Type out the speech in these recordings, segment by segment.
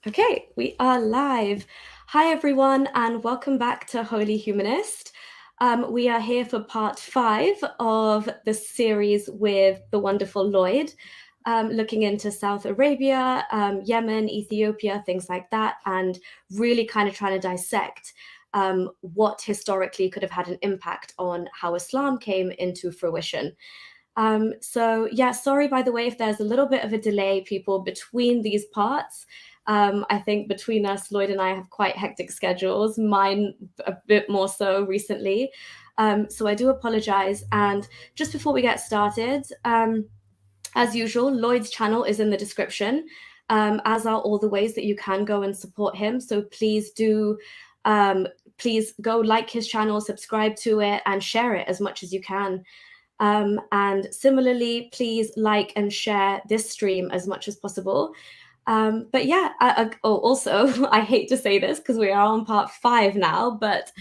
Okay, we are live. Hi, everyone, and welcome back to Holy Humanist. We are here for part 5 of the series with the wonderful Lloyd, looking into South Arabia, Yemen, Ethiopia, things like that, and really kind of trying to dissect what historically could have had an impact on how Islam came into fruition. Sorry, by the way, if there's a little bit of a delay, people, between these parts. I think between us, Lloyd and I have quite hectic schedules, mine a bit more so recently. So I do apologize. And just before we get started, as usual, Lloyd's channel is in the description, as are all the ways that you can go and support him. So please do, please go like his channel, subscribe to it, and share it as much as you can. And similarly, please like and share this stream as much as possible. Also, I hate to say this because we are on part 5 now, but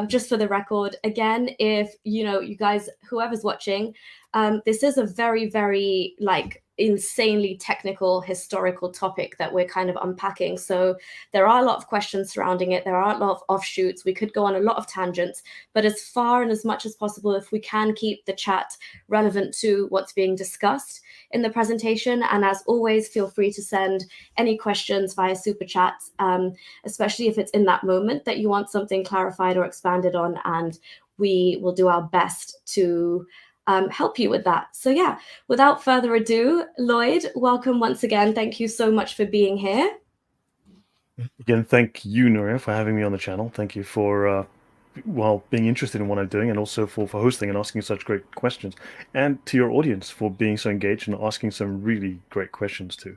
just for the record, again, if you guys, whoever's watching, this is a very, very insanely technical historical topic that we're kind of unpacking. So there are a lot of questions surrounding it. There are a lot of offshoots. We could go on a lot of tangents, but as far and as much as possible, if we can keep the chat relevant to what's being discussed in the presentation. And as always, feel free to send any questions via super chat, especially if it's in that moment that you want something clarified or expanded on, and we will do our best to help you with that. So yeah, without further ado, Lloyd, welcome once again. Thank you so much for being here. Again, thank you, Nuria, for having me on the channel. Thank you for being interested in what I'm doing, and also for hosting and asking such great questions. And to your audience for being so engaged and asking some really great questions too.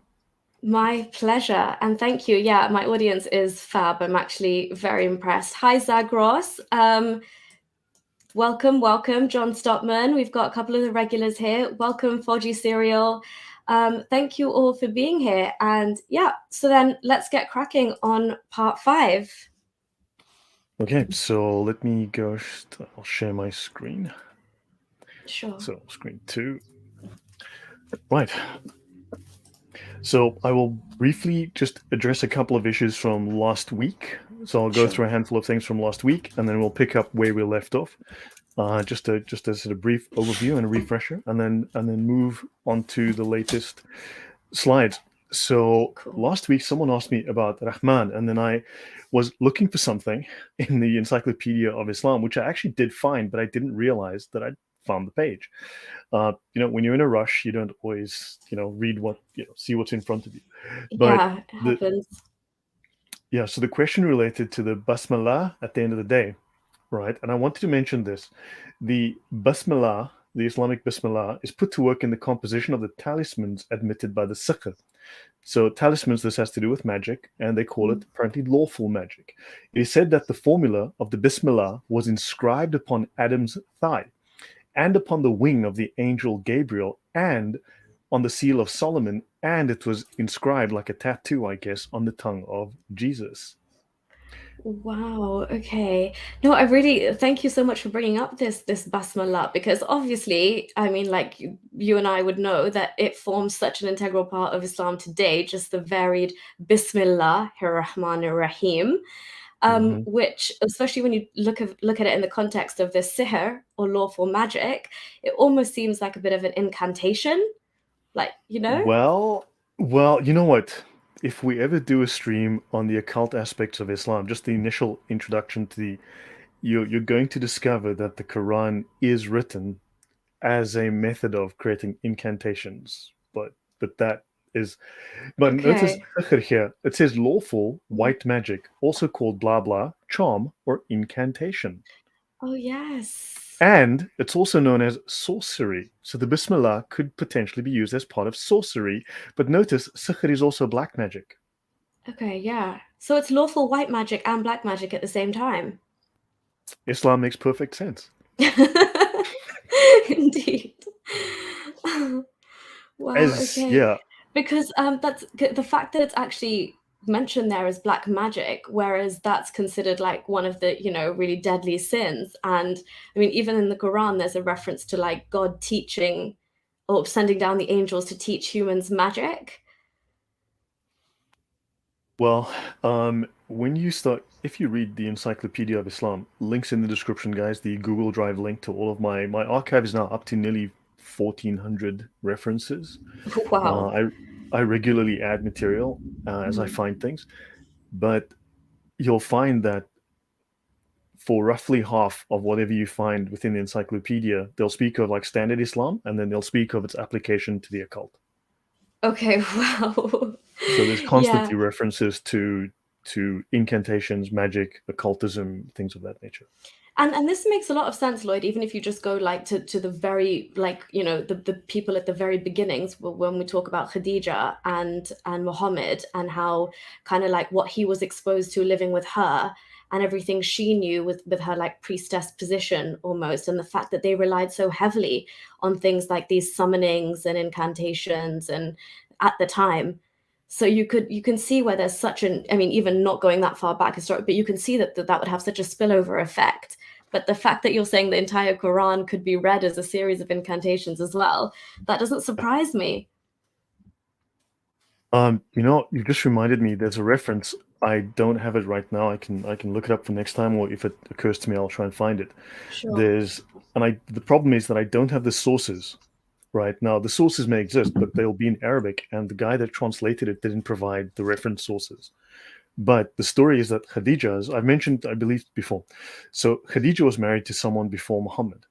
My pleasure. And thank you. Yeah, my audience is fab. I'm actually very impressed. Hi, Zagros. Welcome, John Stopman. We've got a couple of the regulars here. Welcome, Foji Serial. Thank you all for being here. And yeah, so then let's get cracking on part 5. Okay, so let me go. I'll share my screen. Sure. So screen 2. Right. So I will briefly just address a couple of issues from last week. So I'll go through a handful of things from last week, and then we'll pick up where we left off. Just a sort of brief overview and a refresher, and then move on to the latest slides. So last week, someone asked me about Rahman, and then I was looking for something in the Encyclopedia of Islam, which I actually did find, but I didn't realize that I'd found the page. When you're in a rush, you don't always, read see what's in front of you. But yeah, it happens. So the question related to the Basmalah at the end of the day, right? And I wanted to mention this. The Basmalah, the Islamic Bismillah, is put to work in the composition of the talismans admitted by the Siqh. So talismans, this has to do with magic, and they call it apparently lawful magic. It is said that the formula of the Bismillah was inscribed upon Adam's thigh, and upon the wing of the angel Gabriel, and on the seal of Solomon, and it was inscribed like a tattoo, I guess, on the tongue of Jesus. Wow. Okay. No, I really thank you so much for bringing up this basmalah, because obviously, I mean, like you and I would know that it forms such an integral part of Islam today. Just the varied Bismillah Rahman Rahim, which, especially when you look at it in the context of the sihr or lawful magic, it almost seems like a bit of an incantation, Well, you know what? If we ever do a stream on the occult aspects of Islam, just the initial introduction to you're going to discover that the Quran is written as a method of creating incantations. But that is, but notice Okay. here, it says lawful white magic, also called blah blah, charm, or incantation. Oh, yes. And it's also known as sorcery. So the Bismillah could potentially be used as part of sorcery. But notice, sihr is also black magic. Okay, yeah. So it's lawful white magic and black magic at the same time. Islam makes perfect sense. Indeed. Wow, okay. Yeah. Because that's the fact that it's actually mentioned there as black magic, whereas that's considered like one of the, really deadly sins. And I mean, even in the Quran, there's a reference to like God teaching or sending down the angels to teach humans magic. Well, when you start, if you read the Encyclopedia of Islam, links in the description, guys, the Google Drive link to all of my archive is now up to nearly 1,400 references. Wow. I regularly add material as I Mhm. find things, but you'll find that for roughly half of whatever you find within the encyclopedia, they'll speak of like standard Islam, and then they'll speak of its application to the occult. Okay, wow. So there's Yeah. constantly references to incantations, magic, occultism, things of that nature. And this makes a lot of sense, Lloyd, even if you just go like to the very like, the people at the very beginnings when we talk about Khadija and Muhammad and how kind of like what he was exposed to living with her and everything she knew with her like priestess position almost, and the fact that they relied so heavily on things like these summonings and incantations and at the time. So you can see where there's such an, I mean, even not going that far back historic, but you can see that would have such a spillover effect. But the fact that you're saying the entire Quran could be read as a series of incantations as well, that doesn't surprise me. You just reminded me. There's a reference. I don't have it right now. I can look it up for next time, or if it occurs to me, I'll try and find it. Sure. There's and I the problem is that I don't have the sources right now. The sources may exist, but they'll be in Arabic, and the guy that translated it didn't provide the reference sources. But the story is that Khadija, as I've mentioned, I believe before. So Khadija was married to someone before Muhammad.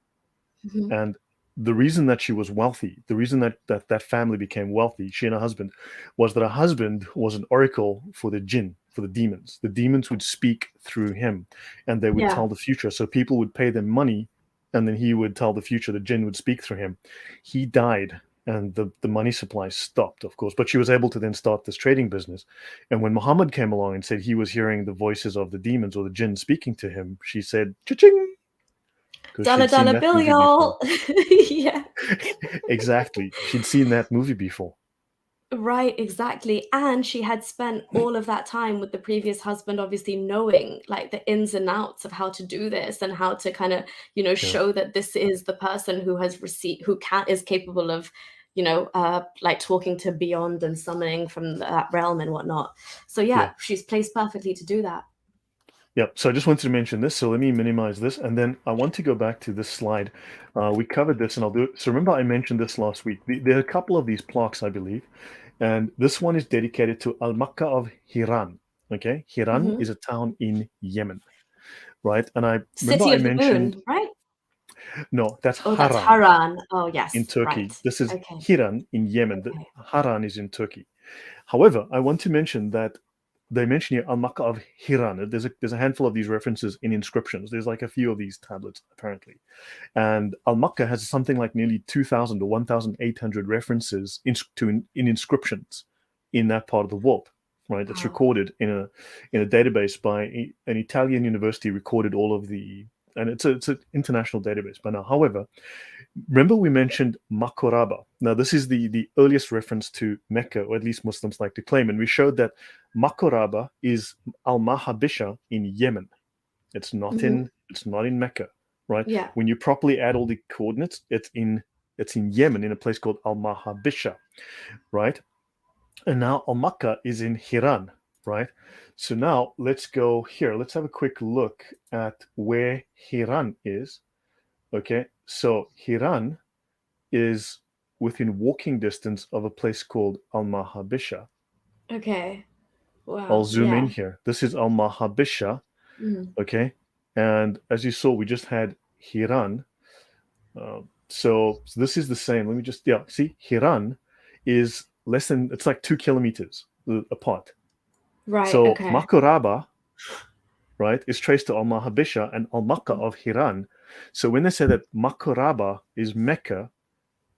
Mhm. And the reason that she was wealthy, the reason that family became wealthy, she and her husband, was that her husband was an oracle for the jinn, for the demons. The demons would speak through him and they would Yeah. tell the future. So people would pay them money and then he would tell the future. The jinn would speak through him. He died and the money supply stopped, of course. But she was able to then start this trading business. And when Muhammad came along and said he was hearing the voices of the demons or the jinn speaking to him, she said, cha-ching, because Dollar she'd seen dollar that bill, movie before. y'all. Yeah. Exactly. She'd seen that movie before. Right, exactly. And she had spent all of that time with the previous husband, obviously knowing like the ins and outs of how to do this and how to kind of, Yeah. show that this is the person who has received, who can is capable of, like talking to beyond and summoning from that realm and whatnot. So Yeah. yeah, she's placed perfectly to do that. Yeah. So I just wanted to mention this. So let me minimize this. And then I want to go back to this slide. We covered this and I'll do it. So remember, I mentioned this last week. There are a couple of these plaques, I believe. And this one is dedicated to Al Makkah of Hiran. Okay. Hiran Hmm. is a town in Yemen, right? And I remember City I of the mentioned, Moon, right? no, that's Oh, that's Haran Haran. Oh, in yes, Turkey. right. This is Okay, Hiran in Yemen. The okay. Haran is in Turkey. However, I want to mention that they mention here Al Makkah of Hiran. There's a handful of these references in inscriptions. There's like a few of these tablets apparently, and Al Makkah has something like nearly 2,000 or 1,800 references in inscriptions in that part of the world. Right, it's Wow. recorded in a database by an Italian university. Recorded all of the, and it's an international database by now. However, remember we mentioned Makoraba. Now, this is the earliest reference to Mecca, or at least Muslims like to claim, and we showed that Makoraba is Al Mahabisha in Yemen. Hmm. It's not in Mecca, right? Yeah. When you properly add all the coordinates, it's in Yemen in a place called Al Mahabisha, right? And now Al Makkah is in Hiran, right? So now let's go here. Let's have a quick look at where Hiran is. Okay, so Hiran is within walking distance of a place called Al Mahabisha. Okay. I'll Wow. zoom in Yeah. here. This is Al Mahabisha, Mhm. okay? And as you saw, we just had Hiran. So this is the same. Let me just, yeah, see, Hiran is less than, it's like 2 kilometers apart. Right, So okay. Makuraba, right, is traced to Al Mahabisha and Al Makkah of Hiran. So when they say that Makuraba is Mecca,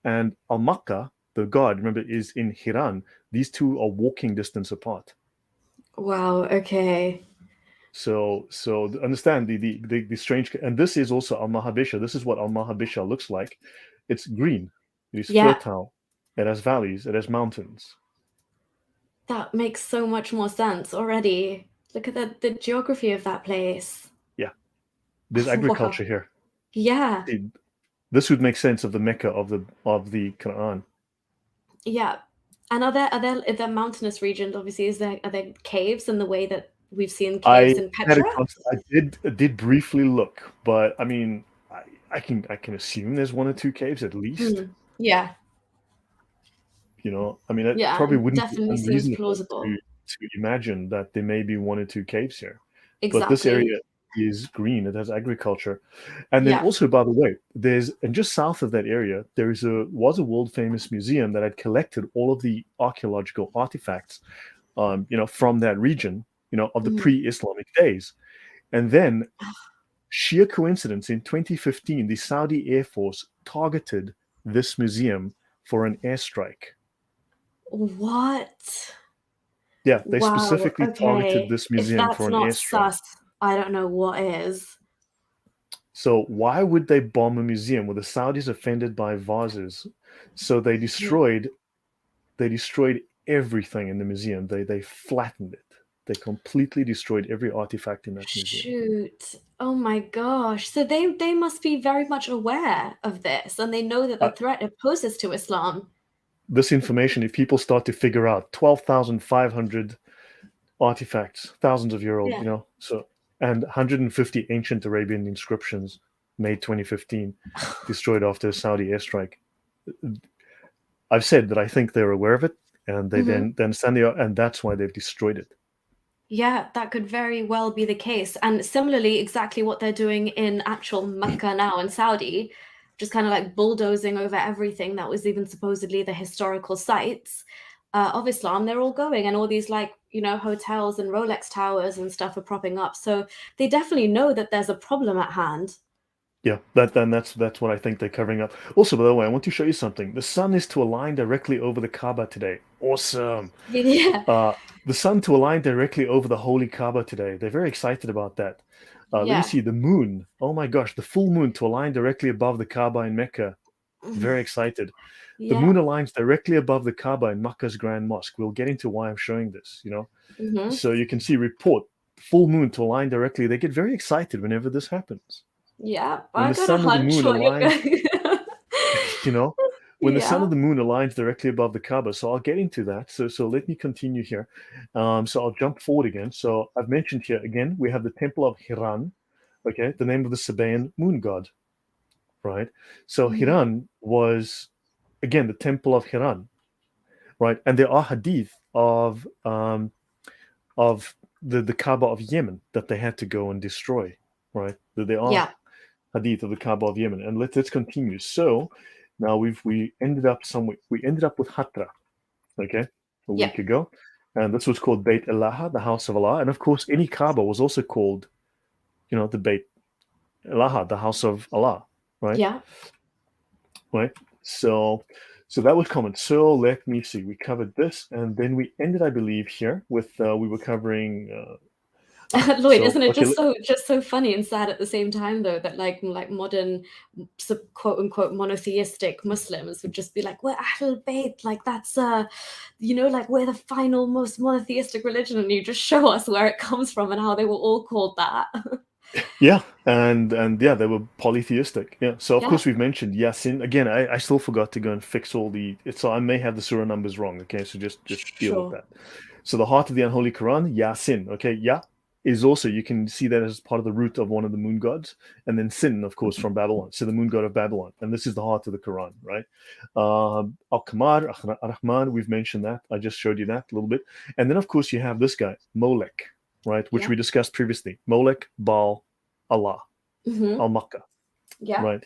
and Al Makkah, the god, remember, is in Hiran. These two are walking distance apart. Wow, okay. So understand the strange, and this is also Al Mahabisha. This is what Al Mahabisha looks like. It's green. It is Yeah, fertile. It has valleys. It has mountains. that makes so much more sense already. Look at the geography of that place. Yeah, there's Wow. agriculture here. Yeah, This would make sense of the Mecca of the Quran. yeah. And are there in the mountainous region, obviously, are there caves in the way that we've seen I caves in had a Petra? I did briefly look, but I mean, I can assume there's one or two caves at least. Mm. Yeah, I mean, it yeah, probably wouldn't be definitely seems unreasonable plausible. to imagine that there may be one or two caves here. But this Exactly. area is green. It has agriculture, and then Yeah. also, by the way, and just south of that area, was a world famous museum that had collected all of the archaeological artifacts, from that region, of the Mhm. pre-Islamic days. And then, sheer coincidence, in 2015, the Saudi Air Force targeted this museum for an airstrike. What? Yeah, they Wow, specifically targeted okay. this If museum that's for an not airstrike. sus, I don't know what is. So why would they bomb a museum? Well, the Saudis offended by vases, so they destroyed everything in the museum. They flattened it. They completely destroyed every artifact in that museum. Shoot. Oh my gosh. So they must be very much aware of this and they know that the Uh, threat it poses to Islam. this information, if people start to figure out 12,500 artifacts, thousands of year old, Yeah. and 150 ancient Arabian inscriptions made 2015, destroyed after a Saudi airstrike. I've said that I think they're aware of it, and they Mhm. then stand there, and that's why they've destroyed it. Yeah, that could very well be the case. And similarly, exactly what they're doing in actual Mecca now in Saudi, just kind of like bulldozing over everything that was even supposedly the historical sites of Islam. They're all going, and all these like, hotels and Rolex towers and stuff are propping up. So they definitely know that there's a problem at hand. Yeah, that's what I think they're covering up. Also, by the way, I want to show you something. The sun is to align directly over the Kaaba today. Awesome. Yeah, Uh, the sun to align directly over the holy Kaaba today. They're very excited about that. Let me yeah, see the moon. Oh my gosh, the full moon to align directly above the Kaaba in Mecca. mhm, Very excited. The yeah. moon aligns directly above the Kaaba in Makkah's Grand Mosque. We'll get into why I'm showing this. Hmm. So you can see report full moon to align directly. They get very excited whenever this happens. Yeah, When I the got a sun or the hunch moon what you're align, going. you know, when the sun or Yeah. the moon aligns directly above the Kaaba. So I'll get into that. So let me continue here. So I'll jump forward again. So I've mentioned here again, we have the Temple of Hiran, okay, the name of the Sabaean moon god, right? So Mhm. Hiran was again the Temple of Hiran, right? And there are hadith of the Kaaba of Yemen that they had to go and destroy, right? There are Yeah. hadith of the Kaaba of Yemen, and let's continue. So now we ended up somewhere. We ended up with Hatra, okay, a Yeah. week ago, and this was called Beit Allah, the house of Allah, and of course, any Kaaba was also called, the Beit Allah, the house of Allah, right? Yeah. Right. So that was common. So let me see. We covered this, and then we ended, I believe, here with we were covering. Lloyd, So isn't it okay, just so funny and sad at the same time though that like modern quote unquote monotheistic Muslims would just be like, we're Ahlul Bayt, like that's like we're the final most monotheistic religion, and you just show us where it comes from and how they were all called that. yeah, and yeah, they were polytheistic. Yeah. So of Yeah, course we've mentioned Yasin. Again, I still forgot to go and fix all so I may have the surah numbers wrong. Okay, so just deal with sure. that. So the heart of the unholy Quran, Yasin. Okay, Ya is also, you can see that as part of the root of one of the moon gods, and then Sin, of course, from Babylon. So the moon god of Babylon, and this is the heart of the Quran, right? Al Qamar, Ar-Rahman, we've mentioned that. I just showed you that a little bit, and then of course you have this guy, Molech, right, which Yeah. we discussed previously. Molech, Baal, Allah, Hmm. Al Makkah, Yeah. right?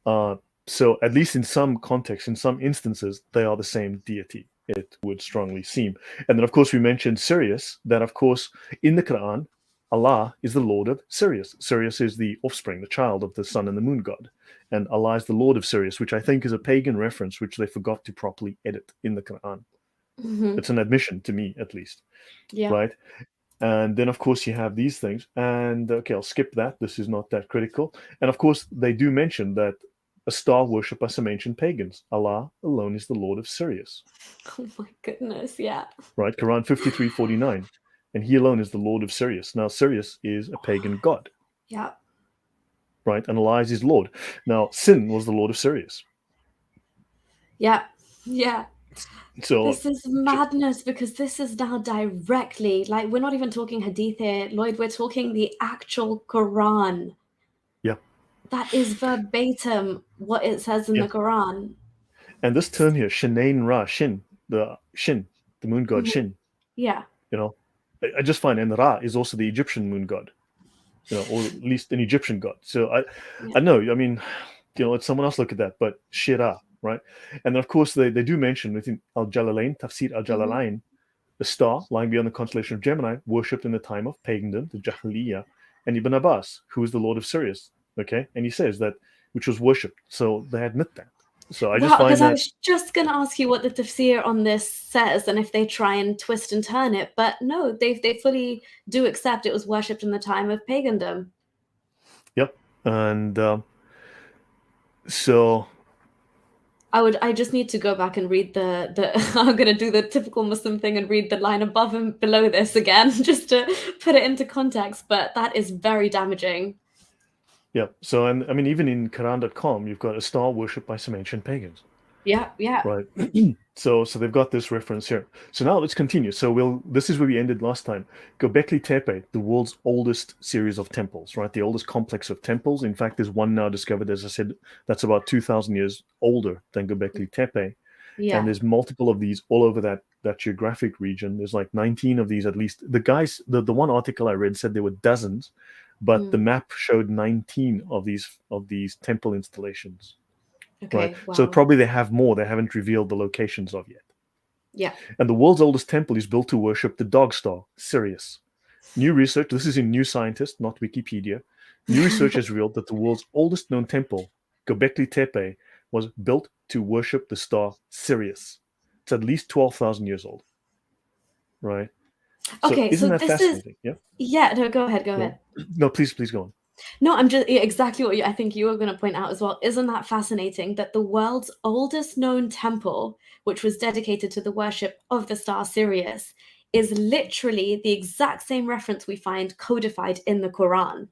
Uh, so at least in some contexts, in some instances, they are the same deity. It would strongly seem. And then, of course, we mentioned Sirius. That, of course, in the Quran, Allah is the Lord of Sirius. Sirius is the offspring, the child of the sun and the moon god. And Allah is the Lord of Sirius, which I think is a pagan reference, which they forgot to properly edit in the Quran. Hmm. It's an admission to me, at least, Yeah. right? And then, of course, you have these things. And okay, I'll skip that. This is not that critical. And of course, they do mention that a star worship by some ancient pagans. Allah alone is the Lord of Sirius, Oh my goodness. Yeah. right? Quran 53:49. And he alone is the Lord of Sirius. Now, Sirius is a pagan god, Yeah. right? And Allah is his Lord. Now, Sin was the Lord of Sirius. Yeah. Yeah. So This is madness because this is now directly, like, we're not even talking hadith here, Lloyd, we're talking the actual Quran. yeah, That is verbatim what it says in yeah. the Quran. And this term here, Shinain Ra, Shin, the moon god Mhm. Shin, Yeah. you know, I just find, and Ra is also the Egyptian moon god, or at least an Egyptian god. So Yeah. I know, I mean, let someone else look at that, but Shira, right? And then of course they do mention within Al Jalalain, Tafsir Al Mhm. Jalalain, the star lying beyond the constellation of Gemini, worshipped in the time of pagandom, the Jahiliyyah, and Ibn Abbas, who is the Lord of Sirius. Okay, and he says that which was worshipped. So they admit that. So I just Wow, because find I that, was just going to ask you what the tafsir on this says and if they try and twist and turn it, but no, they fully do accept it was worshipped in the time of pagandom. yep. And so I just need to go back and read the I'm gonna do the typical Muslim thing and read the line above and below this again just to put it into context, but that is very damaging. yeah. So and I mean, even in Quran.com, you've got a star worshipped by some ancient pagans. Yeah, yeah. Right. So they've got this reference here. So now let's continue. So this is where we ended last time. Göbekli Tepe, the world's oldest series of temples, right? The oldest complex of temples. In fact, there's one now discovered, as I said, that's about 2,000 years older than Göbekli Tepe. And Yeah. there's multiple of these all over that geographic region. There's like 19 of these at least. The one article I read said there were dozens, but the Mm. map showed 19 of these temple installations. Right. Okay, So wow. probably they have more they haven't revealed the locations of yet. Yeah. And the world's oldest temple is built to worship the dog star, Sirius. New research, this is in New Scientist, not Wikipedia. New research has revealed that the world's oldest known temple, Göbekli Tepe, was built to worship the star Sirius. It's at least 12,000 years old. Right? So Okay, isn't so that this is fascinating? Yeah. yeah, no, go ahead, go Go on. ahead. No, please go on. No, I'm just yeah, exactly what I think you were going to point out as well. Isn't that fascinating that the world's oldest known temple, which was dedicated to the worship of the star Sirius, is literally the exact same reference we find codified in the Quran?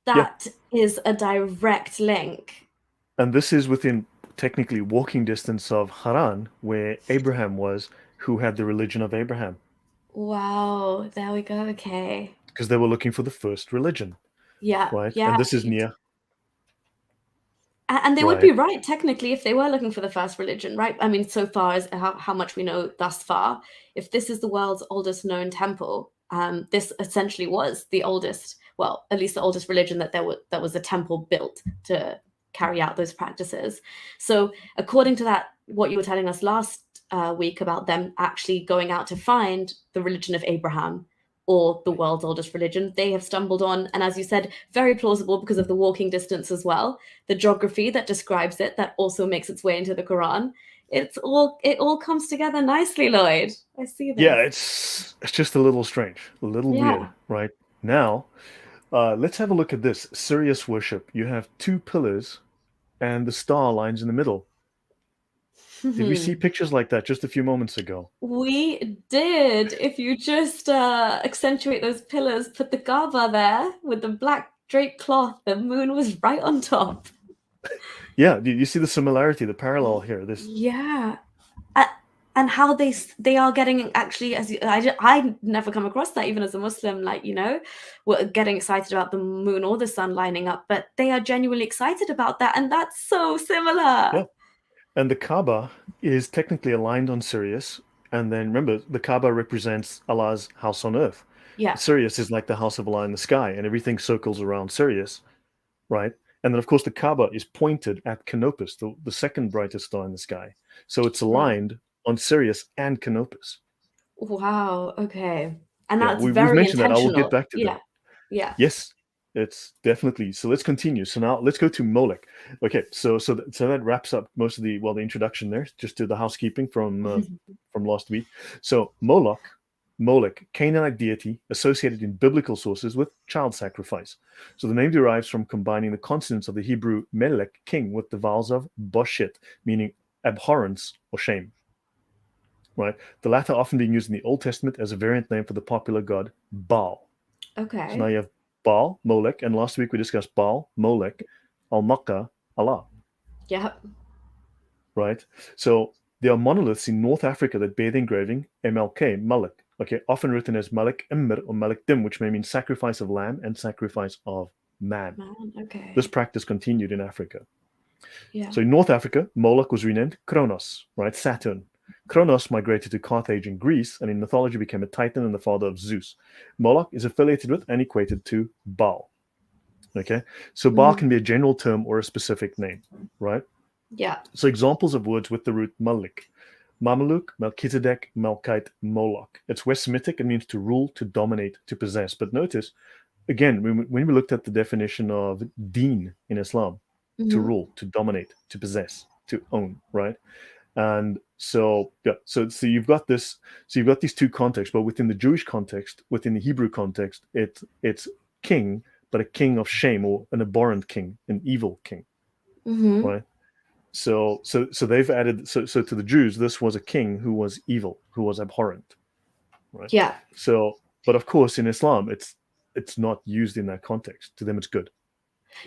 Yeah. That is a direct link. And this is within technically walking distance of Haran, where Abraham was, who had the religion of Abraham, Wow, there we go. Okay. because they were looking for the first religion, Yeah, right? yeah. And this is near, And they would be right? right, technically, if they were looking for the first religion, right? I mean, so far as how much we know thus far, if this is the world's oldest known temple, this essentially was the oldest, well, at least the oldest religion that was a temple built to carry out those practices. So, according to that, what you were telling us last week about them actually going out to find the religion of Abraham or the world's oldest religion, they have stumbled on, and as you said, very plausible because of the walking distance as well, the geography that describes it that also makes its way into the Quran. It all comes together nicely, Lloyd. I see Yeah, this. it's just a little strange, a little weird, Yeah. right? Now, let's have a look at this Sirius worship. You have two pillars, and the star lines in the middle. Did we see pictures like that just a few moments ago? We did. If you just accentuate those pillars, put the Kaaba there with the black draped cloth, the moon was right on top. Yeah, you see the similarity, the parallel here. This, Yeah. A- and how they are getting actually I never come across that even as a Muslim, like, we're getting excited about the moon or the sun lining up, but they are genuinely excited about that, and that's so similar. yeah. And the Kaaba is technically aligned on Sirius. And then remember, the Kaaba represents Allah's house on earth. Yeah. Sirius is like the house of Allah in the sky, and everything circles around Sirius, right? And then, of course, the Kaaba is pointed at Canopus, the second brightest star in the sky. So it's Right. aligned on Sirius and Canopus. Wow. Okay. And Yeah, that's we've very mentioned that. I will get intentional. back to that. Yeah. Yeah. Yes, it's definitely. So let's continue. So now let's go to Molech. Okay, so that wraps up most of the introduction there. Just to the housekeeping from last week. So Molech, Canaanite deity associated in biblical sources with child sacrifice. So the name derives from combining the consonants of the Hebrew melech, king, with the vowels of boshit, meaning abhorrence or shame. Right, the latter often being used in the Old Testament as a variant name for the popular god Baal. So now Okay. you have Baal, Molech, and last week we discussed Baal, Molech, Al-Makkah, Allah, Yeah. right? So There are monoliths in North Africa that bear the engraving MLK, Malik, okay, often written as Malik Imr or Malik Dim, which may mean sacrifice of lamb and sacrifice of man. Okay. This practice continued in Africa. Yeah. So in North Africa, Moloch was renamed Kronos, right? Saturn. Kronos migrated to Carthage in Greece and in mythology became a titan and the father of Zeus. Moloch is affiliated with and equated to Baal. Okay, so Baal can be a general term or a specific name, right? Yeah. So examples of words with the root Malik: Mamaluk, Melchizedek, Melkite, Moloch. It's West Semitic. It means to rule, to dominate, to possess. But notice, again, when we looked at the definition of deen in Islam, to rule, to dominate, to possess, to own, right? And so you've got this. So you've got these two contexts, but within the Jewish context, within the Hebrew context, it's king, but a king of shame or an abhorrent king, an evil king, right? So they've added so to the Jews, this was a king who was evil, who was abhorrent, right? Yeah. So, but of course, in Islam, it's not used in that context. To them, it's good.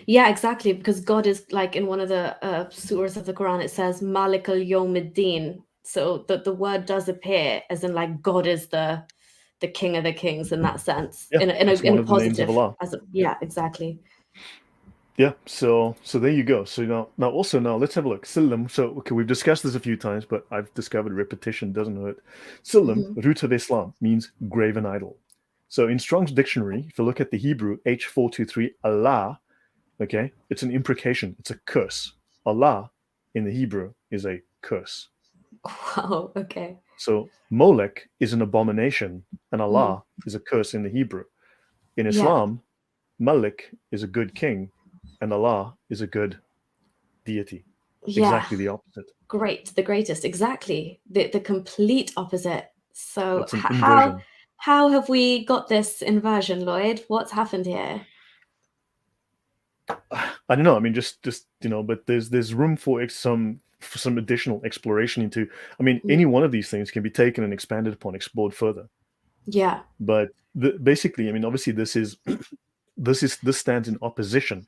Yeah, exactly. Because God is like in one of the surahs of the Quran, it says Malik al Yawmiddin. So the word does appear as in like God is the king of the kings in that sense. Yeah, in a one of the names of positive. Allah. Yeah, exactly. Yeah, so there you go. So now let's have a look. Silm. So okay, we've discussed this a few times, but I've discovered repetition doesn't hurt. Silm, root of Islam, means graven idol. So in Strong's dictionary, if you look at the Hebrew H423, Allah, okay, it's an imprecation, it's a curse. Allah in the Hebrew is a curse. Wow, okay. So Molech is an abomination, and Allah is a curse in the Hebrew. In Islam, Malik is a good king, and Allah is a good deity. Yeah. Exactly the opposite. Great, the greatest, exactly. The complete opposite. So It's an inversion. How have we got this inversion, Lloyd? What's happened here? I don't know. I mean, just but there's room for some additional exploration into. I mean, any one of these things can be taken and expanded upon, explored further. Yeah. But basically, I mean, obviously, this stands in opposition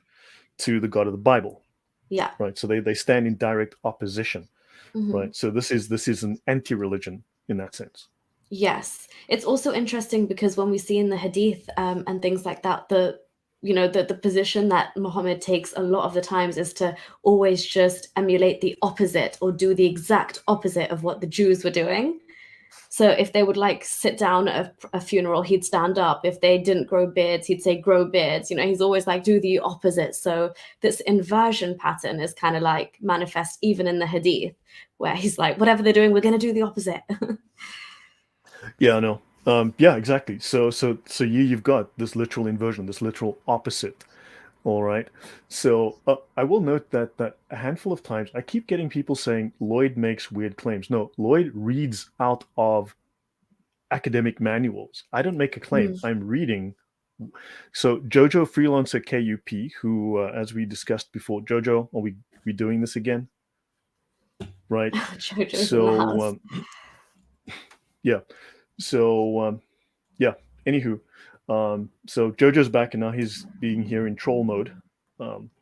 to the God of the Bible. Yeah. Right. So they stand in direct opposition. Right. So this is an anti-religion in that sense. Yes. It's also interesting because when we see in the Hadith and things like that, the position that Muhammad takes a lot of the times is to always just emulate the opposite or do the exact opposite of what the Jews were doing. So if they would like sit down at a funeral, he'd stand up. If they didn't grow beards, he'd say grow beards. He's always like do the opposite. So this inversion pattern is kind of like manifest even in the Hadith, where he's like, whatever they're doing, we're going to do the opposite. Yeah, I know. Yeah, exactly. So you've got this literal inversion, this literal opposite. All right. So I will note that a handful of times I keep getting people saying Lloyd makes weird claims. No, Lloyd reads out of academic manuals. I don't make a claim. I'm reading. So Jojo Freelancer KUP, who, as we discussed before, Jojo, are we doing this again? Right. Jojo's so yeah. So yeah. Anywho, so Jojo's back and now he's being here in troll mode.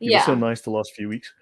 He was so nice the last few weeks.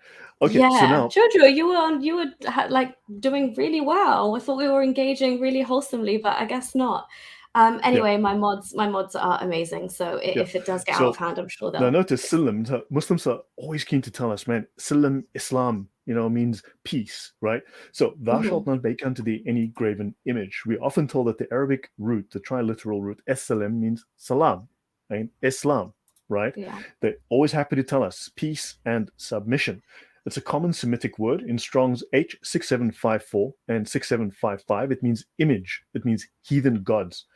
Okay, yeah. so now Jojo, you were like doing really well. I thought we were engaging really wholesomely, but I guess not. Anyway, my mods are amazing. So if it does get out of hand, I'm sure they'll. Now notice Silm, Muslims are always keen to tell us, man, Silm Islam, means peace, right? So thou shalt not make unto thee any graven image. We often told that the Arabic root, the triliteral root, es-salam, means salam, right? Islam, right? Yeah. They're always happy to tell us peace and submission. It's a common Semitic word in Strong's H6754 and 6755. It means image. It means heathen gods.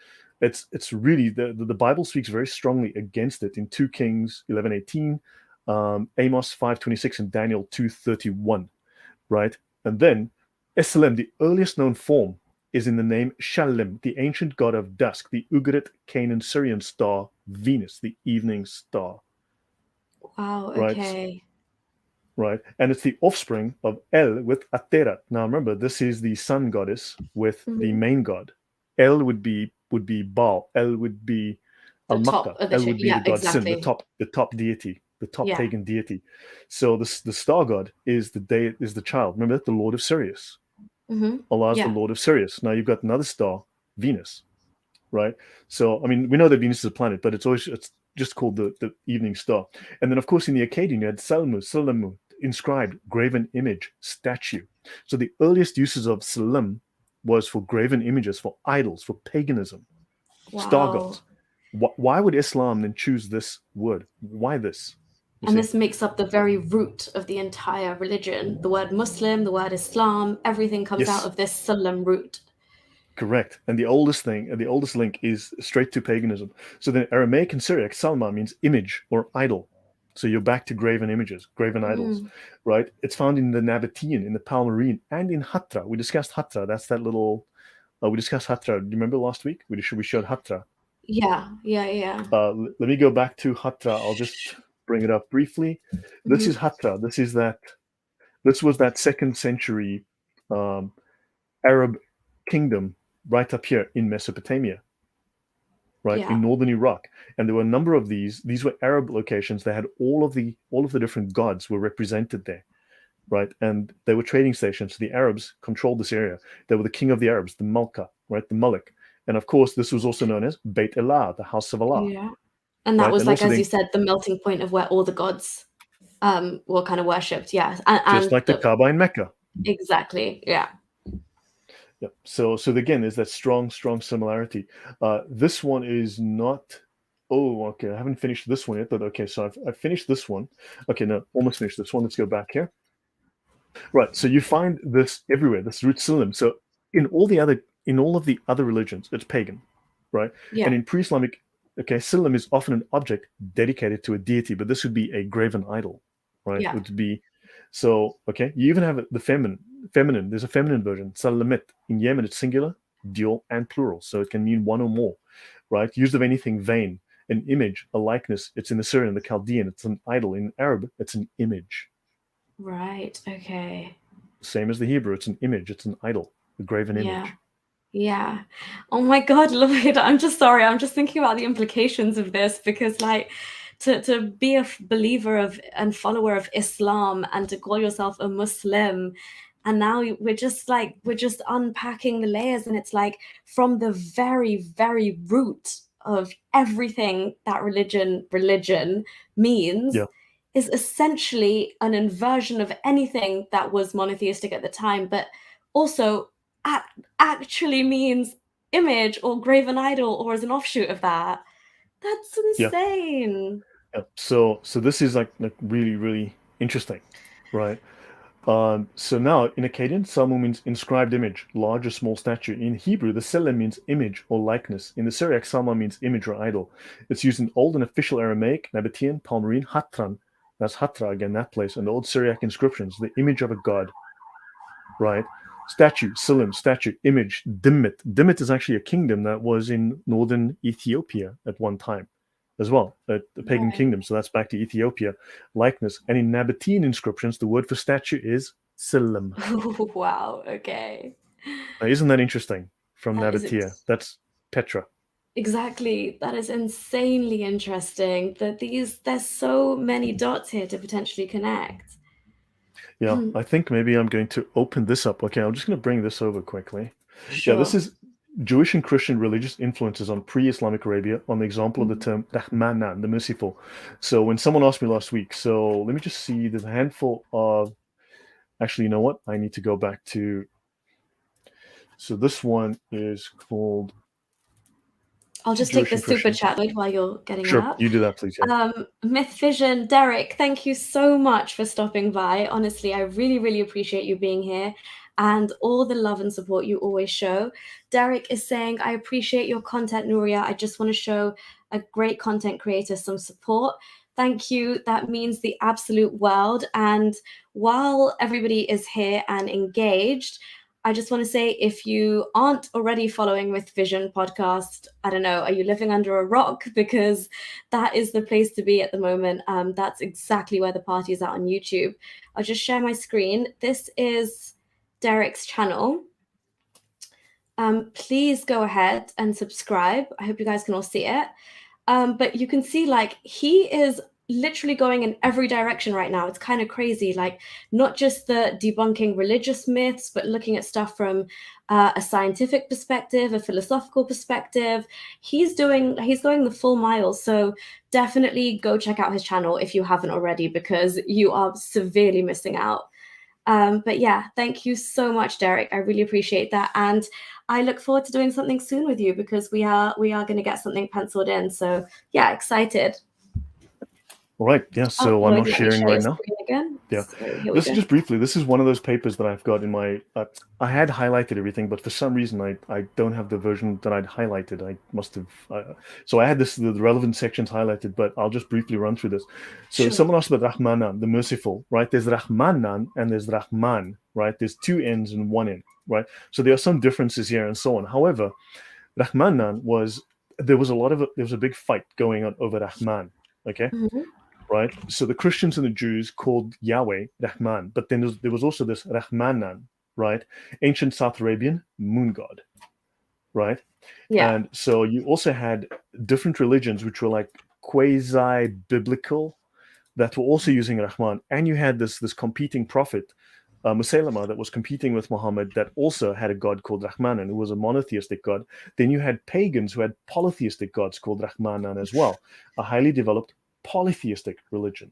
It's really the Bible speaks very strongly against it in 2 Kings 11:18, Amos 5:26, and Daniel 2:31, right? And then Esselem, the earliest known form, is in the name Shalem, the ancient god of dusk, the Ugarit Canaan Syrian star Venus, the evening star. Wow. Okay. Right, and it's the offspring of El with Aterat. Now remember, this is the sun goddess with the main god. El would be Baal. El would be Al-Makkah. El would be the god Sin, the top deity, the top pagan deity. So the star god is the child. Remember that, the Lord of Sirius. Allah is the Yeah. Lord of Sirius. Now you've got another star, Venus, right? So, I mean, we know that Venus is a planet, but it's just called the evening star. And then, of course, in the Akkadian, you had Salmu, Salamu, inscribed, graven image, statue. So the earliest uses of Salam was for graven images, for idols, for paganism, star Wow. gods. Why would Islam then choose this word? Why this? And this makes up the very root of the entire religion. The word Muslim, the word Islam, everything comes out Yes. of this Salam root. Correct. And the oldest link is straight to paganism. So the Aramaic and Syriac, Salma means image or idol. So you're back to graven images, graven idols, right? It's found in the Nabatean, in the Palmyrene, and in Hatra. We discussed Hatra. That's that little. We discussed Hatra. Do you remember last week? We showed Hatra. Yeah. Let me go back to Hatra. I'll just bring it up briefly. This is Hatra. This was that 2nd century Arab kingdom right up here in Mesopotamia, right, in northern Iraq. And there were a number of these were Arab locations. They had all of the different gods were represented there, right? And they were trading stations. So the Arabs controlled this area. They were the king of the Arabs, the Malka, right, the Malik. And of course, this was also known as Beit Allah, the house of Allah. Yeah. And that was, like, as you said, the melting point of where all the gods were kind of worshipped. Yeah. And just like the Kaaba in Mecca. Exactly. Yeah. Yeah. So again, there's that strong similarity. This one is not. Oh, okay. I haven't finished this one yet, but okay. So I've finished this one. Okay, no, almost finished this one. Let's go back here. Right. So you find this everywhere. This root Salam. So in all of the other religions, it's pagan, right? Yeah. And in pre-Islamic, okay, Salam is often an object dedicated to a deity, but this would be a graven idol, right? Yeah. It would be. So okay, you even have the feminine. There's a feminine version, Salamet. In Yemen, it's singular, dual, and plural, so it can mean one or more, right? Used of anything vain, an image, a likeness. It's in the Syrian, the Chaldean, it's an idol. In Arab, it's an image. Right. Okay. Same as the Hebrew, it's an image, it's an idol, a graven image. Yeah. Oh my God, Lloyd, I'm just sorry. I'm just thinking about the implications of this because, like, to be a believer of and follower of Islam and to call yourself a Muslim, and now we're just unpacking the layers, and it's like from the very, very root of everything that religion means is essentially an inversion of anything that was monotheistic at the time, but also actually means image or graven idol or as an offshoot of that. That's insane. Yeah. So this is like really, really interesting, right? So now in Akkadian, Salmu means inscribed image, large or small statue. In Hebrew, the Selim means image or likeness. In the Syriac, Salma means image or idol. It's used in Old and Official Aramaic, Nabatean, Palmyrene, Hatran. That's Hatra again, that place. And the Old Syriac inscriptions, the image of a god, right? Statue, Selim, statue, image, Dimit. Dimit is actually a kingdom that was in northern Ethiopia at one time as well, the pagan kingdom. So that's back to Ethiopia. Likeness. And in Nabatean inscriptions, the word for statue is Selim. Wow. Okay. Now, isn't that interesting? From Nabatea. That's Petra. Exactly. That is insanely interesting. That there's so many dots here to potentially connect. Yeah, I think maybe I'm going to open this up. Okay, I'm just going to bring this over quickly. Sure. Yeah, this is Jewish and Christian religious influences on pre-Islamic Arabia on the example of the term Rahmanan, the merciful. So when someone asked me last week, so let me just see, there's a handful of, actually, you know what? I need to go back to, so this one is called, I'll just take the super chat while you're getting sure, it up. You do that, please. Yeah. Myth Vision, Derek, thank you so much for stopping by. Honestly, I really, really appreciate you being here and all the love and support you always show. Derek is saying, I appreciate your content, Nuria. I just want to show a great content creator some support. Thank you. That means the absolute world. And while everybody is here and engaged, I just want to say, if you aren't already following Myth Vision podcast, I don't know, are you living under a rock? Because that is the place to be at the moment. That's exactly where the party is at on YouTube. I'll just share my screen. This is Derek's channel. Please go ahead and subscribe. I hope you guys can all see it. But you can see, like, he is literally going in every direction right now. It's kind of crazy. Like, not just the debunking religious myths, but looking at stuff from a scientific perspective, a philosophical perspective. He's going the full mile. So definitely go check out his channel if you haven't already, because you are severely missing out. But yeah, thank you so much, Derek. I really appreciate that, and I look forward to doing something soon with you, because we are going to get something penciled in. So yeah, excited. All right. Yeah. So I'm Lloyd, not let me sharing share your right now. screen again. Yeah. So here we This is go. just briefly. This is one of those papers that I've got in my. I had highlighted everything, but for some reason I don't have the version that I'd highlighted. I must have. So I had the relevant sections highlighted, but I'll just briefly run through this. So Sure. someone asked about Rahmanan, the merciful, right? There's Rahmanan and there's Rahman, right? There's two N's and one N, right? So there are some differences here and so on. However, Rahmanan there was a big fight going on over Rahman. Okay, Mhm. right? So the Christians and the Jews called Yahweh Rahman, but then there was also this Rahmanan, right? Ancient South Arabian moon god, right? Yeah. And so you also had different religions which were like quasi biblical that were also using Rahman, and you had this competing prophet. Musaylama, that was competing with Muhammad, that also had a god called Rahmanan, who was a monotheistic god. Then you had pagans who had polytheistic gods called Rahmanan as well, a highly developed polytheistic religion.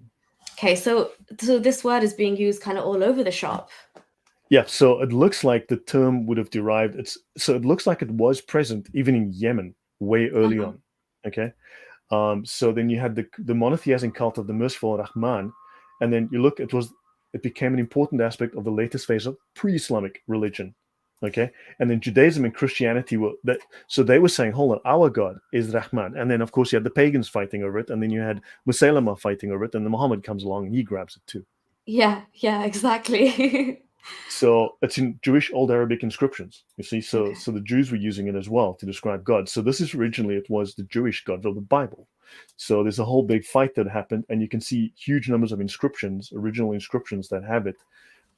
Okay. So this word is being used kind of all over the shop. Yeah, so it looks like the term would have derived. It looks like it was present even in Yemen way early Uh-huh. on. Okay, so then you had the monotheistic cult of the merciful Rahman, and then you look. It became an important aspect of the latest phase of pre-Islamic religion. Okay, and then Judaism and Christianity were that. So they were saying, "Hold on, our God is Rahman," and then of course you had the pagans fighting over it, and then you had Musaylama fighting over it, and then Muhammad comes along and he grabs it too. Yeah. Yeah. Exactly. So it's in Jewish Old Arabic inscriptions. You see, so Okay. so the Jews were using it as well to describe God. So this is originally it was the Jewish God of the Bible. So there's a whole big fight that happened, and you can see huge numbers of inscriptions, original inscriptions that have it,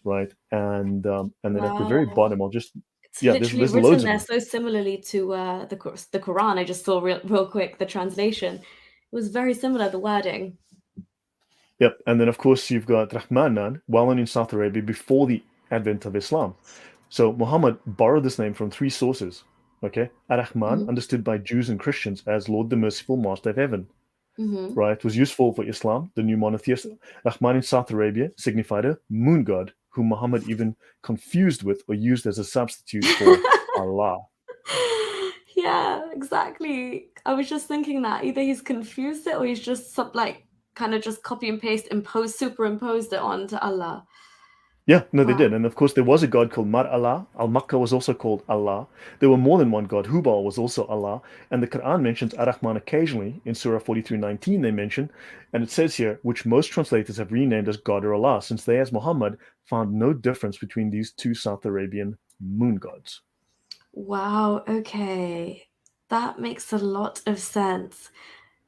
right? And then at the very Wow. bottom, It's yeah, literally there's written loads of there them. so similarly to the Quran. I just saw real quick the translation. It was very similar, the wording. Yep, and then of course you've got Rahmanan, well known in South Arabia before the advent of Islam. So Muhammad borrowed this name from three sources. Okay, Ar-Rahman, Mhm. understood by Jews and Christians as Lord the Merciful, Master of Heaven. Mhm. Right, was useful for Islam, the new monotheist. Rahman in South Arabia signified a moon god, whom Muhammad even confused with or used as a substitute for Allah. Yeah, exactly. I was just thinking that either he's confused it or he's just like kind of just copy and paste, superimposed it onto Allah. Yeah, no, they Wow. did. And of course, there was a god called Mar Allah. Al Makkah was also called Allah. There were more than one god. Hubal was also Allah. And the Quran mentions Ar Rahman occasionally. In Surah 43:19, they mention, and it says here, which most translators have renamed as God or Allah, since they, as Muhammad, found no difference between these two South Arabian moon gods. Wow, okay. That makes a lot of sense.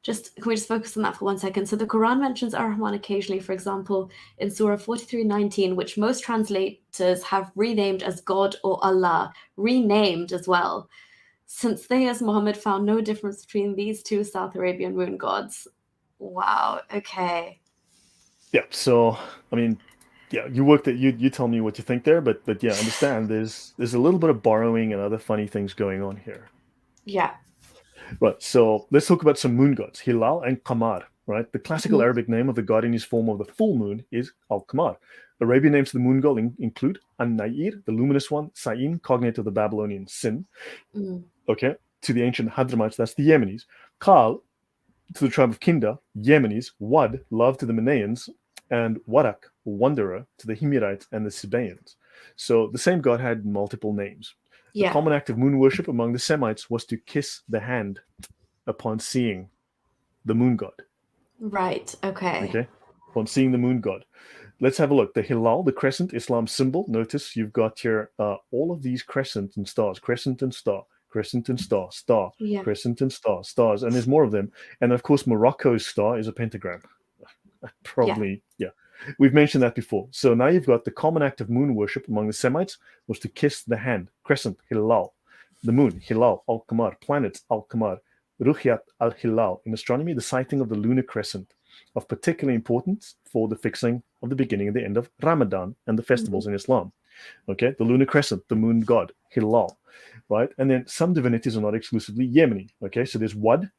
Can we just focus on that for 1 second? So the Quran mentions Ar-Rahman occasionally, for example, in Surah 43:19, which most translators have renamed as God or Allah, renamed as well, since they, as Muhammad, found no difference between these two South Arabian moon gods. Wow, okay. Yeah, so I mean, yeah, you worked it. You tell me what you think there, but yeah, understand there's a little bit of borrowing and other funny things going on here. Yeah. Right, so let's talk about some moon gods, Hilal and Qamar, right? The classical Mhm. Arabic name of the god in his form of the full moon is Al-Qamar. Arabian names for the moon god include An-Na'ir, the luminous one, Sa'in, cognate of the Babylonian Sin, Mm. okay, to the ancient Hadramites, that's the Yemenis, Qal, to the tribe of Kinda, Yemenis, Wad, love to the Manaeans, and Warak, wanderer, to the Himyarites and the Sabaeans. So the same god had multiple names. A Yeah. common act of moon worship among the Semites was to kiss the hand upon seeing the moon god. Right. Okay. Okay, upon seeing the moon god. Let's have a look. The Hilal, the crescent, Islam symbol. Notice you've got here all of these crescent and stars, crescent and star, crescent and star, star, Yeah. crescent and star, stars, and there's more of them. And of course, Morocco's star is a pentagram. Yeah. Probably, yeah. We've mentioned that before. So now you've got the common act of moon worship among the Semites was to kiss the hand, crescent, Hilal, the moon, Hilal, Al-Qamar, planets, Al-Qamar, Ruhyat al-Hilal. In astronomy, the sighting of the lunar crescent. of particular importance for the fixing of the beginning and the end of Ramadan and the festivals in Islam. Okay, the lunar crescent, the moon god, Hilal, right? And then some divinities are not exclusively Yemeni. Okay, so there's Wad,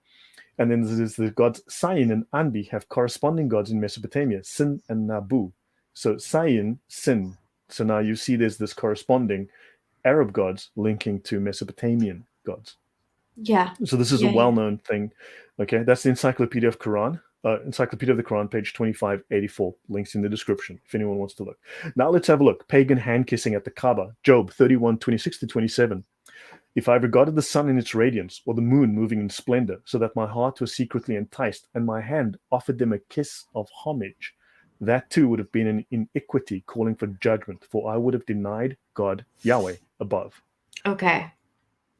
and then there's the gods Sayin and Anbi have corresponding gods in Mesopotamia, Sin and Nabu. So Sayin, Sin. So now you see there's this corresponding Arab gods linking to Mesopotamian gods. Yeah. So this is a well-known thing. Okay, that's the Encyclopedia of Quran. Encyclopedia of the Quran, page 2584. Links in the description if anyone wants to look. Now let's have a look. Pagan hand kissing at the Kaaba. Job 31, 26 to 27. If I regarded the sun in its radiance, or the moon moving in splendor, so that my heart was secretly enticed, and my hand offered them a kiss of homage, that too would have been an iniquity calling for judgment, for I would have denied God, Yahweh, above. Okay.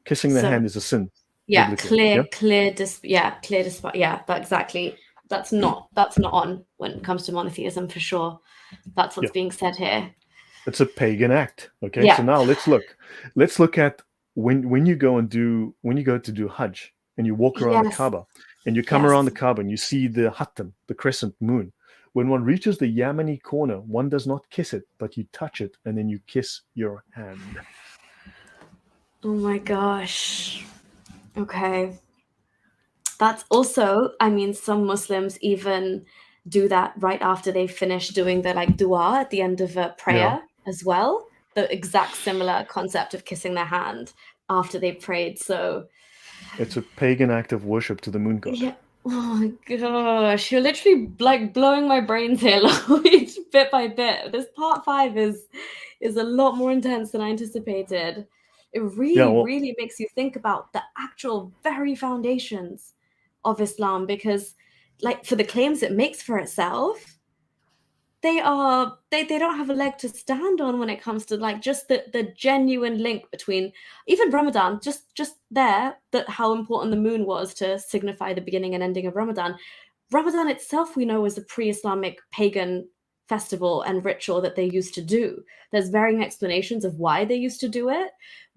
Kissing the hand is a sin. Yeah, clear, that exactly. That's not on when it comes to monotheism for sure. That's what's being said here. It's a pagan act. Okay, so now let's look at when you go to do Hajj and you walk around the Kaaba and you come around the Kaaba and you see the Hatam, the crescent moon. When one reaches the Yamani corner, one does not kiss it, but you touch it and then you kiss your hand. Oh my gosh. Okay. That's also, I mean, some Muslims even do that right after they finish doing the dua at the end of a prayer as well. The exact similar concept of kissing their hand after they prayed. So it's a pagan act of worship to the moon god. Yeah. Oh my gosh, you're literally blowing my brains here, Lloyd, bit by bit. This part 5 is a lot more intense than I anticipated. It really makes you think about the actual very foundations of Islam, because for the claims it makes for itself, they don't have a leg to stand on when it comes to just the genuine link between even Ramadan, just there, that how important the moon was to signify the beginning and ending of Ramadan. Ramadan itself, we know, is a pre-Islamic pagan festival and ritual that they used to do. There's varying explanations of why they used to do it,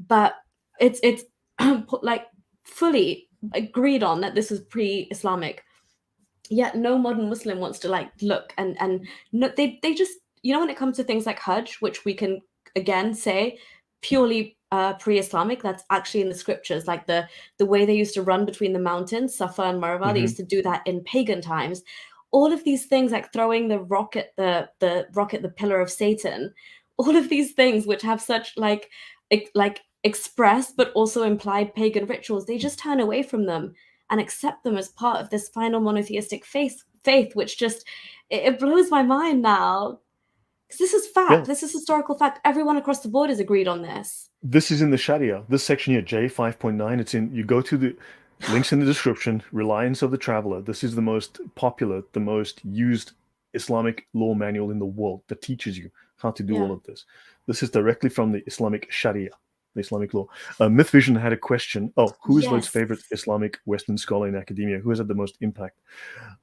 but it's fully agreed on that this was pre-Islamic. Yet no modern Muslim wants to look and no, they just, when it comes to things like Hajj, which we can again say purely pre-Islamic, that's actually in the scriptures, like the way they used to run between the mountains, Safa and Marwa, they used to do that in pagan times. All of these things, like throwing the rock at the pillar of Satan, all of these things which have such like expressed but also implied pagan rituals, they just turn away from them and accept them as part of this final monotheistic faith, which just, it blows my mind now. Because this is fact, this is historical fact. Everyone across the board is agreed on this. This is in the Sharia, this section here, J5.9, it's in, you go to the links in the description, Reliance of the Traveler. This is the most popular, the most used Islamic law manual in the world that teaches you how to do all of this. This is directly from the Islamic Sharia, the Islamic law. Myth Vision had a question. Oh, who is Lloyd's favorite Islamic Western scholar in academia? Who has had the most impact?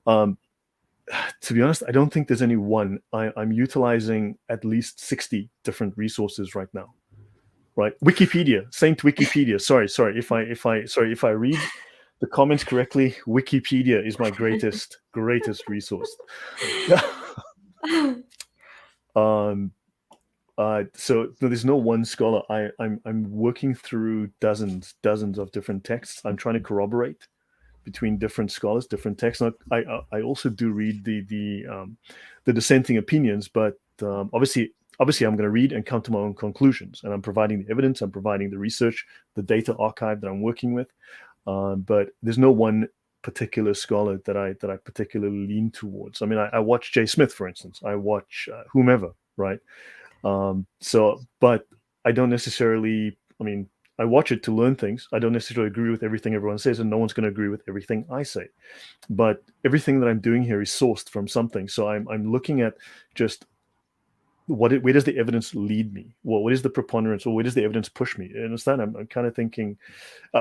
To be honest, I don't think there's any one. I'm utilizing at least 60 different resources right now. Right, Wikipedia, Saint Wikipedia. Sorry. If I read the comments correctly, Wikipedia is my greatest resource. So there's no one scholar. I'm working through dozens of different texts. I'm trying to corroborate between different scholars, different texts. I also do read the dissenting opinions, but obviously I'm going to read and come to my own conclusions, and I'm providing the evidence, I'm providing the research, the data archive that I'm working with. But there's no one particular scholar that I particularly lean towards. I mean, I watch Jay Smith, for instance. I watch whomever, right? But I don't necessarily, I watch it to learn things. I don't necessarily agree with everything everyone says, and no one's going to agree with everything I say. But everything that I'm doing here is sourced from something. So I'm looking at just where does the evidence lead me? Well, what is the preponderance, or where does the evidence push me? You understand? I'm kind of thinking,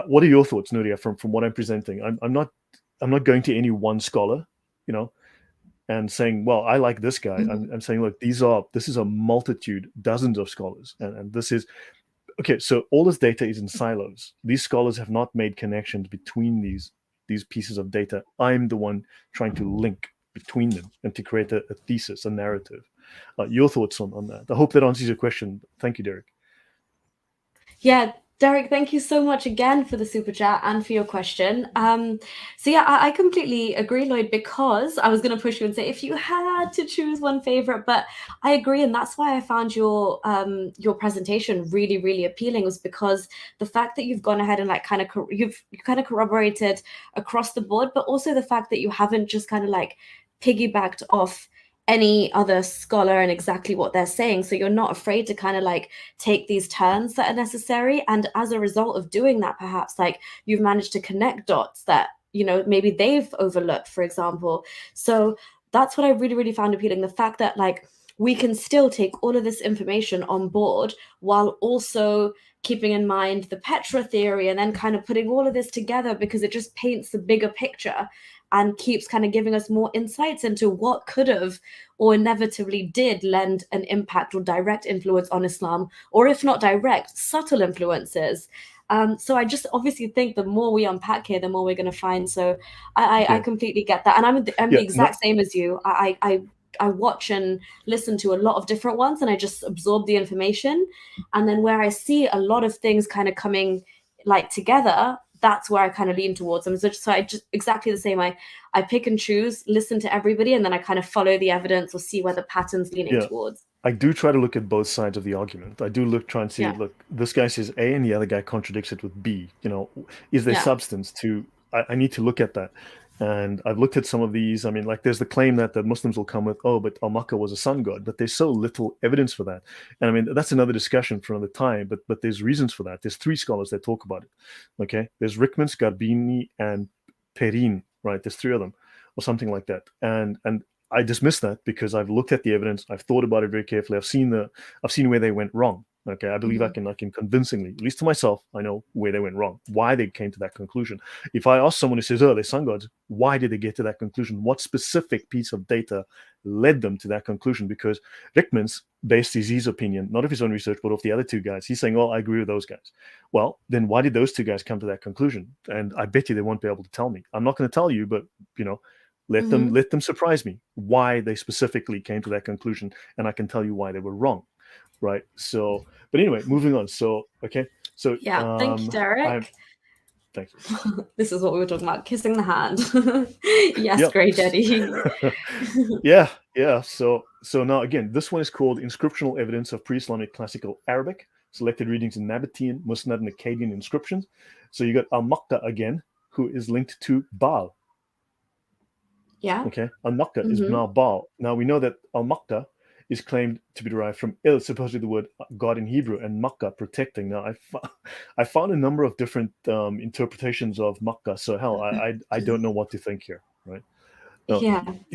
what are your thoughts, Nuria, from what I'm presenting? I'm not going to any one scholar, and saying, well, I like this guy. I'm saying, look, this is a multitude, dozens of scholars, and this is okay. So all this data is in silos. These scholars have not made connections between these pieces of data. I'm the one trying to link between them and to create a thesis, a narrative. Your thoughts on that? I hope that answers your question. Thank you, Derek. Yeah, Derek, thank you so much again for the super chat and for your question. So yeah, I completely agree, Lloyd, because I was going to push you and say if you had to choose one favorite, but I agree, and that's why I found your presentation really, really appealing, was because the fact that you've gone ahead and like you kind of corroborated across the board, but also the fact that you haven't just kind of like piggybacked off any other scholar and exactly what they're saying. So you're not afraid to kind of like take these turns that are necessary. And as a result of doing that, perhaps like you've managed to connect dots that, you know, maybe they've overlooked, for example. So that's what I really, really found appealing. The fact that like we can still take all of this information on board while also keeping in mind the Petra theory and then kind of putting all of this together, because it just paints the bigger picture and keeps kind of giving us more insights into what could have or inevitably did lend an impact or direct influence on Islam, or if not direct, subtle influences. So I just obviously think the more we unpack here, the more we're going to find. So I completely get that. And I'm the exact same as you. I watch and listen to a lot of different ones and I just absorb the information. And then where I see a lot of things kind of coming like together, that's where I kind of lean towards them. So I just exactly the same. I pick and choose, listen to everybody, and then I kind of follow the evidence or see where the pattern's leaning towards. I do try to look at both sides of the argument. I do try and see, look, this guy says A and the other guy contradicts it with B. You know, is there substance to, I need to look at that. And I've looked at some of these. I mean, like there's the claim that Muslims will come with, oh, but Al-Makka was a sun god, but there's so little evidence for that. And I mean, that's another discussion for another time, but there's reasons for that. There's three scholars that talk about it. Okay. There's Rickmans, Garbini, and Perrine, right? There's three of them or something like that. And I dismiss that because I've looked at the evidence. I've thought about it very carefully. I've seen where they went wrong. Okay, I believe I can convincingly, at least to myself, I know where they went wrong, why they came to that conclusion. If I ask someone who says, oh, they're sun gods, why did they get to that conclusion? What specific piece of data led them to that conclusion? Because Rickmans based his opinion, not of his own research, but of the other two guys. He's saying, oh, I agree with those guys. Well, then why did those two guys come to that conclusion? And I bet you they won't be able to tell me. I'm not going to tell you, but, you know, let them surprise me why they specifically came to that conclusion. And I can tell you why they were wrong. Right. So, but anyway, moving on. So, okay. So, yeah, thank you, Derek. Thank you. This is what we were talking about, kissing the hand. Yes, great, Eddie. yeah. So now again, this one is called Inscriptional Evidence of Pre-Islamic Classical Arabic, Selected Readings in Nabatean, Musnad, and Akkadian Inscriptions. So you got Al-Makka again, who is linked to Baal. Yeah. Okay. Al-Makka is now Baal. Now we know that Al-Makka is claimed to be derived from Il, supposedly the word God in Hebrew, and Makkah, protecting. Now, I found a number of different interpretations of Makkah, so hell, I don't know what to think here, right? No,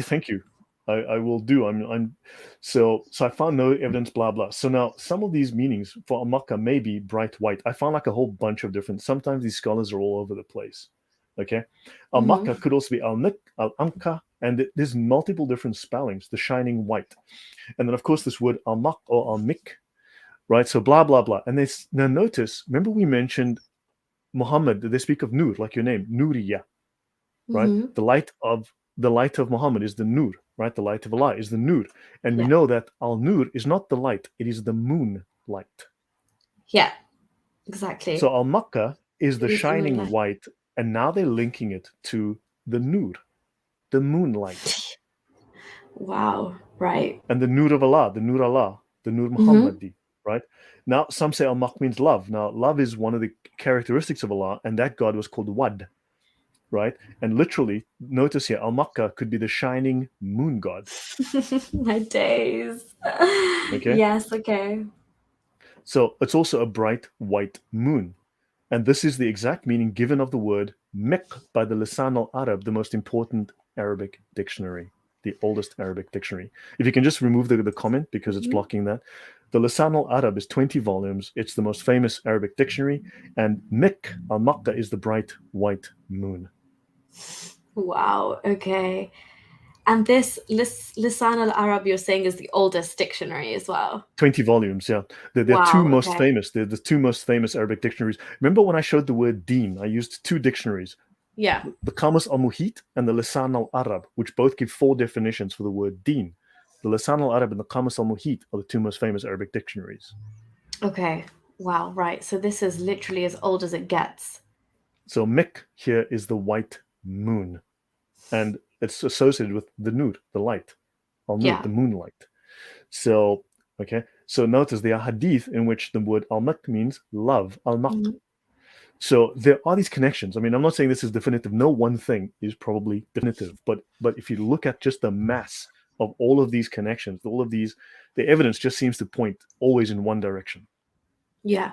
thank you. I will do. So I found no evidence, blah blah. So now some of these meanings for Makkah may be bright white. I found like a whole bunch of different. Sometimes these scholars are all over the place. Okay, Al-Makka could also be Al-Nik, Al-Amka, and there's multiple different spellings. The shining white. And then, of course, this word al-mak or al-mik, right? So blah, blah, blah. And now notice, remember we mentioned Muhammad, they speak of Nur, like your name, Nuriya, right? The light of Muhammad is the Nur, right? The light of Allah is the Nur. And we know that al-Nur is not the light, it is the moon light. Yeah, exactly. So al-Makka is the shining white, and now they're linking it to the Nur, the moonlight. Wow, right. And the Nur of Allah, the Nur Allah, the Nur Muhammadi, right? Now, some say Al-Mak means love. Now, love is one of the characteristics of Allah, and that God was called Wad, right? And literally, notice here, Al-Makka could be the shining moon god. My days. Okay? Yes, okay. So it's also a bright white moon. And this is the exact meaning given of the word Mek by the Lisan al-Arab, the most important Arabic dictionary. The oldest Arabic dictionary. If you can just remove the comment because it's blocking that. The Lisan al-Arab is 20 volumes. It's the most famous Arabic dictionary. And Mek al-Makka is the bright white moon. Wow, okay. And this Lisan al-Arab you're saying is the oldest dictionary as well? 20 volumes, yeah. They're two most famous. They're the two most famous Arabic dictionaries. Remember when I showed the word deen, I used two dictionaries. Yeah. The Qamus al-Muhit and the Lisan al-Arab, which both give 4 definitions for the word deen. The Lisan al-Arab and the Qamus al-Muhit are the 2 most famous Arabic dictionaries. Okay. Wow. Right. So this is literally as old as it gets. So Mik here is the white moon, and it's associated with the Nur, the light, al-Nur, Yeah. the moonlight. So, okay, so notice there are hadith in which the word al-Maq means love, al-Maq. Mhm. So there are these connections. I mean, I'm not saying this is definitive. No one thing is probably definitive, but if you look at just the mass of all of these connections, all of these, the evidence just seems to point always in one direction. Yeah.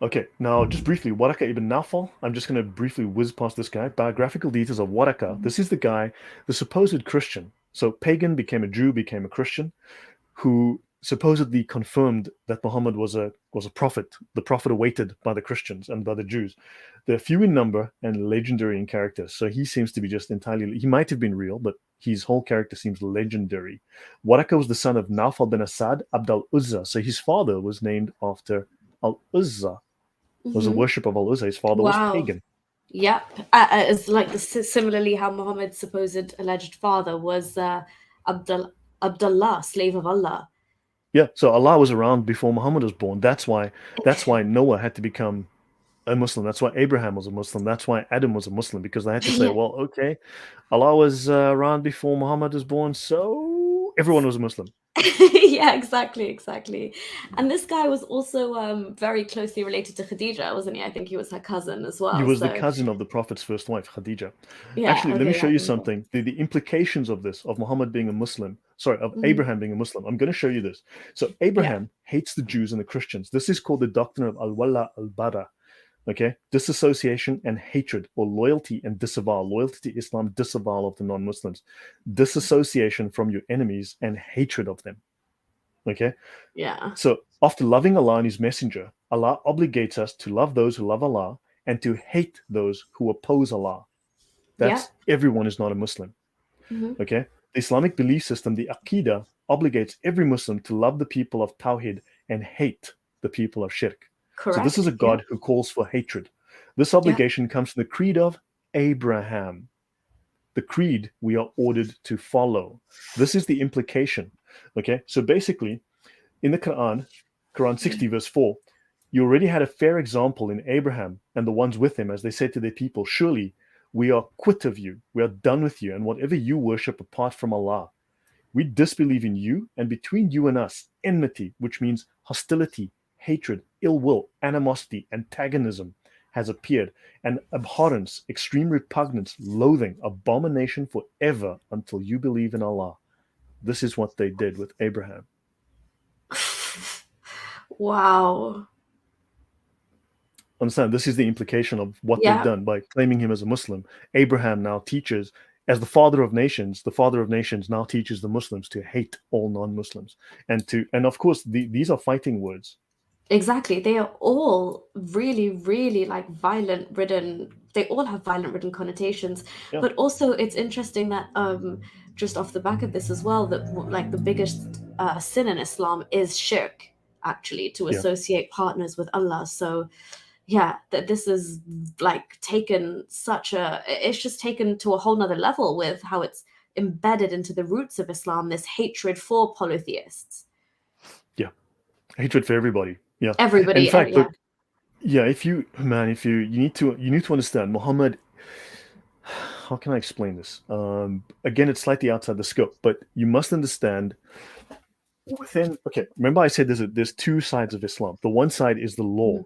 Okay, now just briefly, Waraka ibn Nawfal. I'm just going to briefly whiz past this guy. Biographical details of Waraka. This is the guy, the supposed Christian. So pagan became a Jew, became a Christian, who supposedly confirmed that Muhammad was a prophet, the prophet awaited by the Christians and by the Jews. They're few in number and legendary in character. So he seems to be just entirely. He might have been real, but his whole character seems legendary. Waraka was the son of Nawfal bin Asad Abd al-Uzza. So his father was named after Al-Uzza, was a Hmm. worship of Al-Uzza. His father was Wow. pagan. Yep. It's like similarly how Muhammad's supposed alleged father was Abdul Abdullah, slave of Allah. Yeah, so Allah was around before Muhammad was born. That's why Noah had to become a Muslim. That's why Abraham was a Muslim. That's why Adam was a Muslim, because they had to say, Yeah. well, okay, Allah was around before Muhammad was born, so everyone was a Muslim. Yeah, exactly. And this guy was also very closely related to Khadija, wasn't he? I think he was her cousin as He well. was the So cousin of the Prophet's first wife, Khadija. yeah, Actually, let me okay, show that you makes sense. something. The implications of this, of Muhammad being a Muslim, sorry, of Mhm. Abraham being a Muslim. I'm going to show you this. So Yeah, Abraham hates the Jews and the Christians. This is called the doctrine of al-wala al-bara. Okay, disassociation and hatred, or loyalty and disavowal. Loyalty to Islam, disavowal of the non-Muslims. Disassociation from your enemies and hatred of them. Okay, yeah, so after loving Allah and His Messenger, Allah obligates us to love those who love Allah and to hate those who oppose Allah. yeah. That's everyone is not a Muslim. Hmm. Okay, the Islamic belief system, the Aqidah, obligates every Muslim to love the people of Tawhid and hate the people of Shirk. So this is Correct. a Yeah, God who calls for hatred. This yeah. obligation comes from the creed of Abraham, the creed we are ordered to follow. This is the implication. Okay, so basically, in the Quran 60, verse 4, you already had a fair example in Abraham and the ones with him as they said to their people, surely we are quit of you, we are done with you, and whatever you worship apart from Allah. We disbelieve in you, and between you and us, enmity, which means hostility, hatred, ill will, animosity, antagonism, has appeared, and abhorrence, extreme repugnance, loathing, abomination forever until you believe in Allah. This is what they did with Abraham. Wow. Understand, this is the implication of what they've Yeah, done by claiming him as a Muslim. Abraham now teaches, as the father of nations now teaches the Muslims to hate all non-Muslims, and of course these are fighting words. exactly. They are all really, really like violent ridden. They all have violent ridden connotations. Yeah, But also, it's interesting that just off the back of this as well, that like the biggest sin in Islam is shirk, actually, to yeah. associate partners with Allah. So yeah, that this is like taken such a it's just taken to a whole nother level with how it's embedded into the roots of Islam, this hatred for polytheists. Yeah, hatred for everybody. Yeah, in Everybody, fact, yeah. look, yeah. If you, man, if you need to understand Muhammad. How can I explain this? Again, it's slightly outside the scope, but you must understand within. Okay, remember I said there's 2 sides of Islam. The one side is the Mhm. law,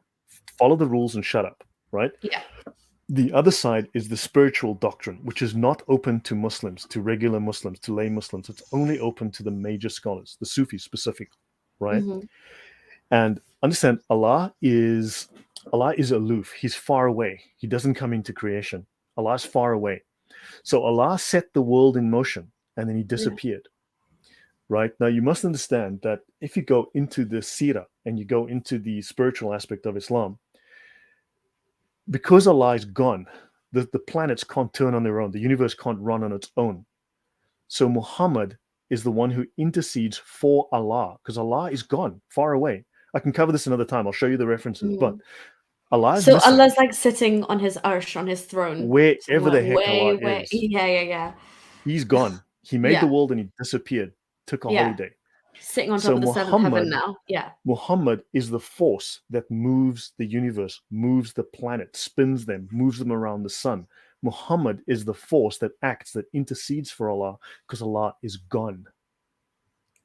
follow the rules and shut up, right? Yeah. The other side is the spiritual doctrine, which is not open to Muslims, to regular Muslims, to lay Muslims. It's only open to the major scholars, the Sufis specifically, right? Hmm. And understand, Allah is aloof. He's far away. He doesn't come into creation. Allah is far away. So Allah set the world in motion and then he Yeah. disappeared. Right? Now you must understand that if you go into the seerah and you go into the spiritual aspect of Islam, because Allah is gone, the planets can't turn on their own. The universe can't run on its own. So Muhammad is the one who intercedes for Allah because Allah is gone, far away. I can cover this another time. I'll show you the references. But Mm. Allah is So missing. Allah's like sitting on his arsh, on his throne. Wherever the heck Allah Way. is, Yeah. he's gone. He made the Yeah. world and he disappeared, took a Yeah. holiday. Sitting on top So of the seventh heaven now. Yeah. Muhammad is the force that moves the universe, moves the planet, spins them, moves them around the sun. Muhammad is the force that acts, that intercedes for Allah, because Allah is gone.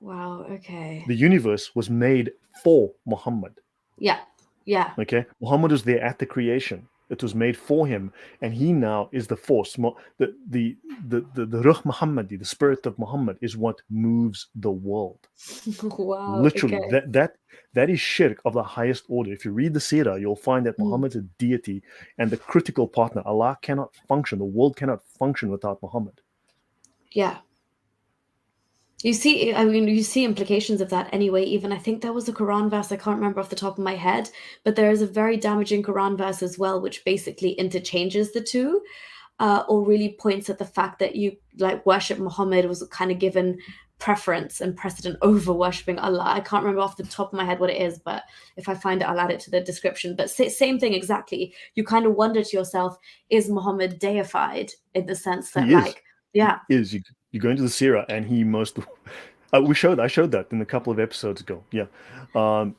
Wow. Okay. The universe was made for Muhammad. Yeah. Yeah. Okay, Muhammad was there at the creation. It was made for him, and he now is the force. The Ruh Muhammadi, the spirit of Muhammad, is what moves the world. Wow. Literally, Okay. that is shirk of the highest order. If you read the Sirah, you'll find that Muhammad's a deity and the critical partner. Allah cannot function. The world cannot function without Muhammad. Yeah. You see, I mean, you see implications of that anyway. Even I think there was a Quran verse, I can't remember off the top of my head, but there is a very damaging Quran verse as well, which basically interchanges the two, or really points at the fact that you like worship Muhammad was kind of given preference and precedent over worshipping Allah. I can't remember off the top of my head what it is, but if I find it, I'll add it to the description. But same thing exactly. You kind of wonder to yourself, is Muhammad deified in the sense that, He is. like, yeah, Is you go into the Sirah and he most I showed that in a couple of episodes ago. Yeah.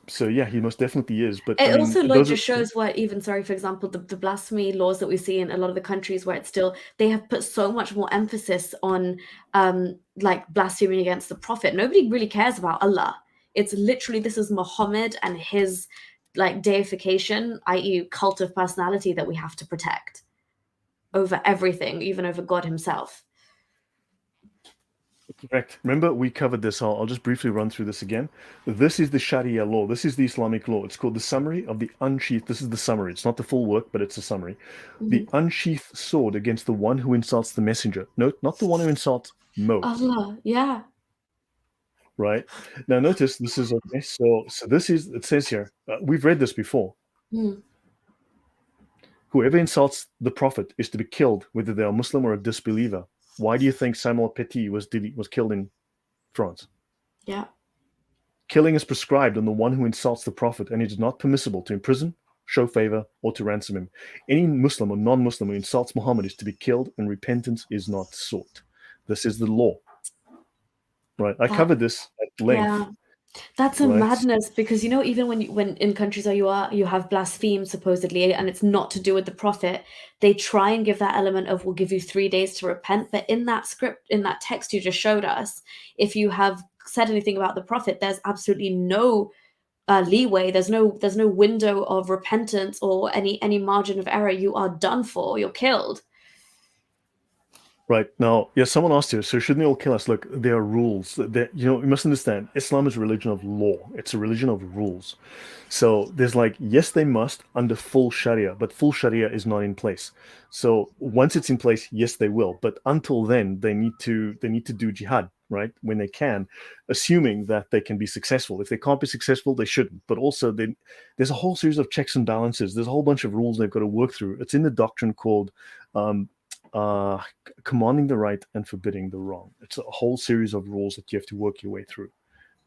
So yeah, he most definitely is. But I it mean, also like those are just shows what even sorry for example the blasphemy laws that we see in a lot of the countries where it's still they have put so much more emphasis on like blaspheming against the prophet. Nobody really cares about Allah. It's literally this is Muhammad and his like deification, i.e. cult of personality that we have to protect over everything, even over God himself. correct. Remember, we covered this. I'll just briefly run through this again. This is the Sharia law. This is the Islamic law. It's called the summary of the unsheathed. This is the summary. It's not the full work, but it's a summary. The unsheathed sword against the one who insults the messenger. Note, not the one who insults Mo. Allah, yeah. Right now, notice this is okay. So this is it says here. We've read this before. Mm. Whoever insults the prophet is to be killed, whether they are Muslim or a disbeliever. Why do you think Samuel Paty was killed in France? Yeah. Killing is prescribed on the one who insults the prophet, and it is not permissible to imprison, show favor, or to ransom him. Any Muslim or non-Muslim who insults Muhammad is to be killed, and repentance is not sought. This is the law. Right? I covered this at length. Yeah. That's a right? madness because even when in countries where you have blaspheme supposedly and it's not to do with the prophet, they try and give that element of we'll give you 3 days to repent. But in that script, in that text you just showed us, if you have said anything about the prophet, there's absolutely no leeway. There's no window of repentance or any margin of error. You are done for. You're killed. Right now, yeah, someone asked you, so shouldn't they all kill us? Look, there are rules. That you must understand. Islam is a religion of law. It's a religion of rules. So there's like, yes, they must under full Sharia, but full Sharia is not in place. So once it's in place, yes, they will. But until then, they need to do jihad, right? When they can, assuming that they can be successful. If they can't be successful, they shouldn't. But also, there's a whole series of checks and balances. There's a whole bunch of rules they've got to work through. It's in the doctrine called commanding the right and forbidding the wrong. It's a whole series of rules that you have to work your way through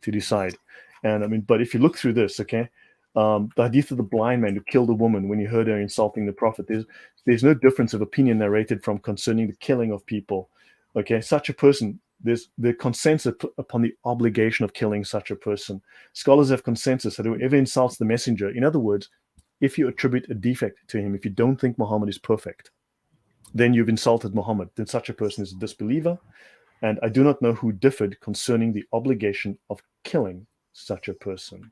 to decide. And I mean, but if you look through this, okay, the hadith of the blind man who killed a woman when he heard her insulting the prophet, there's no difference of opinion narrated from concerning the killing of people. Okay, such a person, there's the consensus upon the obligation of killing such a person. Scholars have consensus that whoever insults the messenger, in other words, if you attribute a defect to him, if you don't think Muhammad is perfect, then you've insulted Muhammad. Then such a person is a disbeliever. And I do not know who differed concerning the obligation of killing such a person.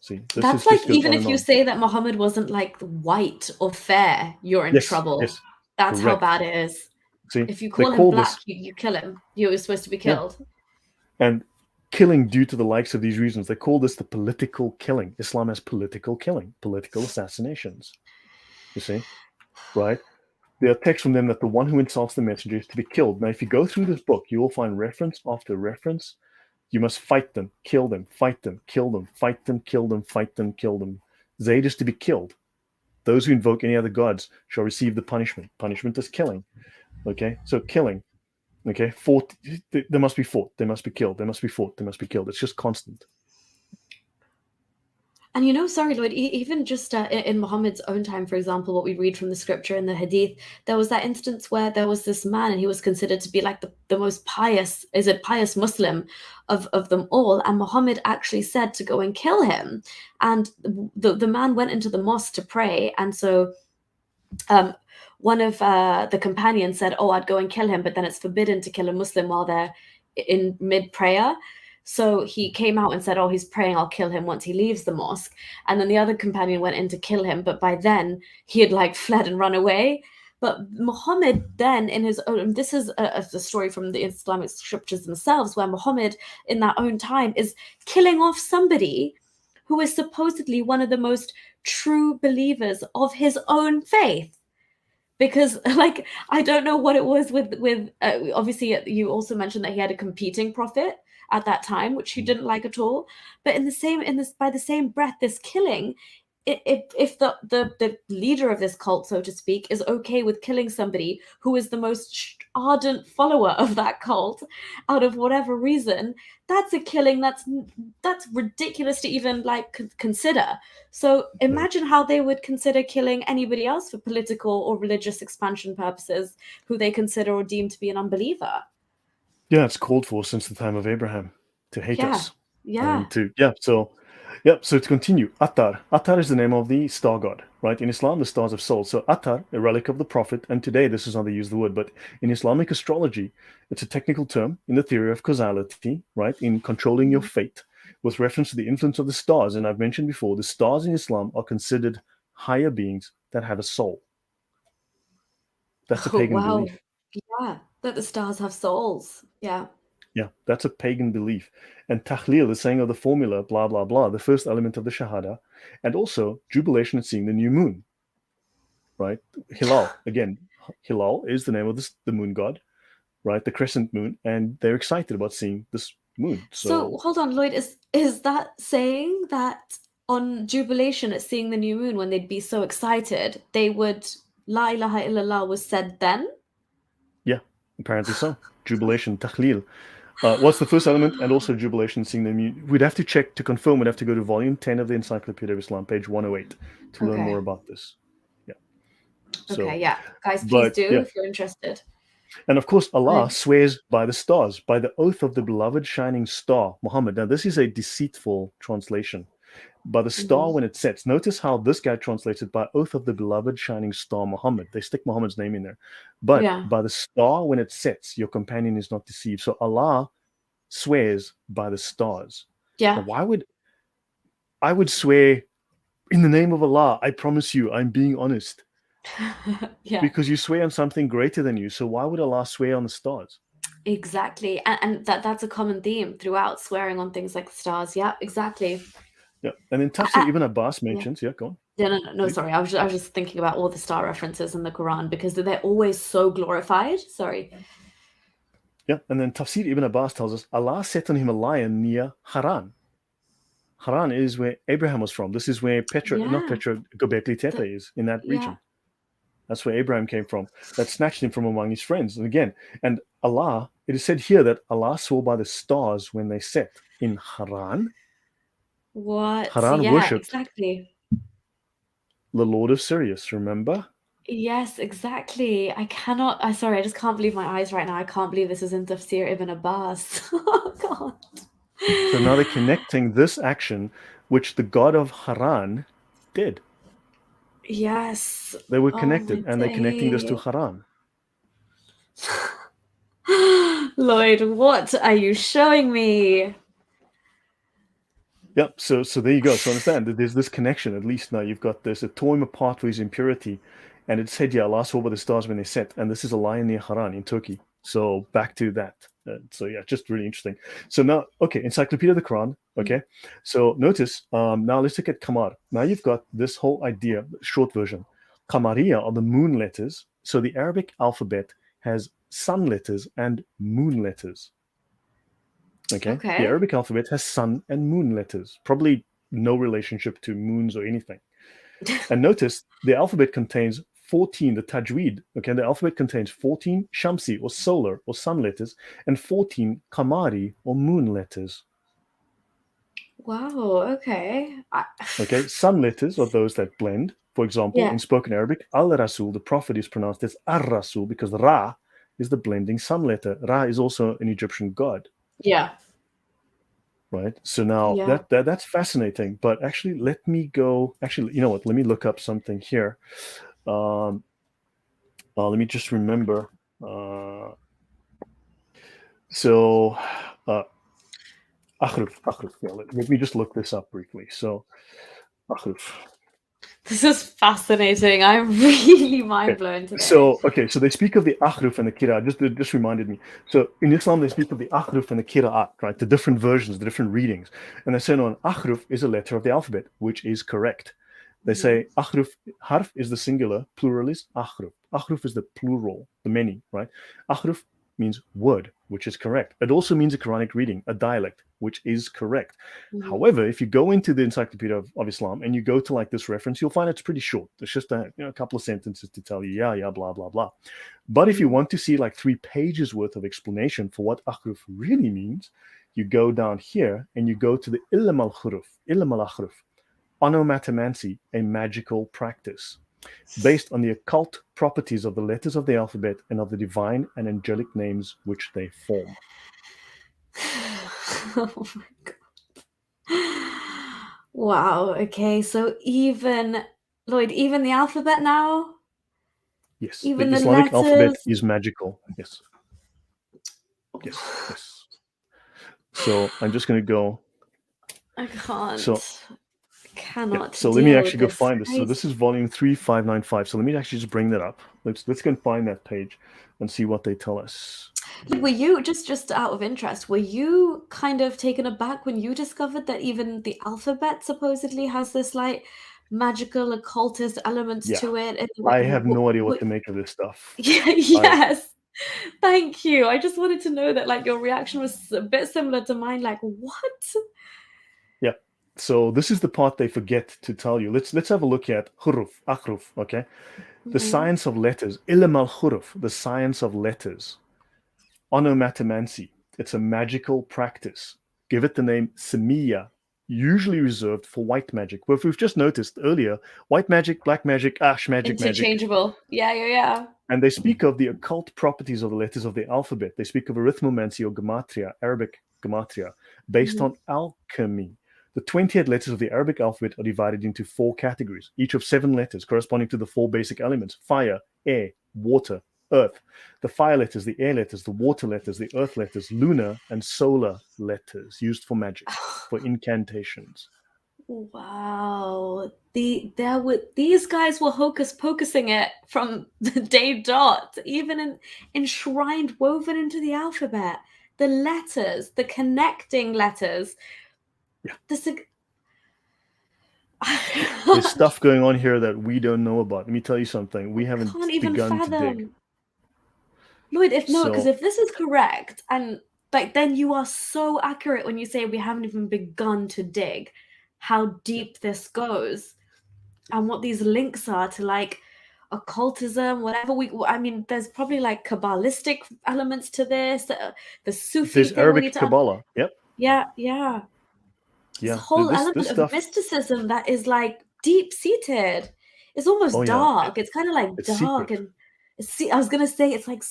See, that's like even if you say that Muhammad wasn't like white or fair, you're in trouble. Yes, that's correct. How bad it is. See, if you call him black, you kill him. You're supposed to be killed. Yeah. And killing due to the likes of these reasons, they call this the political killing. Islam has political killing, political assassinations. You see, right? There are texts from them that the one who insults the messenger is to be killed. Now, if you go through this book, you will find reference after reference. You must fight them, kill them, fight them, kill them, fight them, kill them, fight them, kill them. Zayd is to be killed. Those who invoke any other gods shall receive the punishment. Punishment is killing. Okay, so killing. Okay, fought. They must be fought. They must be killed. They must be fought. They must be killed. It's just constant. And sorry, Lloyd, even just in Muhammad's own time, for example, what we read from the scripture in the Hadith, there was that instance where there was this man and he was considered to be like the most pious, pious Muslim of them all. And Muhammad actually said to go and kill him. And the man went into the mosque to pray. And so um, one of the companions said, "Oh, I'd go and kill him, but then it's forbidden to kill a Muslim while they're in mid prayer." So he came out and said, "Oh, he's praying. I'll kill him once he leaves the mosque." And then the other companion went in to kill him, but by then he had like fled and run away. But Muhammad then, in his own, this is a story from the Islamic scriptures themselves, where Muhammad, in that own time, is killing off somebody who is supposedly one of the most true believers of his own faith. Because like I don't know what it was with obviously you also mentioned that he had a competing prophet at that time, which he didn't like at all. But by the same breath, this killing, if the leader of this cult, so to speak, is okay with killing somebody who is the most ardent follower of that cult out of whatever reason, that's a killing that's ridiculous to even like consider. So imagine how they would consider killing anybody else for political or religious expansion purposes who they consider or deem to be an unbeliever. Yeah, it's called for since the time of Abraham to hate Yeah. us. Yeah. And so to continue, Attar. Attar is the name of the star god, right? In Islam, the stars of soul. So Attar, a relic of the Prophet, and today this is how they use the word, but in Islamic astrology, it's a technical term in the theory of causality, right? In controlling your fate with reference to the influence of the stars. And I've mentioned before, the stars in Islam are considered higher beings that have a soul. That's a Oh, pagan wow. belief. Yeah. That the stars have souls. Yeah. Yeah, that's a pagan belief. And tahleel is saying of the formula, blah, blah, blah, the first element of the Shahada, and also jubilation at seeing the new moon, right? Hilal, again, Hilal is the name of the moon god, right? The crescent moon, and they're excited about seeing this moon. So So, hold on, Lloyd, is that saying that on jubilation at seeing the new moon when they'd be so excited, they would La ilaha illallah was said then? yeah, apparently so. Jubilation, tahleel. What's the first element? And also jubilation, seeing the moon. We'd have to check to confirm. We'd have to go to volume 10 of the Encyclopedia of Islam, page 108, to learn more Okay. about this. Yeah. Okay, So, yeah. Guys, please but do yeah. if you're interested. And of course, Allah Right. swears by the stars, by the oath of the beloved shining star, Muhammad. Now, this is a deceitful translation. By the star Mhm. when it sets. Notice how this guy translates it by oath of the beloved shining star, Muhammad. They stick Muhammad's name in there. But Yeah. by the star when it sets, your companion is not deceived. So Allah swears by the stars. Now, Yeah. why would I would swear in the name of Allah? I promise you, I'm being honest. Yeah. Because you swear on something greater than you. So why would Allah swear on the stars? Exactly. And that's a common theme throughout swearing on things like the stars. Yeah, exactly. Yeah. And then Uh, Tafsir Ibn Abbas yeah. mentions, yeah, go on. Yeah, no, Please. sorry. I was just thinking about all the star references in the Quran because they're always so glorified. Sorry. Yeah. And then Tafsir Ibn Abbas tells us Allah set on him a lion near Haran. Haran is where Abraham was from. This is where not Yeah. Petra, Göbekli Tepe is in that Yeah. region. That's where Abraham came from. That snatched him from among his friends. And again, and Allah, it is said here that Allah swore by the stars when they set in Haran. What? Haran Yeah, worshipped exactly. the Lord of Sirius, remember? Yes, exactly. I sorry, I just can't believe my eyes right now. I can't believe this is in Tafsir Ibn Abbas. Oh God. So now they're connecting this action, which the god of Haran did. Yes. They were Oh connected, my and they're connecting this to day. Haran. Lloyd, what are you showing me? Yep. So there you go. So understand that there's this connection. At least now you've got this. A toim apart for his impurity, and it said, "Yeah, Allah saw by the stars when they set." And this is a lion near Haran in Turkey. So back to that. So yeah, just really interesting. So now, okay, Encyclopedia of the Quran. Okay. So notice. Now let's look at Qamar. Now you've got this whole idea. Short version. Qamariya are the moon letters. So the Arabic alphabet has sun letters and moon letters. Okay. The Okay. Arabic alphabet has sun and moon letters, probably no relationship to moons or anything. And notice the alphabet contains 14, the tajweed. Okay. The alphabet contains 14 shamsi or solar or sun letters and 14 kamari or moon letters. Wow. Okay. Okay, some letters are those that blend. For example, Yeah. in spoken Arabic, Al-Rasul, the Prophet, is pronounced as Ar-Rasul because Ra is the blending sun letter. Ra is also an Egyptian god, Yeah. right? So now Yeah. that's fascinating. But actually, let me go. Actually, you know what? Let me look up something here. Um, let me just remember. Uh, so, uh, Akhruf. Yeah, let me just look this up briefly. So, Akhruf. This is fascinating. I'm really mind Okay. blown today. So they speak of the Akhruf and the Qira'at. Just reminded me. So in Islam, they speak of the Akhruf and the Qira'at, right? The different versions, the different readings. And they say, no, an Akhruf is a letter of the alphabet, which is correct. They say Akhruf, harf is the singular, plural is Akhruf. Akhruf is the plural, the many, right? Akhruf means word, which is correct. It also means a Quranic reading, a dialect, which is correct. Mhm. However, if you go into the Encyclopedia of Islam and you go to like this reference, you'll find it's pretty short. It's just a couple of sentences to tell you, yeah, blah, blah, blah. But if you Mhm. want to see like 3 pages worth of explanation for what akhruf really means, you go down here and you go to the ilm al-khuruf, ilm al-akhruf, onomatomancy, a magical practice based on the occult properties of the letters of the alphabet and of the divine and angelic names which they form. Oh my god. Wow. Okay. So even Lloyd, even the alphabet now, Yes, the even the Islamic alphabet letters. is magical. Yes. So I'm just going to go. I So yeah, cannot so let me deal with actually go this. find this. So this is volume 3595. So let me actually just bring that up. Let's go and find that page and see what they tell us. Were you just out of interest? Were you kind of taken aback when you discovered that even the alphabet supposedly has this like magical occultist elements Yeah, to it? And I have no idea what to make of this stuff. yeah, I yes. Thank you. I just wanted to know that like your reaction was a bit similar to mine. Like, what? Yeah. So this is the part they forget to tell you. Let's have a look at huruf, akhruf, okay? The Mhm. science of letters, ilm al-huruf, the science of letters. Onomatomancy, it's a magical practice. Give it the name Semiya, usually reserved for white magic. Well, if we've just noticed earlier, white magic, black magic, ash magic. Interchangeable. Yeah. And they speak of the occult properties of the letters of the alphabet. They speak of arithmomancy or gematria, Arabic gematria, based Mhm. on alchemy. The 28 letters of the Arabic alphabet are divided into 4 categories, each of 7 letters corresponding to the 4 basic elements: fire, air, water, earth. The fire letters, the air letters, the water letters, the earth letters, lunar and solar letters used for magic, for incantations. Wow. These guys were hocus pocusing it from the day dot, even enshrined, woven into the alphabet. The letters, the connecting letters. Yeah. This There's I stuff going on here that we don't know about. Let me tell you something. We can't haven't even begun to dig. fathom. Lloyd, if no, because So if this is correct, and like then you are so accurate when you say we haven't even begun to dig how yeah. deep this goes and what these links are to like occultism, whatever I mean, there's probably like Kabbalistic elements to this, the Sufi There's thing we need Arabic to, Kabbalah. Yep. yeah. This Yeah. whole This element of stuff. mysticism that is like deep seated. It's Oh almost yeah. dark. It's kind of like It's dark secret. and I was gonna say it's like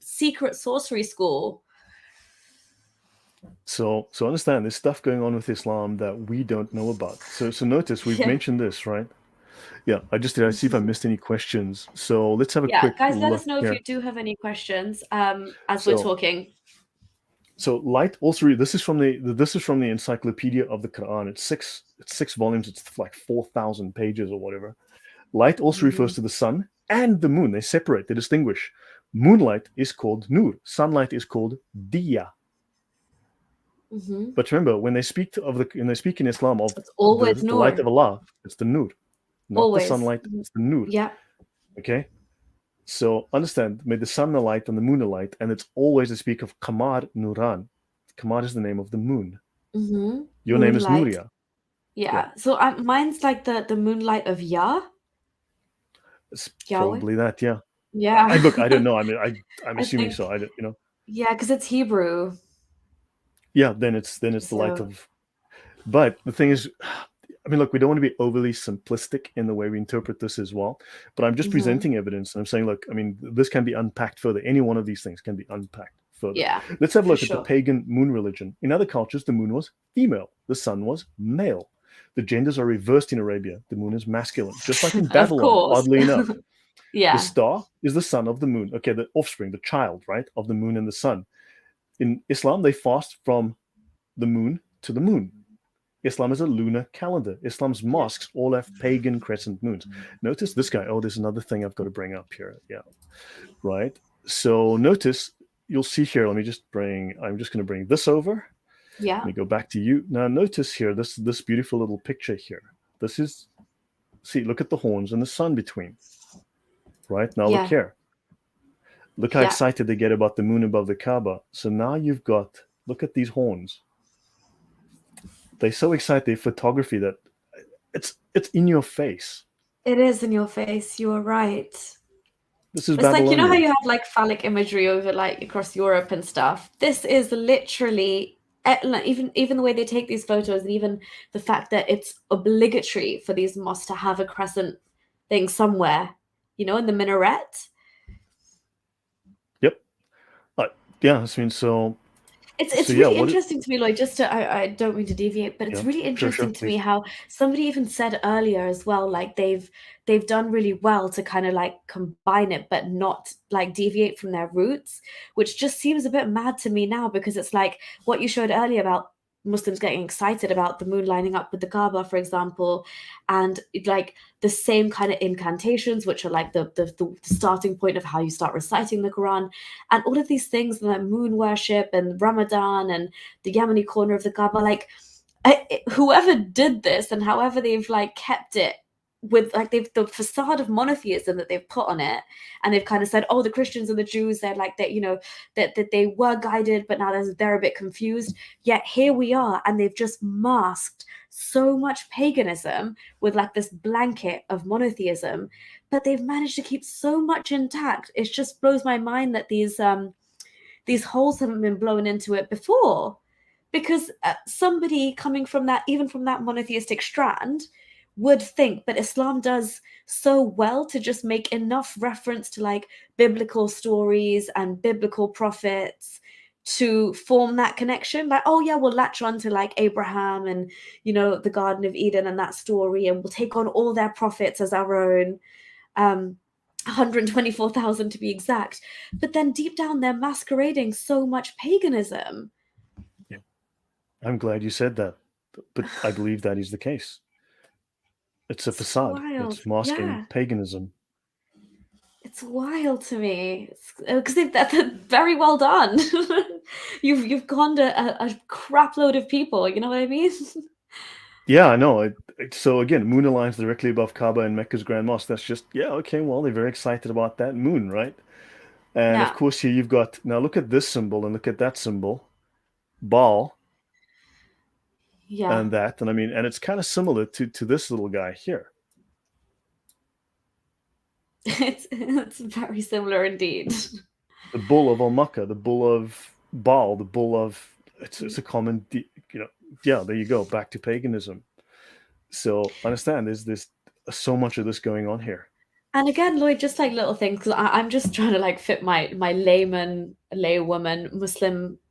secret sorcery school. So understand there's stuff going on with Islam that we don't know about. So notice we've Yeah. mentioned this, right? Yeah. I see if I missed any questions. So let's have a Yeah, quick guys, let us look know if you here. do have any questions as we're So talking. so light also this is from the Encyclopedia of the Quran. It's six volumes. It's like 4,000 pages or whatever. Light also refers Mhm. to the sun and the moon. They separate, they distinguish. Moonlight is called nur. Sunlight is called diya. Mhm. But remember, when they speak in Islam of It's always the light Noor. of Allah, it's the nur, not the Always. sunlight. It's the nur. Yeah. Okay. So understand, may the sun the light and the moon the light, and it's always they speak of Qamar Nuran. Qamar is the name of the moon. Your name is Moonlight. Nuria. Yeah, Yeah. So mine's like the moonlight of Yah, it's Yahweh. probably that. Yeah. I Yeah. look. I don't know. I mean, I'm I assuming think so. I don't. yeah, because it's Hebrew. Yeah. Then it's the light So of. But the thing is, I mean, look, we don't want to be overly simplistic in the way we interpret this as well. But I'm just Mhm. presenting evidence, and I'm saying, look, I mean, this can be unpacked further. Any one of these things can be unpacked further. Yeah, Let's have a for look at the sure. pagan moon religion. In other cultures, the moon was female, the sun was male. The genders are reversed in Arabia. The moon is masculine, just like in Of Babylon, course. oddly enough. The Yeah. star is the son of the moon. Okay, the offspring, the child, right, of the moon and the sun. In Islam, they fast from the moon to the moon. Islam is a lunar calendar. Islam's Yeah. mosques all have pagan crescent moons. Notice this guy. Oh, there's another thing I've got to bring up here. Yeah, right. So notice, you'll see here. I'm just going to bring this over. Let Yeah. me go back to you. Now notice here, this beautiful little picture here. This is, see, look at the horns and the sun between. Right, now look Yeah. here. Look how Yeah. excited they get about the moon above the Kaaba. So now you've got, look at these horns. They're so excited, they photography that it's in your face. It is in your face. You are right. This is It's like, you know how Babylonian. you have like phallic imagery over like across Europe and stuff? This is literally like, even the way they take these photos, and even the fact that it's obligatory for these mosques to have a crescent thing somewhere, in the minaret. Yep. Yeah, I mean, so It's yeah, really what it, interesting to me, Lloyd, just to I don't mean to deviate, but it's yeah, really sure, interesting to me please. how somebody even said earlier as well, like they've done really well to kind of like combine it, but not like deviate from their roots, which just seems a bit mad to me now, because it's like what you showed earlier about Muslims getting excited about the moon lining up with the Kaaba, for example, and like the same kind of incantations, which are like the starting point of how you start reciting the Quran, and all of these things like moon worship and Ramadan and the Yemeni corner of the Kaaba, like whoever did this and however they've like kept it with like they've the facade of monotheism that they've put on it, and they've kind of said, oh, the Christians and the Jews, they're like that, that they were guided, but now they're a bit confused. Yet here we are, and they've just masked so much paganism with like this blanket of monotheism, but they've managed to keep so much intact. It just blows my mind that these holes haven't been blown into it before, because somebody coming from that, even from that monotheistic strand, would think, but Islam does so well to just make enough reference to like biblical stories and biblical prophets to form that connection, like, oh yeah, we'll latch on to like Abraham and the Garden of Eden and that story, and we'll take on all their prophets as our own. 124,000 to be exact. But then deep down, they're masquerading so much paganism. Yeah, I'm glad you said that, but I believe that is the case. It's a It's facade. wild. It's masking Yeah, paganism. it's wild to me. Because they're very well done. You've conned a crap load of people. You know what I mean? Yeah, I know. So again, moon aligns directly above Kaaba and Mecca's Grand Mosque. That's just, yeah, okay, well, they're very excited about that moon, right? And of Yeah, course, here you've got, now look at this symbol and look at that symbol, Baal, yeah. and that. And I mean, and it's kind of similar to this little guy here. It's very similar indeed. The bull of Al-Makkah, the bull of Baal, the bull of, it's a common, yeah, there you go, back to paganism. So understand, there's so much of this going on here. And again, Lloyd, just like little things, because I'm just trying to like fit my laywoman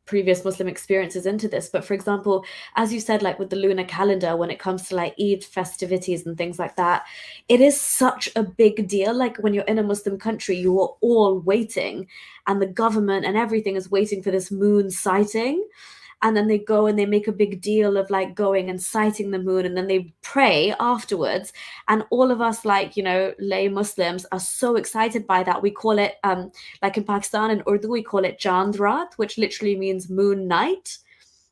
previous Muslim experiences into this. But for example, as you said, like with the lunar calendar, when it comes to like Eid festivities and things like that, it is such a big deal. Like when you're in a Muslim country, you are all waiting, and the government and everything is waiting for this moon sighting, and then they go and they make a big deal of like going and sighting the moon, and then they pray afterwards, and all of us, like, lay Muslims are so excited by that. We call it like in Pakistan and Urdu, we call it Chandrat, which literally means moon night,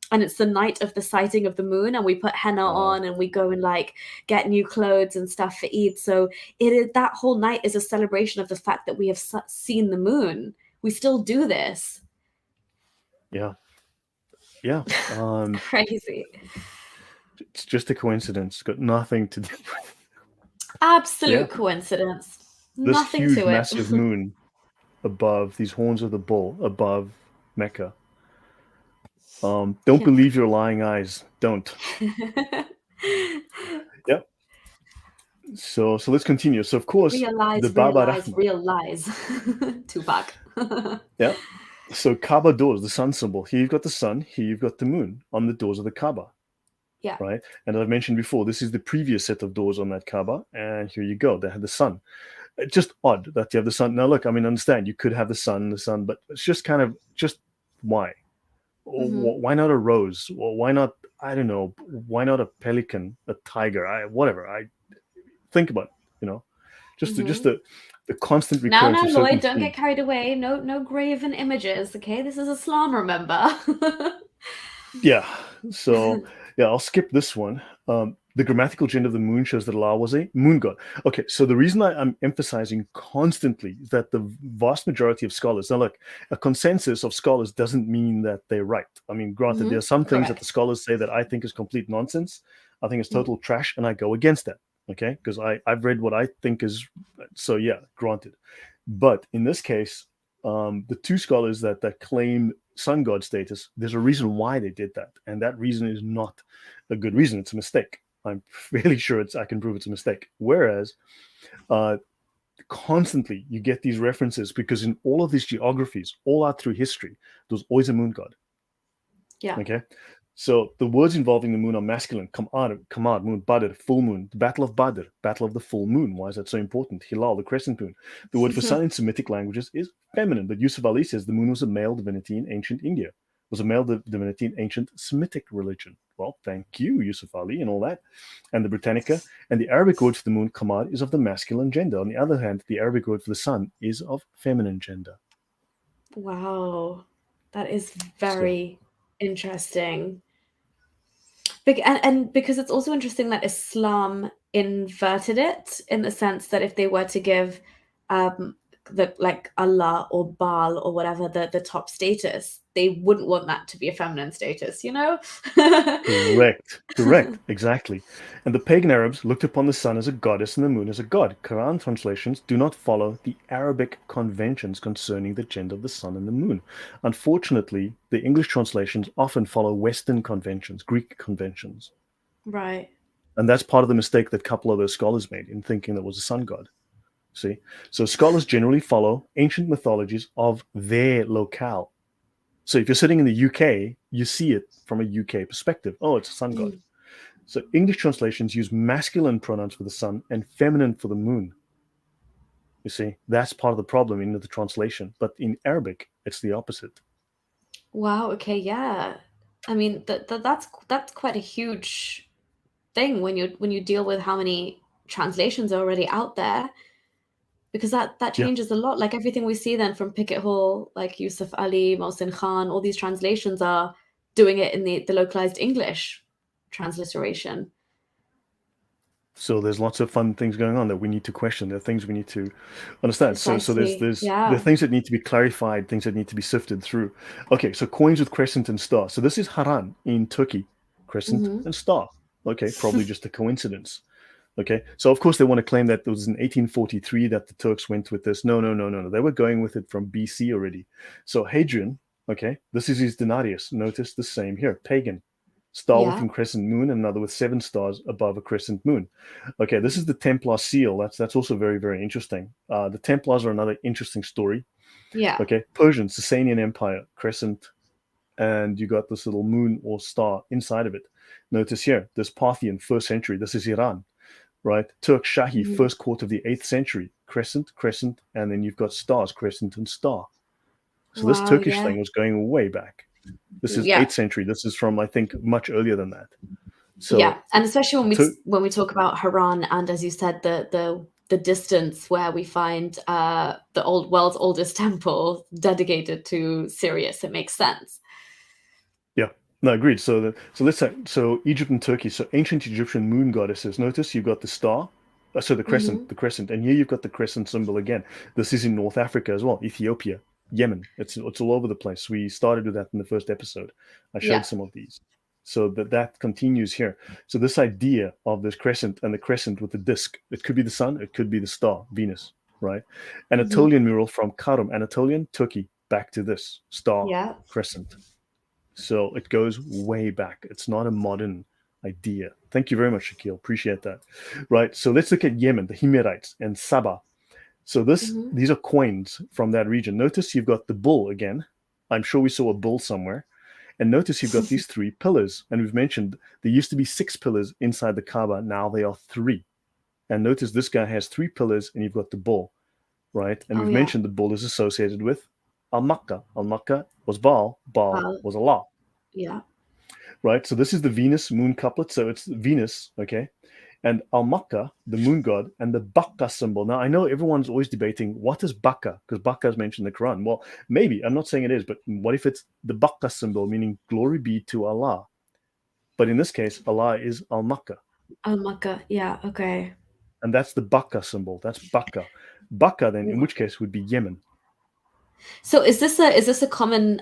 and it's the night of the sighting of the moon, and we put henna Wow. on, and we go and like get new clothes and stuff for Eid. So it is, that whole night is a celebration of the fact that we have seen the moon. We still do this. Yeah. Yeah. Crazy. It's just a coincidence. It's got nothing to do with, yeah. Absolute coincidence. This Nothing huge, to it. massive moon above these horns of the bull above Mecca. Don't believe your lying eyes. Don't. Yeah. So let's continue. So of course the Realize, Baba realize, Rahma. realize. Tupac. Yeah. So Kaaba doors, the sun symbol. Here you've got the sun. Here you've got the moon on the doors of the Kaaba. Yeah. Right. And I've mentioned before, this is the previous set of doors on that Kaaba. And here you go. They have the sun. It's just odd that you have the sun. Now look, I mean, understand you could have the sun, but it's just kind of just why? Hmm. Why not a rose? Or why not? I don't know. Why not a pelican, a tiger? Whatever. I think about it, just Hmm. the constant Now, recurrence now, of certain Lloyd, don't get themes. carried away. No, no graven images. Okay, this is Islam, remember? Yeah. So yeah, I'll skip this one. The grammatical gender of the moon shows that Allah was a moon god. Okay, so the reason I'm emphasizing constantly is that the vast majority of scholars, now look, a consensus of scholars doesn't mean that they're right. I mean, granted, there are some things that the Correct. scholars say that I think is complete nonsense. I think it's Mm. total trash, and I go against that. Okay, because I've read what I think is so. Yeah, granted. But in this case, the two scholars that claim sun god status, there's a reason why they did that, and that reason is not a good reason. It's a mistake. I'm fairly sure I can prove it's a mistake. Whereas uh, constantly you get these references because in all of these geographies, all out through history, there's always a moon god. Yeah. Okay. So the words involving the moon are masculine. Kamad, moon, Badr, full moon. The Battle of Badr, battle of the full moon. Why is that so important? Hilal, the crescent moon. The word for sun in Semitic languages is feminine, but Yusuf Ali says the moon was a male divinity in ancient India, was a male divinity in ancient Semitic religion. Well, thank you, Yusuf Ali, and all that. And the Britannica and the Arabic word for the moon, Kamad, is of the masculine gender. On the other hand, the Arabic word for the sun is of feminine gender. Wow, that is So very interesting. And because it's also interesting that Islam inverted it in the sense that if they were to give um the like Allah or Baal or whatever the top status, they wouldn't want that to be a feminine status, you know? correct, exactly. And the pagan Arabs looked upon the sun as a goddess and the moon as a god. Quran translations do not follow the Arabic conventions concerning the gender of the sun and the moon. Unfortunately, the English translations often follow Western conventions, Greek conventions. Right. And that's part of the mistake that a couple of those scholars made in thinking there was a sun god. See? So scholars generally follow ancient mythologies of their locale. So if you're sitting in the UK, you see it from a UK perspective. Oh, it's a sun god. Mm. So English translations use masculine pronouns for the sun and feminine for the moon. You see, that's part of the problem in the translation. But in Arabic, it's the opposite. Wow, okay, yeah. I mean, that's quite a huge thing when you deal with how many translations are already out there, because that Yeah. changes a lot. Like everything we see then from Pickett Hall, like Yusuf Ali, Mohsin Khan, all these translations are doing it in the localized English transliteration. So there's lots of fun things going on that we need to question. There are things we need to understand. So there's Precisely. there are Yeah. things that need to be clarified, things that need to be sifted through. Okay, so coins with crescent and star. So this is Haran in Turkey, crescent Hmm. and star. Okay, probably just a coincidence. Okay, so of course they want to claim that it was in 1843 that the Turks went with this. No, no, no, no, no. They were going with it from BC already. So Hadrian, okay, this is his denarius. Notice the same here, pagan. Star Yeah. within crescent moon, and another with 7 stars above a crescent moon. Okay, this is the Templar seal. That's also very, very interesting. The Templars are another interesting story. Yeah. Okay, Persian, Sasanian Empire, crescent, and you got this little moon or star inside of it. Notice here, this Parthian, first century. This is Iran, right? Turk Shahi, Mhm. first quarter of the 8th century, crescent, crescent, and then you've got stars, crescent and star. So this Wow, Turkish yeah. thing was going way back. This is Yeah. 8th century. This is from, I think, much earlier than that. Yeah, So, and especially to, when we talk about Haran, and as you said, the distance where we find the old world's oldest temple dedicated to Sirius, it makes sense. yeah, no, agreed. So let's say, so Egypt and Turkey, so ancient Egyptian moon goddesses. Notice you've got the star, so Hmm. the crescent, and here you've got the crescent symbol again. This is in North Africa as well, Ethiopia, Yemen. It's all over the place. We started with that in the first episode. I Yeah. showed some of these. So that continues here. So this idea of this crescent and the crescent with the disk, it could be the sun, it could be the star, Venus, right? Hmm. Anatolian mural from Karum, Anatolian, Turkey, back to this star, Yeah. crescent. So it goes way back. It's not a modern idea. Thank you very much, Shakil. Appreciate that. Right. So let's look at Yemen, the Himyarites, and Sabah. So Mhm. these are coins from that region. Notice you've got the bull again. I'm sure we saw a bull somewhere. And notice you've got these three pillars. And we've mentioned there used to be 6 pillars inside the Kaaba. Now they are 3. And notice this guy has 3 pillars, and you've got the bull, right? And Oh we've yeah. mentioned the bull is associated with Al-Makkah. Al-Makkah was Baal. Baal Well, was Allah, yeah. right? So this is the Venus moon couplet. So it's Venus, okay? And Al-Makkah, the moon god, and the Bakka symbol. Now, I know everyone's always debating what is Bakka, because Bakka is mentioned in the Quran. Well, maybe, I'm not saying it is, but what if it's the Bakka symbol, meaning glory be to Allah? But in this case, Allah is Al-Makkah, Al-Makkah. Yeah. Okay. and that's the Bakka symbol. That's Bakka. Bakka, then, in which case, would be Yemen. So is this a common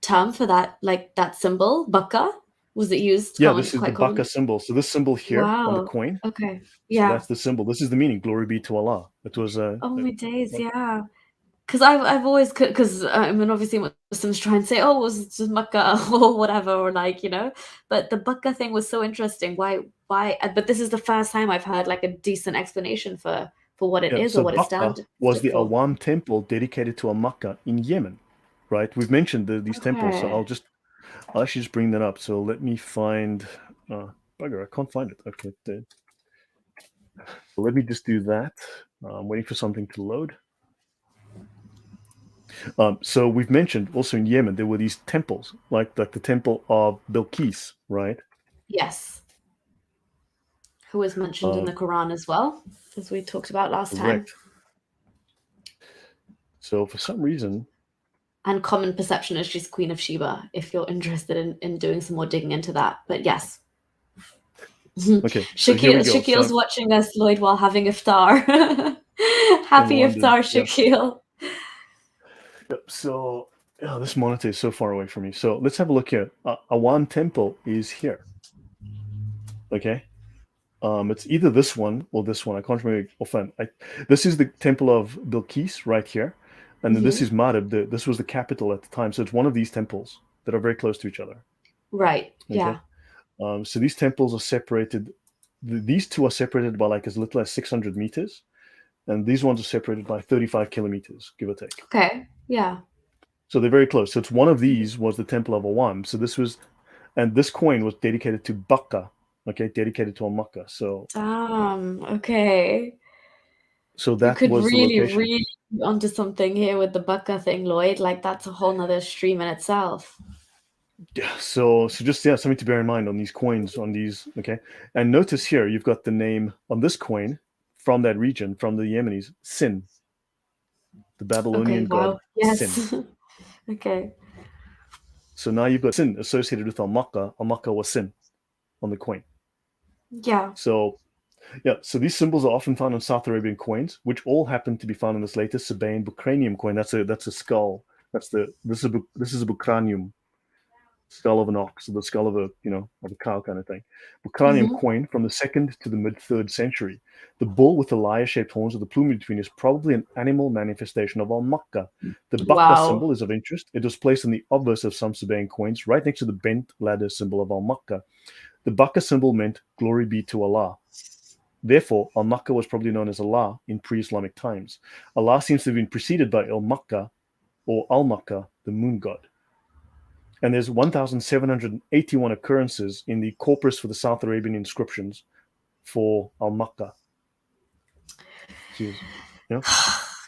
term for that, like that symbol, Bakka? Was it used Yeah, this is the quite Bakka commonly? symbol. So this symbol here on the Wow. coin, Okay. so Yeah. that's the symbol. This is the meaning, glory be to Allah. It was Oh my days. like, Yeah. Because I've always, because I mean, obviously Muslims try and say, oh, it was just Makkah or whatever, or like, but the Bakka thing was so interesting. Why? But this is the first time I've heard like a decent explanation for what it yeah, is or so what it Bakka was stood the for. Awam temple dedicated to Al-Makkah in Yemen, right? We've mentioned these temples, so Okay. I'll actually just bring that up. So let me find, bugger, I can't find it. Okay, so let me just do that. I'm waiting for something to load. So we've mentioned also in Yemen there were these temples, like the temple of Bilqis, right? Yes. Who was mentioned in the Um, Quran as well, as we talked about last time. Correct. So for some reason, And common perception is she's Queen of Sheba, if you're interested in doing some more digging into that. But yes. okay, so here we go. Shakil's So watching us, Lloyd, while having iftar. in Happy London, iftar, yeah. Shakil. Yep. So this monitor is so far away from me. So let's have a look here. Awan Temple is here. Okay. It's either this one or this one. I can't remember offhand. This is the temple of Bilqis right here, and then this Hmm. is Marib. This was the capital at the time. So it's one of these temples that are very close to each other. Right. Okay. Yeah. So these temples are separated. These two are separated by like as little as 600 meters, and these ones are separated by 35 kilometers, give or take. Okay. Yeah. So they're very close. So it's one of these was the Temple of Awam. So this was, and this coin was dedicated to Bakka, okay, dedicated to Al-Makkah. So Okay. You that could was the really, location. really be onto something here with the Bakka thing, Lloyd. Like that's a whole nother stream in itself. Yeah. So just something to bear in mind on these coins, on these, okay. And notice here you've got the name on this coin from that region, from the Yemenis, Sin, the Okay. Babylonian god Wow. Sin. Yes. Okay. So now you've got Sin associated with Al-Makkah. Al-Makkah was Sin on the coin. Yeah. So yeah, so these symbols are often found on South Arabian coins, which all happen to be found in this latest Sabaean Bucranium coin. That's a skull. This is a Bucranium, skull of an ox, or the skull of a cow kind of thing. Bucranium Hmm. coin from the 2nd to the mid-3rd century. The bull with the lyre-shaped horns with the plumage between is probably an animal manifestation of Al-Makkah. The Bakka Wow. symbol is of interest. It was placed in the obverse of some Sabaean coins, right next to the bent ladder symbol of Al-Makkah. The Bakka symbol meant glory be to Allah. Therefore, Al-Makkah was probably known as Allah in pre-Islamic times. Allah seems to have been preceded by Al-Makkah or Al-Makkah, the moon god. And there's 1,781 occurrences in the corpus for the South Arabian inscriptions for Al-Makkah. Yeah.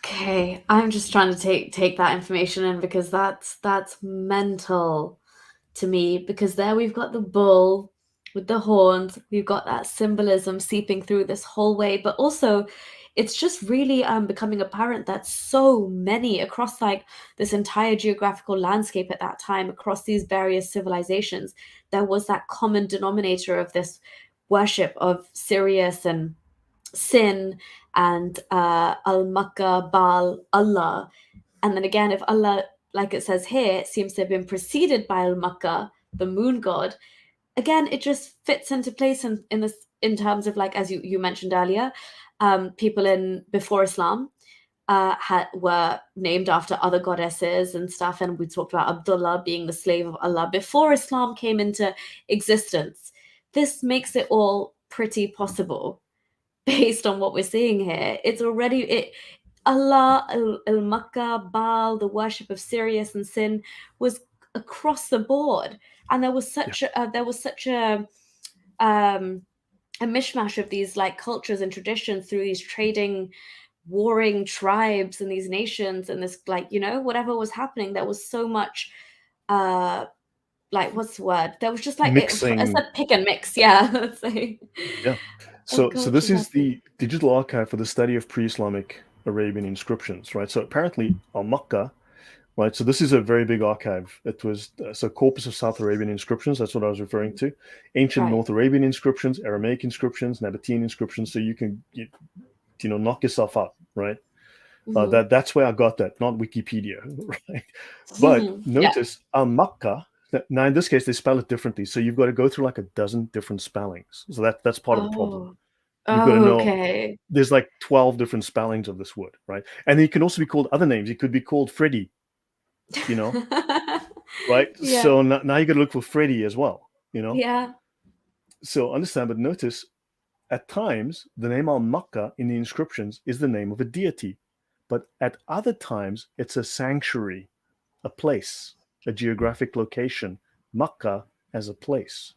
Okay, I'm just trying to take that information in because that's mental to me because there we've got the bull with the horns, we've got that symbolism seeping through this whole way, but also it's just really becoming apparent that so many across like this entire geographical landscape at that time across these various civilizations there was that common denominator of this worship of Sirius and Sin and Al-Makkah, Baal, Allah. And then again, if Allah, like it says here, seems to have been preceded by Al-Makkah, the moon god, again, it just fits into place in this in terms of like as you mentioned earlier, people in before Islam. were named after other goddesses and stuff. And we talked about Abdullah being the slave of Allah before Islam came into existence. This makes it all pretty possible based on what we're seeing here. It's already Allah, Makkah, Baal, the worship of Sirius and Sin was across the board, and there was such a mishmash of these like cultures and traditions through these trading, warring tribes and these nations and this like whatever was happening. There was so much like what's the word? There was just like mixing. I said pick and mix. Yeah, let's say. Yeah. So this is the digital archive for the study of pre-Islamic Arabian inscriptions, right? So apparently Al-Makkah, right? So this is a very big archive. It was so corpus of South Arabian inscriptions. That's what I was referring to. Ancient North Arabian inscriptions, Aramaic inscriptions, Nabatean inscriptions. So you can knock yourself out, right? That's where I got that, not Wikipedia, right? But notice Al-Makkah. Now in this case they spell it differently, so you've got to go through like a dozen different spellings. So that's part of the problem. You've got to know there's like 12 different spellings of this word, right? And it can also be called other names. It could be called Freddy, right? Yeah. So now you got to look for Freddy as well, Yeah. So understand, but notice at times the name Al-Makkah in the inscriptions is the name of a deity, but at other times it's a sanctuary, a place, a geographic location. Makkah as a place.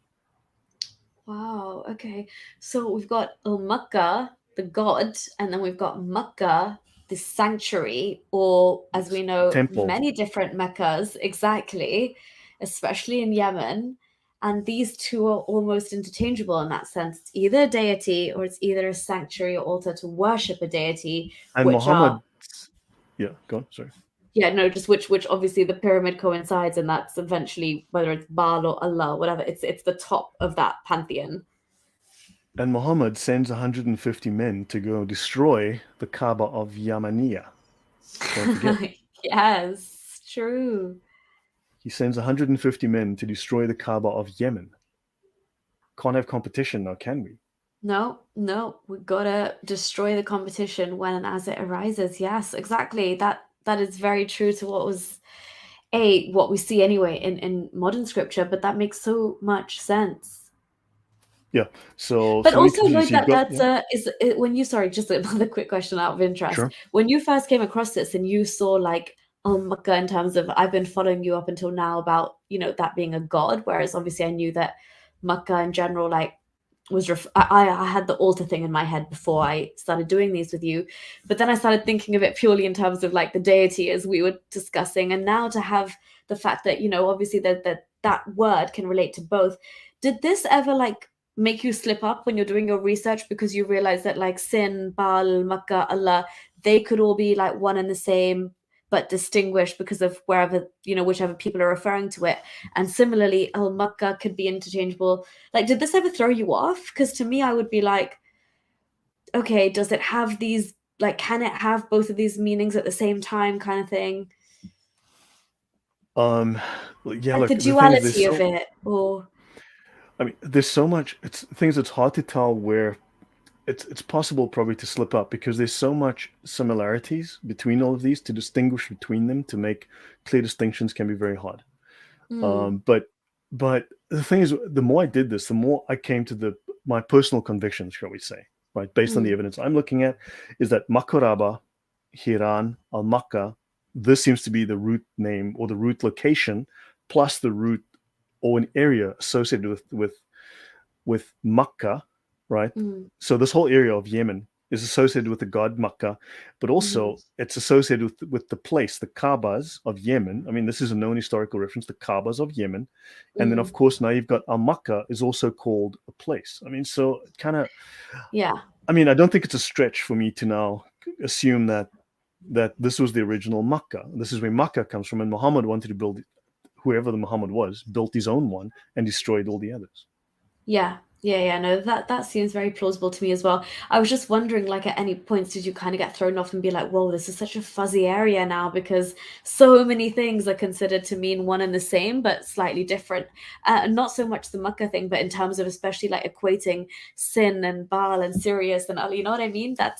Wow. Okay. So we've got Al-Makkah, the god, and then we've got Makkah, the sanctuary, or as we know, temple. Many different Meccas, exactly, especially in Yemen. And these two are almost interchangeable in that sense. It's either a deity or it's either a sanctuary or altar to worship a deity. And Muhammad. Yeah, go on. Sorry. Yeah, no, just which obviously the pyramid coincides, and that's eventually whether it's Baal or Allah, whatever. It's the top of that pantheon. And Muhammad sends 150 men to go destroy the Kaaba of Yamaniya. Don't forget. Yes, true. He sends 150 men to destroy the Kaaba of Yemen. Can't have competition now, can we? No, we've got to destroy the competition when and as it arises. Yes, exactly. That is very true to what we see anyway in modern scripture, but that makes so much sense. Yeah. So, but also like when you just another quick question out of interest. Sure. When you first came across this and you saw like Makkah in terms of I've been following you up until now about that being a god, whereas obviously I knew that Makkah in general like was I had the altar thing in my head before I started doing these with you, but then I started thinking of it purely in terms of like the deity as we were discussing, and now to have the fact that obviously that word can relate to both. Did this ever like make you slip up when you're doing your research because you realize that like Sin, Baal, Makkah, Allah, they could all be like one and the same but distinguished because of wherever, whichever people are referring to it. And similarly, Al-Makkah could be interchangeable. Like, did this ever throw you off? Because to me, I would be like, okay, does it have these, like, can it have both of these meanings at the same time kind of thing? Yeah, like the duality of it, or... I mean, there's so much, it's hard to tell where it's possible probably to slip up because there's so much similarities between all of these. To distinguish between them, to make clear distinctions can be very hard. But the thing is, the more I did this, the more I came to my personal convictions, shall we say, right? Based on the evidence I'm looking at, is that Makuraba, Hiran, Al-Makkah, this seems to be the root name or the root location, plus the root or an area associated with Makkah. Right. So this whole area of Yemen is associated with the god Makkah, but also it's associated with the place, the Kaabas of Yemen. I mean, this is a known historical reference, the Kaabas of Yemen. And then, of course, now you've got Al-Makkah is also called a place. I mean, so kind of, yeah. I mean, I don't think it's a stretch for me to now assume that this was the original Makkah. This is where Makkah comes from. And Muhammad wanted to build, whoever the Muhammad was, built his own one and destroyed all the others. Yeah. No, that seems very plausible to me as well. I was just wondering, like, at any points did you kind of get thrown off and be like, "Whoa, this is such a fuzzy area now," because so many things are considered to mean one and the same, but slightly different. Not so much the Makkah thing, but in terms of especially like equating Sin and Baal and Sirius and Ali, you know what I mean? That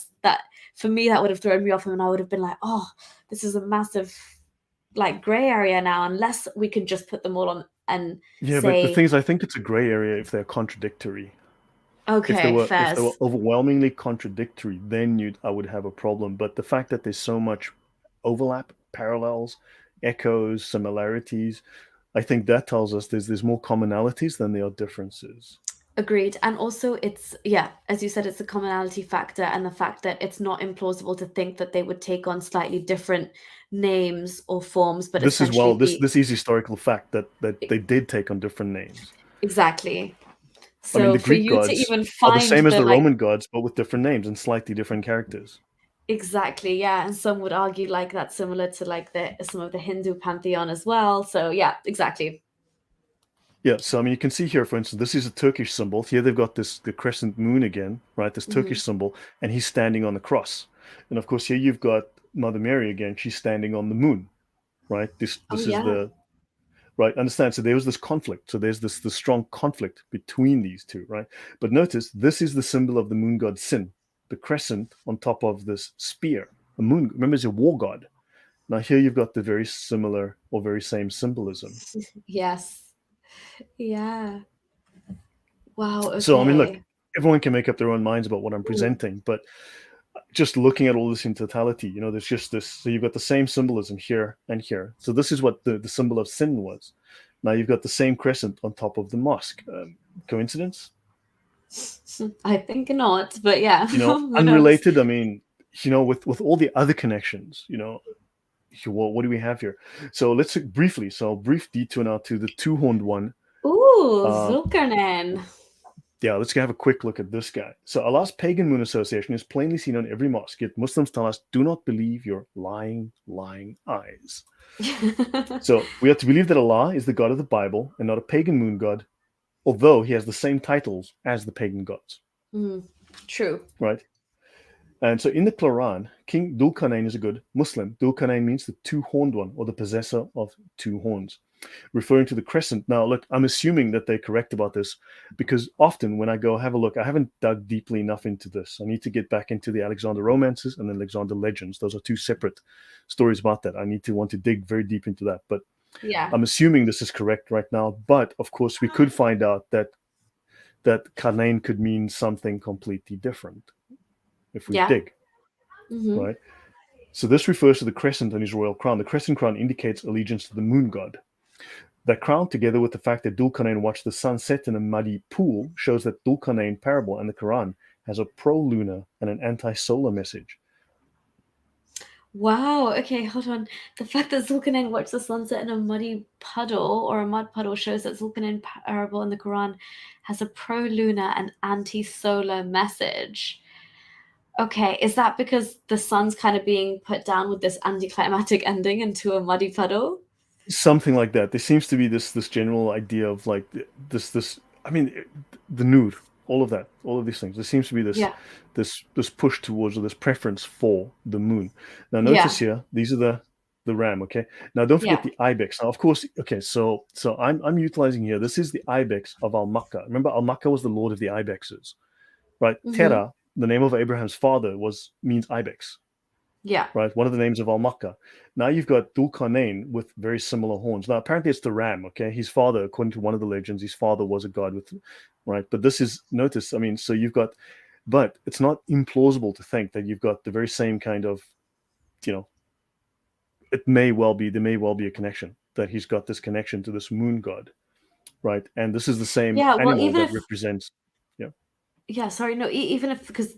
for me that would have thrown me off, and I would have been like, "Oh, this is a massive like gray area now," unless we can just put them all on and Yeah, but the say, thing is, I think it's a gray area if they're contradictory. "Okay, If they were fairs." overwhelmingly contradictory, then I would have a problem. But the fact that there's so much overlap, parallels, echoes, similarities, I think that tells us there's more commonalities than there are differences. Agreed. And also, it's, yeah, as you said, it's a commonality factor, and the fact that it's not implausible to think that they would take on slightly different names or forms, but This is well, essentially this be this is historical fact that they did take on different names. exactly. I mean, So the for Greek you to gods even are the find same as the the like, Roman gods, but with different names and slightly different characters. exactly, yeah, and some would argue like that's similar to like the some of the Hindu pantheon as well. So yeah, exactly. Yeah, so I mean, you can see here, for instance, this is a Turkish symbol. Here they've got the crescent moon again, right? This Hmm. Turkish symbol, and he's standing on the cross. And of course, here you've got Mother Mary again. She's standing on the moon, right? Oh This is yeah. the right. Understand? So there was this conflict. So there's this strong conflict between these two, right? But notice this is the symbol of the moon god Sin, the crescent on top of this spear. A moon, remember, is a war god. Now here you've got the very similar or very same symbolism. Yes. Yeah. Wow. So I mean, look, Okay. everyone can make up their own minds about what I'm Mm. presenting, but just looking at all this in totality, you know, there's just this. So you've got the same symbolism here and here. So this is what the symbol of sin was. Now you've got the same crescent on top of the mosque. Coincidence? I think not, but yeah, You know, who knows? unrelated. I mean, you know, with all the other connections, you know, what do we have here? So let's briefly. So brief detour now to the two-horned one. Ooh, Um, Zulkarnain. Yeah, let's have a quick look at this guy. So Allah's pagan moon association is plainly seen on every mosque, yet Muslims tell us, do not believe your lying eyes. So we have to believe that Allah is the God of the Bible and not a pagan moon god, although he has the same titles as the pagan gods, Mm, true. right? And so in the Quran, King Dulkarnain is a good Muslim. Dulkarnain means the two-horned one or the possessor of two horns, referring to the crescent. Now, look, I'm assuming that they're correct about this because often when I go have a look, I haven't dug deeply enough into this. I need to get back into the Alexander romances and the Alexander legends. Those are two separate stories about that. I need to want to dig very deep into that. But Yeah. I'm assuming this is correct right now. But of course, we could find out that Karnain could mean something completely different if we Yeah. dig, Hmm. right? So this refers to the crescent on his royal crown. The crescent crown indicates allegiance to the moon god. That crown, together with the fact that Dulkarnain watched the sun set in a muddy pool, shows that Dulkarnain parable and the Quran has a pro-lunar and an anti-solar message. Wow. Okay, hold on. The fact that Zulkarnain watched the sunset in a muddy puddle or a mud puddle shows that Zulkarnain parable in the Quran has a pro-lunar and anti-solar message. Okay, is that because the sun's kind of being put down with this anticlimactic ending into a muddy puddle? Something like that. There seems to be this general idea of like this. I mean, the nude, all of that, all of these things. There seems to be Yeah. this push towards or this preference for the moon. Now, notice Yeah. here, these are the ram. Okay. Now, don't forget Yeah. the ibex. Now, of course, okay. So I'm utilizing here. This is the ibex of Al Makkah. Remember, Al Makkah was the lord of the ibexes, right? Hmm. Terah, the name of Abraham's father, was means ibex, Yeah. right? One of the names of Al Makkah. Now you've got Dulkarnain with very similar horns. Now apparently it's the ram. Okay, his father, according to one of the legends, his father was a god with, right? But this is notice. I mean, so you've got, but it's not implausible to think that you've got the very same kind of, you know, it may well be there may well be a connection that he's got this connection to this moon god, right? And this is the same Yeah. Well, animal even that if, represents, yeah. yeah, sorry, no, even if, because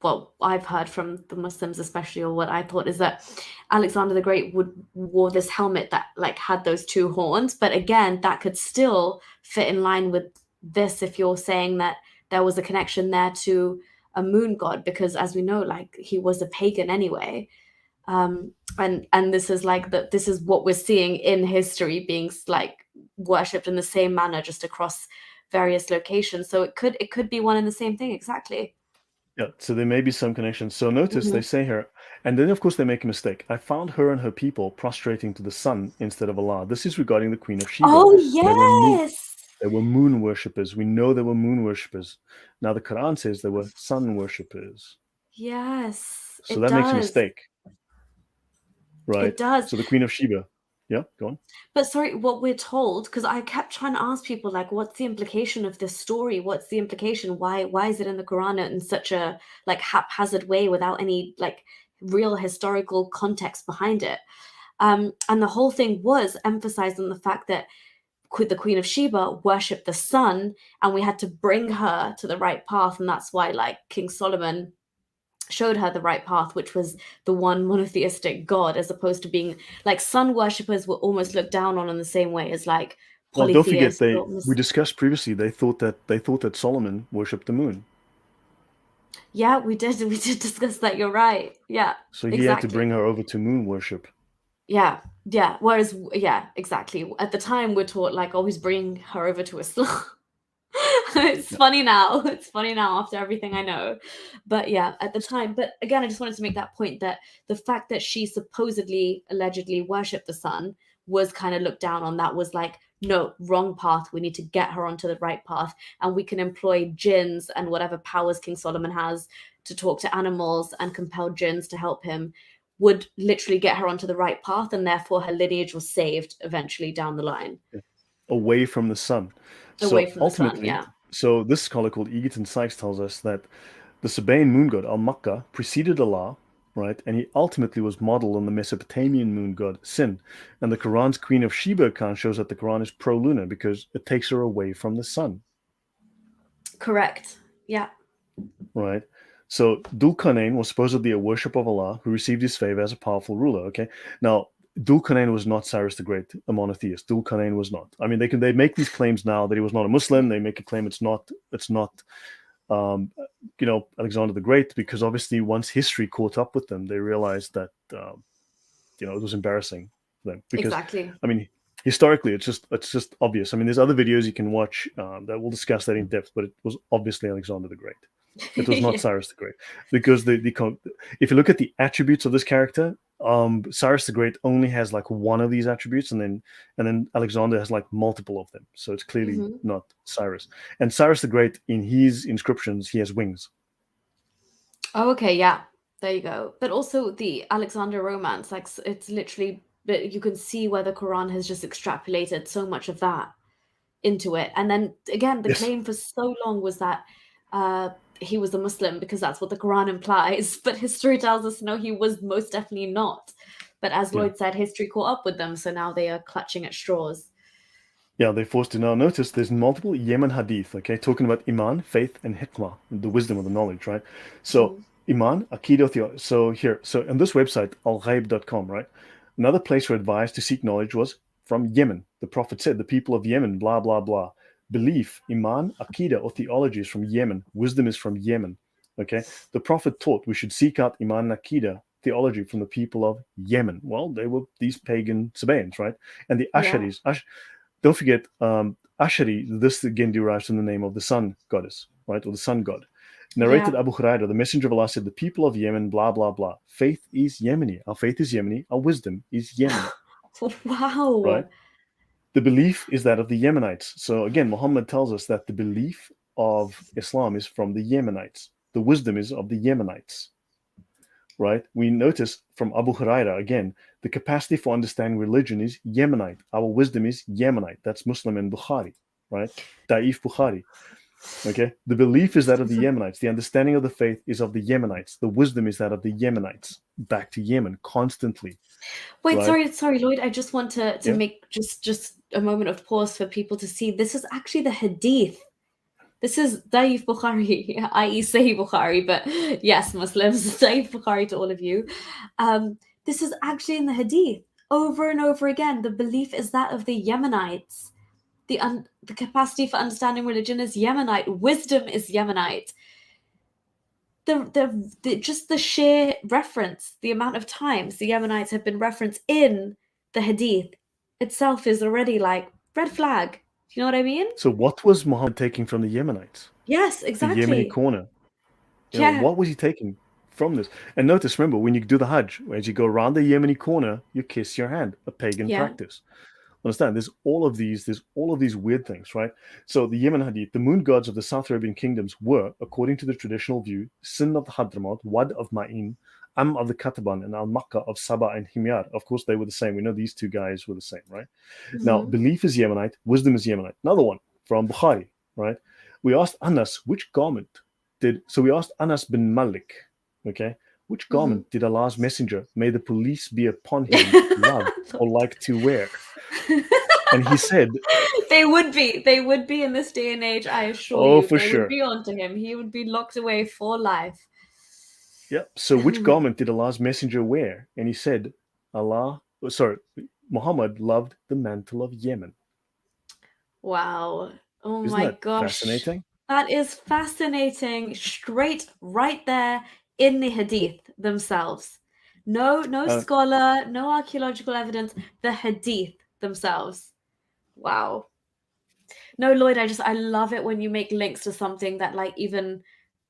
well, I've heard from the Muslims especially, or what I thought is that Alexander the Great would wore this helmet that like had those two horns, but again, that could still fit in line with this if you're saying that there was a connection there to a moon god, because as we know, like he was a pagan anyway. And this is like this is what we're seeing in history being like worshipped in the same manner just across various locations. So it could be one and the same thing exactly. Yeah, so there may be some connection. So notice they Mhm. say here, and then of course they make a mistake. I found her and her people prostrating to the sun instead of Allah. This is regarding the Queen of Sheba. Oh They yes, were moon worshippers. We know they were moon worshippers. Now the Quran says they were sun worshippers. yes, So it that makes a does. mistake, It right? does. So the Queen of Sheba. Yeah, go on. But sorry, what we're told, because I kept trying to ask people, like, what's the implication of this story? What's the implication? Why is it in the Quran in such a like haphazard way without any like real historical context behind it? And the whole thing was emphasized on the fact that the Queen of Sheba worshipped the sun, and we had to bring her to the right path, and that's why like King Solomon showed her the right path, which was the one monotheistic God, as opposed to being like sun worshippers were almost looked down on in the same way as like Well, don't forget polytheists. we discussed previously they thought that Solomon worshipped the moon. Yeah, we did. We did discuss that. You're right. Yeah, So he had to exactly. bring her over to moon worship. Yeah, yeah. Whereas, yeah, exactly. At the time, we're taught like always bring her over to Islam. It's Yeah. funny now. It's funny now after everything I know. But yeah, at the time. But again, I just wanted to make that point that the fact that she supposedly, allegedly worshipped the sun was kind of looked down on. That was like, no, wrong path. We need to get her onto the right path. And we can employ jinns and whatever powers King Solomon has to talk to animals and compel jinns to help him would literally get her onto the right path. And therefore her lineage was saved eventually down the line. Away from the sun. Away So from the sun. ultimately, Yeah. so this scholar called Egerton Sykes tells us that the Sabaean moon god Al-Makkah preceded Allah, right? And he ultimately was modeled on the Mesopotamian moon god Sin. And the Quran's Queen of Sheba account shows that the Quran is pro-lunar because it takes her away from the sun, Correct. Yeah. right? So Dul-Qarnayn was supposedly a worship of Allah who received his favor as a powerful ruler. Okay, now Dul-Qarnayn was not Cyrus the Great, a monotheist. Dul-Qarnayn was not. I mean, they make these claims now that he was not a Muslim. They make a claim it's not um, Alexander the Great, because obviously once history caught up with them, they realized that it was embarrassing for them. Because Exactly. I mean, historically, it's just obvious. I mean, there's other videos you can watch that will discuss that in depth, but it was obviously Alexander the Great. It was not Yeah. Cyrus the Great, because if you look at the attributes of this character, Cyrus the Great only has like one of these attributes, and then Alexander has like multiple of them. So it's clearly Mhm. not Cyrus. And Cyrus the Great, in his inscriptions, he has wings. Oh, okay. Yeah. There you go. But also the Alexander romance, like it's literally, but you can see where the Quran has just extrapolated so much of that into it. And then again, the Yes. claim for so long was that uh, he was a Muslim because that's what the Quran implies. But history tells us no, he was most definitely not. But as Yeah. Lloyd said, history caught up with them, so now they are clutching at straws. Yeah, they're forced to now notice there's multiple Yemen hadith, okay, talking about Iman, faith, and hikmah, the wisdom of the knowledge, right? So, Mhm. Iman, Aqidah, so on this website, alghaib.com, right? Another place for advice to seek knowledge was from Yemen. The Prophet said, the people of Yemen, blah, blah, blah. Belief, Iman, Aqidah, or theology is from Yemen. Wisdom is from Yemen, okay? The Prophet taught we should seek out Iman and Aqidah, theology, from the people of Yemen. Well, they were these pagan Sabaeans, right? And the Yeah. Asharis, don't forget, Ashari, this again derives from the name of the sun goddess, right? Or the sun god. Narrated Yeah. Abu Huraira, the messenger of Allah said, the people of Yemen, blah, blah, blah. Faith is Yemeni. Our faith is Yemeni. Our wisdom is Yemeni, right? Wow. The belief is that of the Yemenites. So again, Muhammad tells us that the belief of Islam is from the Yemenites. The wisdom is of the Yemenites, right? We notice from Abu Huraira, again, the capacity for understanding religion is Yemenite. Our wisdom is Yemenite. That's Muslim and Bukhari, right? Da'if Bukhari. Okay. The belief is that of the Yemenites. The understanding of the faith is of the Yemenites. The wisdom is that of the Yemenites. Back to Yemen constantly, Wait, right? sorry, Lloyd. I just want to Yeah. make just a moment of pause for people to see. This is actually the Hadith. This is Daif Bukhari, i.e. Sahih Bukhari, but yes, Muslims, Daif Bukhari to all of you. This is actually in the Hadith. Over and over again, the belief is that of the Yemenites. The capacity for understanding religion is Yemenite. Wisdom is Yemenite. Just the sheer reference, the amount of times the Yemenites have been referenced in the Hadith itself is already like red flag. you know what I mean? So what was Muhammad taking from the Yemenites? Yes, The Yemeni exactly. corner. Yeah, What was he taking from this? And notice, remember, when you do the Hajj, as you go around the Yemeni corner, you kiss your hand, a pagan yeah. practice. Understand? There's all of these weird things, right? So the Yemen Hadith, the moon gods of the South Arabian kingdoms were, according to the traditional view, Sin of the Hadramaut, Wad of Ma'in, Am of the Kataban, and Al Makkah of Saba and Himyar. Of course, they were the same. We know these two guys were the same, right? Now, Hmm. belief is Yemenite, wisdom is Yemenite. Another one from Bukhari, right? We asked Anas which garment we asked Anas bin Malik, okay, which Hmm. garment did Allah's messenger, may the police be upon him, love or like to wear? And he said, They would be in this day and age, I assure oh, you. for They would sure. be onto him. He would be locked away for life. Yep. So which garment did Allah's messenger wear? And he said, Muhammad loved the mantle of Yemen. Wow. Oh Isn't my that gosh. fascinating? That is fascinating. Straight right there in the Hadith themselves. No Uh, scholar, no archaeological evidence, the Hadith themselves. Wow. No, Lloyd, I love it when you make links to something that like even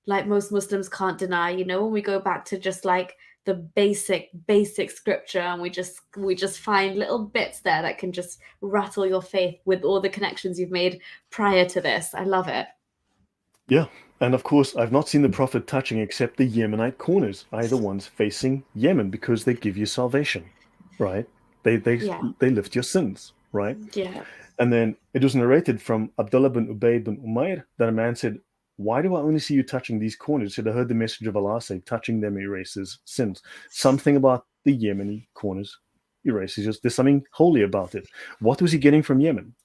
like most Muslims can't deny, when we go back to just like the basic scripture and we just find little bits there that can just rattle your faith with all the connections you've made prior to this. I love it. yeah. And of course, I've not seen the Prophet touching except the Yemenite corners, either ones facing Yemen, because they give you salvation, right? They they Yeah. they lift your sins, right? Yeah. And then it was narrated from Abdullah bin Ubayd bin Umair that a man said, why do I only see you touching these corners? He said, I heard the messenger of Allah say, touching them erases sins. Something about the Yemeni corners erases. There's something holy about it. What was he getting from Yemen?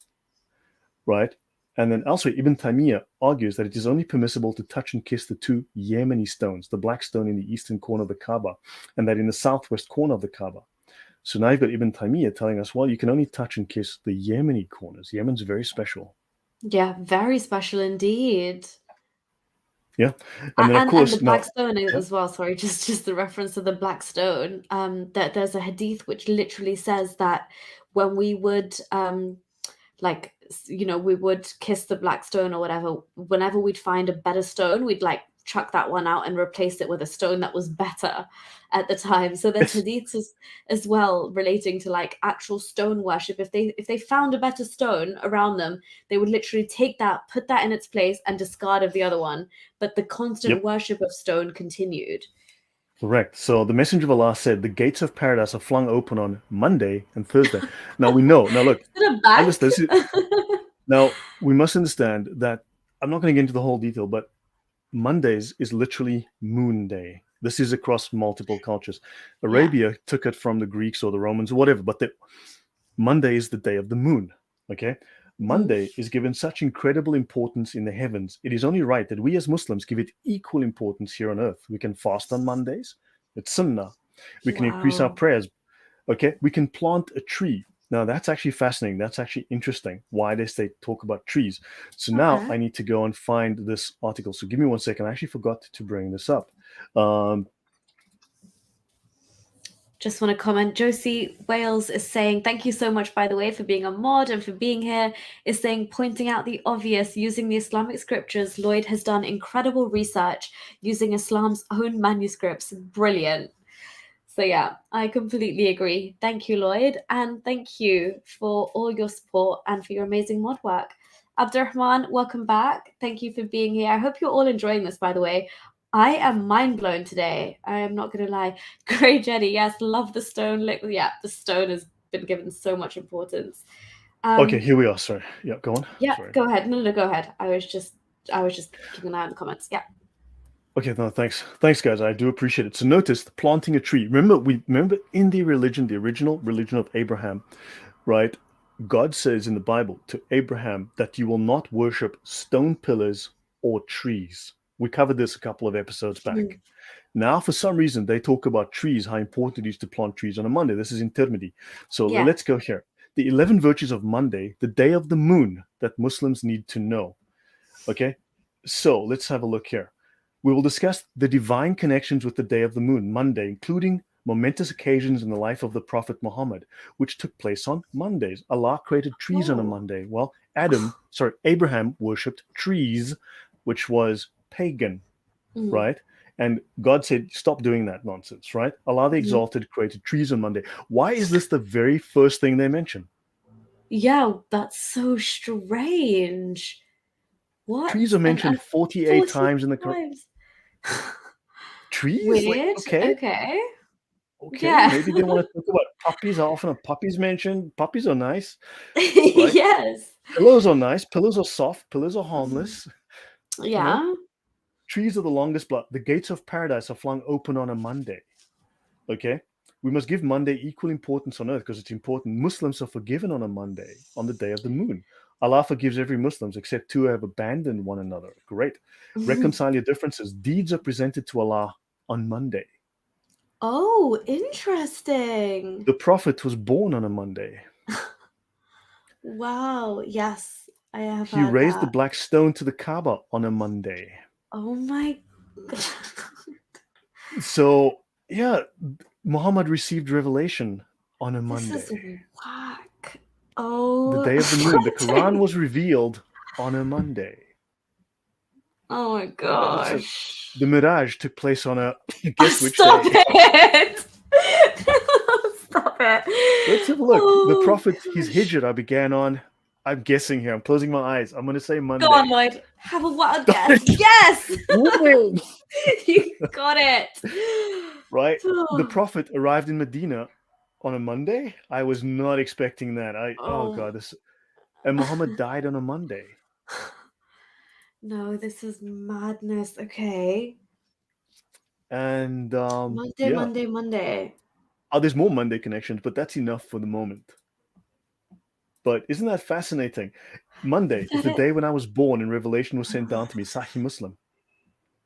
Right? And then elsewhere, Ibn Taymiyyah argues that it is only permissible to touch and kiss the two Yemeni stones, the black stone in the eastern corner of the Kaaba, and that in the southwest corner of the Kaaba. So now you've got Ibn Taymiyyah telling us, well, you can only touch and kiss the Yemeni corners. Yemen's very special. Yeah, very special indeed. Yeah. And then, of And the course, black now, stone yeah, as well. Sorry, just the reference to the black stone. That there's a hadith which literally says that when we would like we would kiss the black stone or whatever, whenever we'd find a better stone, we'd like chuck that one out and replace it with a stone that was better at the time. So there's yes, hadiths as well relating to like actual stone worship. If they found a better stone around them, they would literally take that, put that in its place, and discard of the other one, but the constant yep, worship of stone continued. correct. So the Messenger of Allah said the gates of paradise are flung open on Monday and Thursday. Now we know. Now look, Is it a bank? understand. Now we must understand that I'm not going to get into the whole detail, but Mondays is literally Moon Day. This is across multiple cultures. Yeah. Arabia took it from the Greeks or the Romans or whatever, but Monday is the day of the moon. Okay. Mhm. Monday is given such incredible importance in the heavens. It is only right that we as Muslims give it equal importance here on earth. We can fast on Mondays. It's sunnah. We can increase our Wow. prayers. Okay. We can plant a tree. Now that's actually fascinating. That's actually interesting. Why they talk about trees. So now Okay. I need to go and find this article. So give me 1 second. I actually forgot to bring this up. Um, Just want to comment. Josie Wales is saying, thank you so much, by the way, for being a mod and for being here. Is saying, pointing out the obvious, using the Islamic scriptures, Lloyd has done incredible research using Islam's own manuscripts. Brilliant. So, yeah, I completely agree. Thank you, Lloyd. And thank you for all your support and for your amazing mod work. Abdurrahman, welcome back. Thank you for being here. I hope you're all enjoying this, by the way. I am mind blown today. I am not going to lie. Grey Jenny, yes, love the stone. Yeah, the stone has been given so much importance. okay, here we are. Sorry. Yeah, go on. Yeah, Sorry. go ahead. No, go ahead. I was just keeping an eye on the comments. Yeah. Okay, no, thanks. Thanks, guys. I do appreciate it. So notice planting a tree. Remember in the religion, the original religion of Abraham, right? God says in the Bible to Abraham that you will not worship stone pillars or trees. We covered this a couple of episodes back. Mm. Now, for some reason, they talk about trees, how important it is to plant trees on a Monday. This is in Tirmidhi. So Yeah. let's go here. The 11 virtues of Monday, the day of the moon that Muslims need to know. Okay, so let's have a look here. We will discuss the divine connections with the day of the moon, Monday, including momentous occasions in the life of the Prophet Muhammad, which took place on Mondays. Allah created trees on a Monday. Well, Abraham worshipped trees, which was pagan, right? And God said, stop doing that nonsense, right? Allah the Exalted created trees on Monday. Why is this the very first thing they mention? Yeah, that's so strange. What? Trees are mentioned 48 times in the Quran. Trees? Weird. Like, okay. Yeah. Maybe they want to talk about puppies. How often are puppies mentioned? Puppies are nice. Right? Yes. Pillows are nice. Pillows are soft. Pillows are harmless. Yeah. You know? Trees are the longest blood. The gates of paradise are flung open on a Monday. Okay? We must give Monday equal importance on earth because it's important. Muslims are forgiven on a Monday, on the day of the moon. Allah forgives every Muslim except two who have abandoned one another. Great. Reconcile your differences. Deeds are presented to Allah on Monday. Oh, interesting. The Prophet was born on a Monday. Wow. Yes, I have. He raised the black stone to the Kaaba on a Monday. Oh my God. So, yeah, Muhammad received revelation on a Monday. This is whack. Oh. The day of the moon. The Quran was revealed on a Monday. Oh my gosh. The Miraj took place on a guess which Stop day. It. Stop it. Let's have a look. The Prophet, his hijrah began on, I'm guessing here, I'm closing my eyes. I'm going to say Monday. Go on, Lloyd. Have a wild guess. Yes. You got it. Right. The Prophet arrived in Medina on a Monday. I was not expecting that. Oh God, this. And Muhammad died on a Monday. No, this is madness. Okay. And Monday. Oh, there's more Monday connections, but that's enough for the moment. But isn't that fascinating? Monday is the day when I was born and revelation was sent down to me. Sahih Muslim.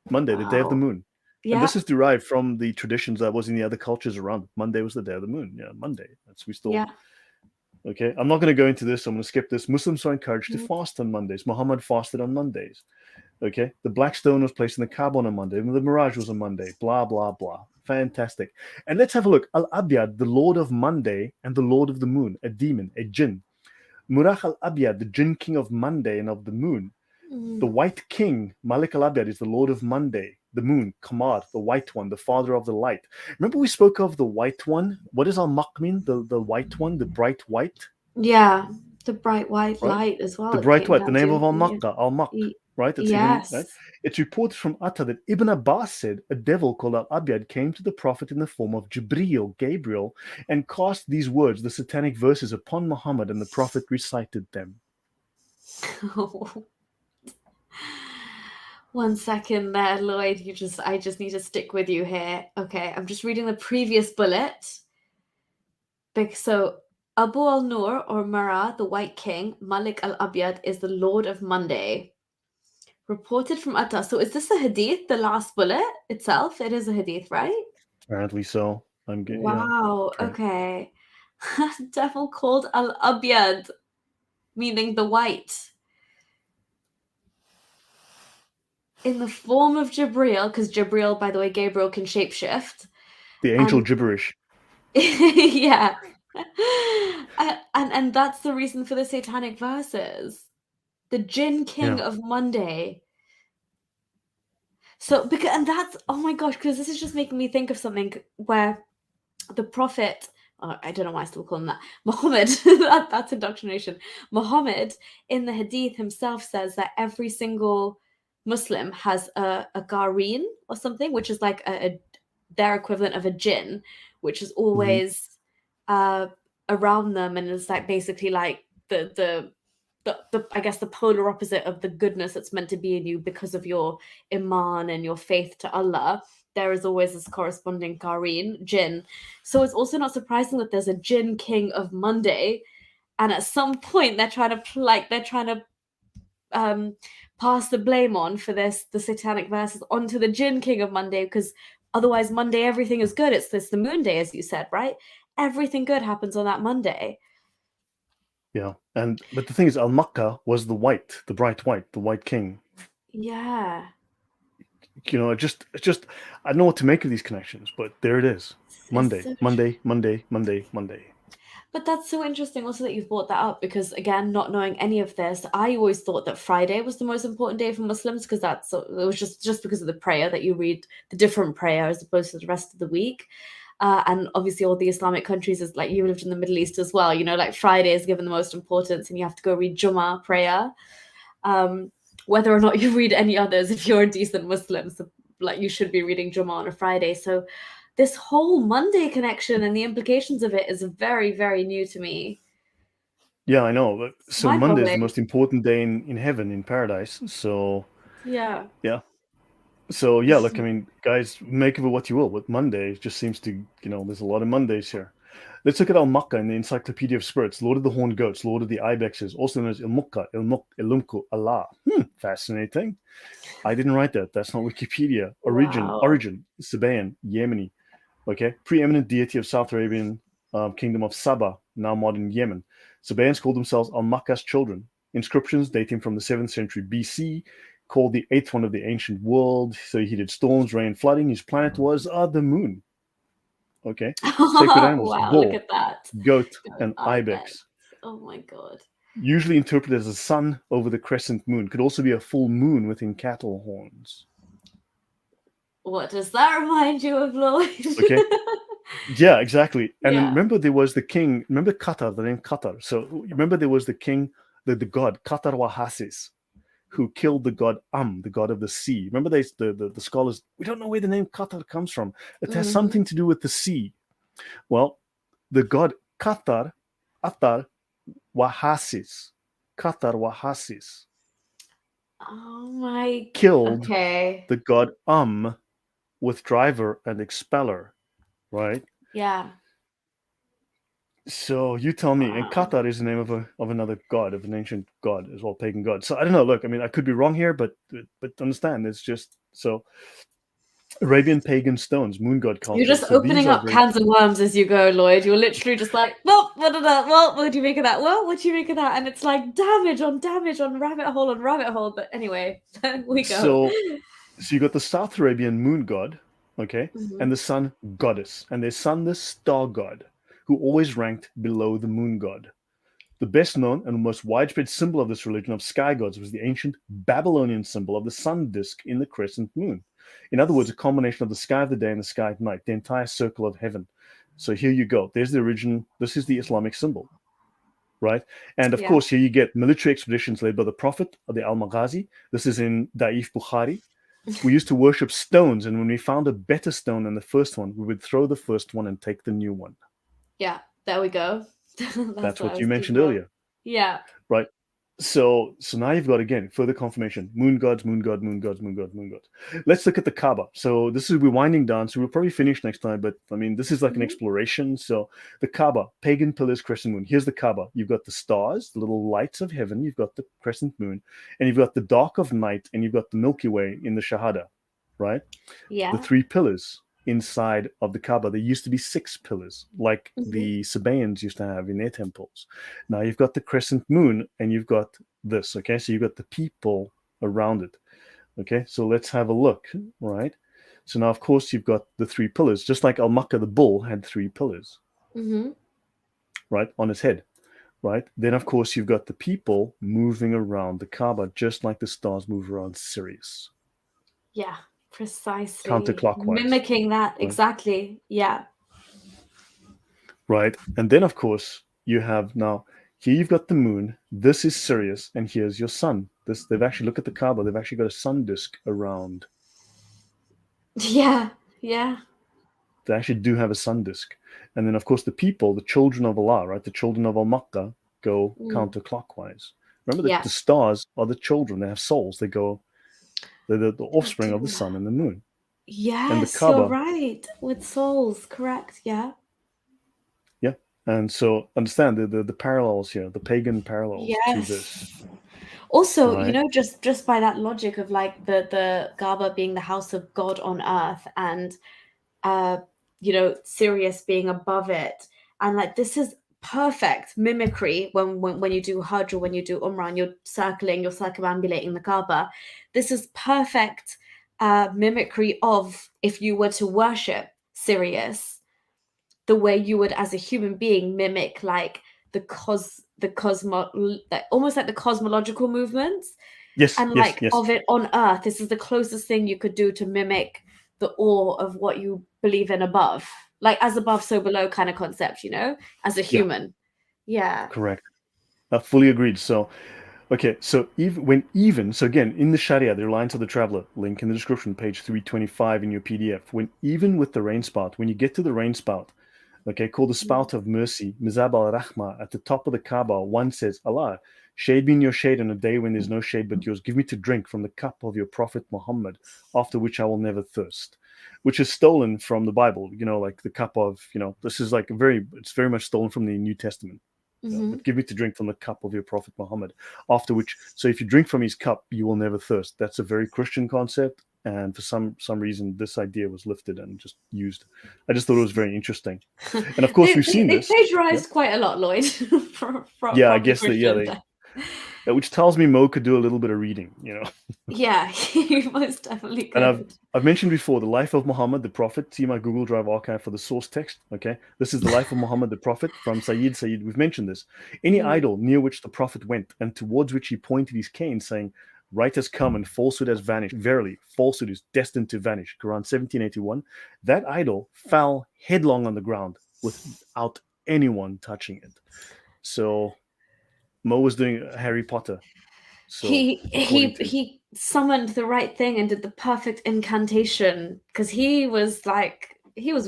Monday, the day of the moon. Yeah. And this is derived from the traditions that was in the other cultures around. Monday was the day of the moon. Yeah, Monday. That's we still. Yeah. Okay, I'm not going to go into this. I'm going to skip this. Muslims are encouraged to fast on Mondays. Muhammad fasted on Mondays. Okay, the black stone was placed in the Kaaba on a Monday. The Miraj was on Monday. Blah, blah, blah. Fantastic. And let's have a look. Al-Abyad, the Lord of Monday and the Lord of the Moon, a demon, a jinn. Murah al-Abyad, the jinn king of Monday and of the moon. The white king, Malik al-Abyad, is the Lord of Monday, the moon, Qamar, the white one, the father of the light. Remember we spoke of the white one? What does al-Maq mean? The white one, the bright white? Yeah, the bright white light as well. The bright white, the name of al-Makkah, al-Maq, right? Yes. Right? It's reported from Atta that Ibn Abbas said a devil called al-Abyad came to the Prophet in the form of Jibreel, Gabriel, and cast these words, the satanic verses, upon Muhammad, and the Prophet recited them. One second there, Lloyd. I just need to stick with you here. Okay, I'm just reading the previous bullet. So Abu al-Nur or Murah, the White King, Malik al-Abyad, is the Lord of Monday. Reported from Atta. So is this a hadith, the last bullet itself? It is a hadith, right? Apparently so. Wow, okay. Devil called al-Abyad, meaning the white. In the form of Jibreel, because Jibreel, by the way, Gabriel can shapeshift. The angel gibberish. Yeah. And that's the reason for the satanic verses. The jinn king of Monday. So, and that's, oh my gosh, because this is just making me think of something where the Prophet, I don't know why I still call him that, Muhammad, that's indoctrination. Muhammad in the hadith himself says that every single Muslim has a gareen or something, which is like their equivalent of a jinn, which is always around them, and it's like basically like the I guess the polar opposite of the goodness that's meant to be in you because of your iman and your faith to Allah. There is always this corresponding gareen, jinn. So it's also not surprising that there's a jinn king of Monday, and at some point they're trying to pass the blame on for the satanic verses onto the jinn king of Monday, because otherwise Monday everything is good. It's the moon day, as you said, right? Everything good happens on that Monday. Yeah, but the thing is, al-Makkah was the bright white, the white king. Yeah. it's just I don't know what to make of these connections, but there it is. It's Monday, so Monday, Monday, Monday, Monday. But that's so interesting also that you've brought that up because again, not knowing any of this, I always thought that Friday was the most important day for Muslims because it was just because of the prayer that you read the different prayer as opposed to the rest of the week. And obviously all the Islamic countries is like you lived in the Middle East as well, like Friday is given the most importance and you have to go read Jummah prayer. Whether or not you read any others, if you're a decent Muslim, so like you should be reading Jummah on a Friday. So this whole Monday connection and the implications of it is very, very new to me. Yeah, I know. It's So Monday is the mind-boggling. most important day in heaven, in paradise. So Yeah. yeah. So yeah, look, I mean, guys, make of it what you will. But Monday just seems to, there's a lot of Mondays here. Let's look at Al Makkah in the Encyclopedia of Spirits, Lord of the Horned Goats, Lord of the Ibexes, also known as Il Mukka, Il Muk, Ilumku, Allah. Fascinating. I didn't write that. That's not Wikipedia. Wow. Origin, Sabaean, Yemeni. Okay, preeminent deity of South Arabian kingdom of Sabah, now modern Yemen. Sabaeans called themselves Al Makkah's children. Inscriptions dating from the 7th century BC called the eighth one of the ancient world. So he did storms, rain, flooding. His planet was the moon. Okay, sacred animals: Wow, look bull, at that. goat, and Ibex. ibex. Oh my God. Usually interpreted as a sun over the crescent moon. Could also be a full moon within cattle horns. What does that remind you of, Lloyd? Okay. Yeah, exactly. And then Yeah. remember there was the king, remember Qatar, the name Qatar. So remember there was the king, the god Qatar Wahasis, who killed the god the god of the sea. Remember the scholars, we don't know where the name Qatar comes from. It has something to do with the sea. Well, the god Qatar, Atar Wahasis, Qatar Wahasis, Oh my. killed Okay. the god with driver and expeller, right? Yeah. So you tell me. And Wow. Qatar is the name of another god, of an ancient god as well, pagan god. So I don't know. Look, I mean, I could be wrong here, but understand, it's just so Arabian pagan stones, moon god You're culture. just So these opening are up very cans of worms as you go, Lloyd. You're literally just like, well, what of that? Well, what do you make of that? Well, what do you make of that? And it's like damage on rabbit hole on rabbit hole. But anyway, we go. so you got the South Arabian moon god, okay, and the sun goddess, and their sun the star god, who always ranked below the moon god. The best known and most widespread symbol of this religion of sky gods was the ancient Babylonian symbol of the sun disk in the crescent moon. In other words, a combination of the sky of the day and the sky at night, the entire circle of heaven. So here you go. There's the origin. This is the Islamic symbol, right? And of course, here you get military expeditions led by the Prophet, the Al-Maghazi. This is in Da'if Bukhari. We used to worship stones, and when we found a better stone than the first one, we would throw the first one and take the new one. Yeah, there we go. That's what I you was mentioned thinking of. earlier, Yeah. right? So now you've got, again, further confirmation: moon gods, moon god, moon gods, moon god, moon gods. Let's look at the Kaaba. So we're winding down, so we'll probably finish next time, but I mean, this is like an exploration. So the Kaaba, pagan pillars, crescent moon. Here's the Kaaba. You've got the stars, the little lights of heaven. You've got the crescent moon, and you've got the dark of night, and you've got the Milky Way in the Shahada, right? Yeah. The three pillars inside of the Kaaba. There used to be 6 pillars, like the Sabaeans used to have in their temples. Now you've got the crescent moon, and you've got this. Okay, so you've got the people around it. Okay, so let's have a look, right? So now, of course, you've got the 3 pillars, just like Al Makkah, the bull, had 3 pillars, right, on his head, right? Then, of course, you've got the people moving around the Kaaba, just like the stars move around Sirius. Yeah, precisely. Counterclockwise. Mimicking that, right? exactly. Yeah. Right. And then, of course, you have now, here you've got the moon. This is Sirius, and here's your sun. They've actually, look at the Kaaba, they've actually got a sun disk around. Yeah, yeah. They actually do have a sun disk. And then, of course, the people, the children of Allah, right? The children of Al Makkah go counterclockwise. Remember that the stars are the children. They have souls. They're the offspring of the sun and the moon. Yes, and the Kaaba, you're right. With souls, correct? Yeah. Yeah. And so understand the parallels here, the pagan parallels to this. Also, right? just by that logic of like the Kaaba being the house of God on earth and Sirius being above it. And like this is perfect mimicry when you do Hajj or when you do Umrah and you're circumambulating the Kaaba. This is perfect mimicry of if you were to worship Sirius, the way you would as a human being mimic like almost like the cosmological movements Yes, and yes, like yes. of it on Earth. This is the closest thing you could do to mimic the awe of what you believe in above, like as above, so below kind of concept, as a Yeah, human. Yeah. correct. Fully agreed. So, okay, so so again, in the Sharia, there are lines of the traveler, link in the description, page 325 in your PDF. When even with the rain spout, when you get to the rain spout, okay, called the spout of mercy, Mizab al-Rahma, at the top of the Kaaba, one says, Allah, shade me in your shade on a day when there's no shade but yours. Give me to drink from the cup of your Prophet Muhammad, after which I will never thirst. Which is stolen from the Bible, like the cup of, this is like it's very much stolen from the New Testament. Hmm. But give me to drink from the cup of your Prophet Muhammad. After which, so if you drink from his cup, you will never thirst. That's a very Christian concept. And for some reason, this idea was lifted and just used. I just thought it was very interesting. And of course, they, we've they, seen they this. Yeah, plagiarized quite a lot, Lloyd, from, yeah. I from the guess that. Yeah, Christians. which tells me Mo could do a little bit of reading. Yeah, he most definitely And I've could. I've mentioned before the life of Muhammad the Prophet. See my Google Drive archive for the source text. Okay, this is the life of Muhammad the Prophet from Sayyid Sayyid. We've mentioned this. Any Mm. idol near which the Prophet went and towards which he pointed his cane, saying, "Right has come and falsehood has vanished. Verily, falsehood is destined to vanish." Quran 1781. That idol fell headlong on the ground without anyone touching it. So Mo was doing Harry Potter. So He according he to he summoned the right thing and did the perfect incantation because he was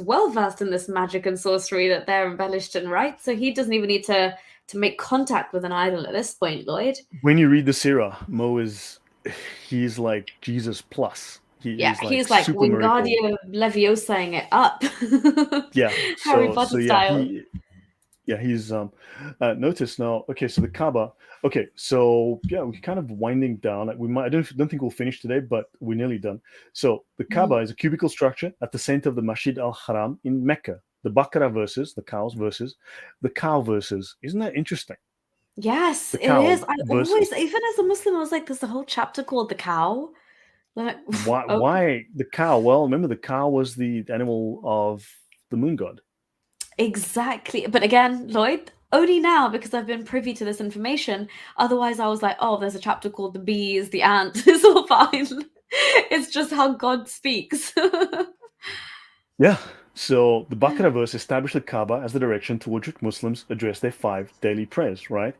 well versed in this magic and sorcery that they're embellished in, right? So he doesn't even need to make contact with an idol at this point, Lloyd. when you read the Sirah, he's like Jesus plus. Yeah, He's like he's like super miracle. Wingardium Leviosaing it up, Yeah. Harry So Potter yeah, style. he's notice now. Okay, so the Kaaba. Okay, so yeah, we're kind of winding down. Like we might. I don't think we'll finish today, but we're nearly done. So the Kaaba Mhm. is a cubical structure at the center of the Masjid al-Haram in Mecca. The Baqarah verses, the cows verses, the cow verses. Isn't that interesting? Yes, The it is. cow I always, verses. even as a Muslim, I was like, there's a whole chapter called the cow. Like, Why? oh, Why the cow? Well, remember the cow was the animal of the moon god. exactly. But again, Lloyd, only now because I've been privy to this information. Otherwise, I was like, oh, there's a chapter called the bees, the ant. It's all fine. It's just how God speaks. Yeah. So the Baqarah verse established the Kaaba as the direction towards which Muslims address their 5 daily prayers, right?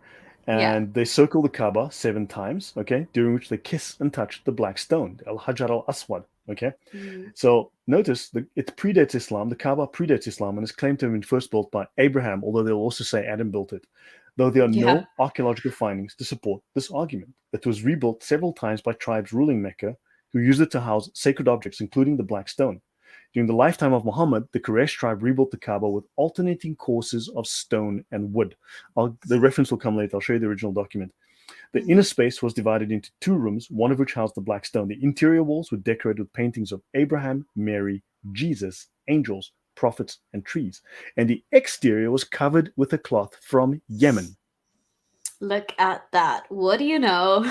Yeah. And they circle the Kaaba 7 times, okay, during which they kiss and touch the black stone, Al Hajar al Aswad, okay. Mm. So notice that it predates Islam. The Kaaba predates Islam and is claimed to have been first built by Abraham, although they'll also say Adam built it. Though there are Yeah. no archaeological findings to support this argument. It was rebuilt several times by tribes ruling Mecca, who used it to house sacred objects, including the black stone. During the lifetime of Muhammad, the Quraysh tribe rebuilt the Kaaba with alternating courses of stone and wood. The reference will come later. I'll show you the original document. The inner Mhm. space was divided into 2 rooms, one of which housed the black stone. The interior walls were decorated with paintings of Abraham, Mary, Jesus, angels, prophets, and trees. And the exterior was covered with a cloth from Yemen. Look at that. What do you know?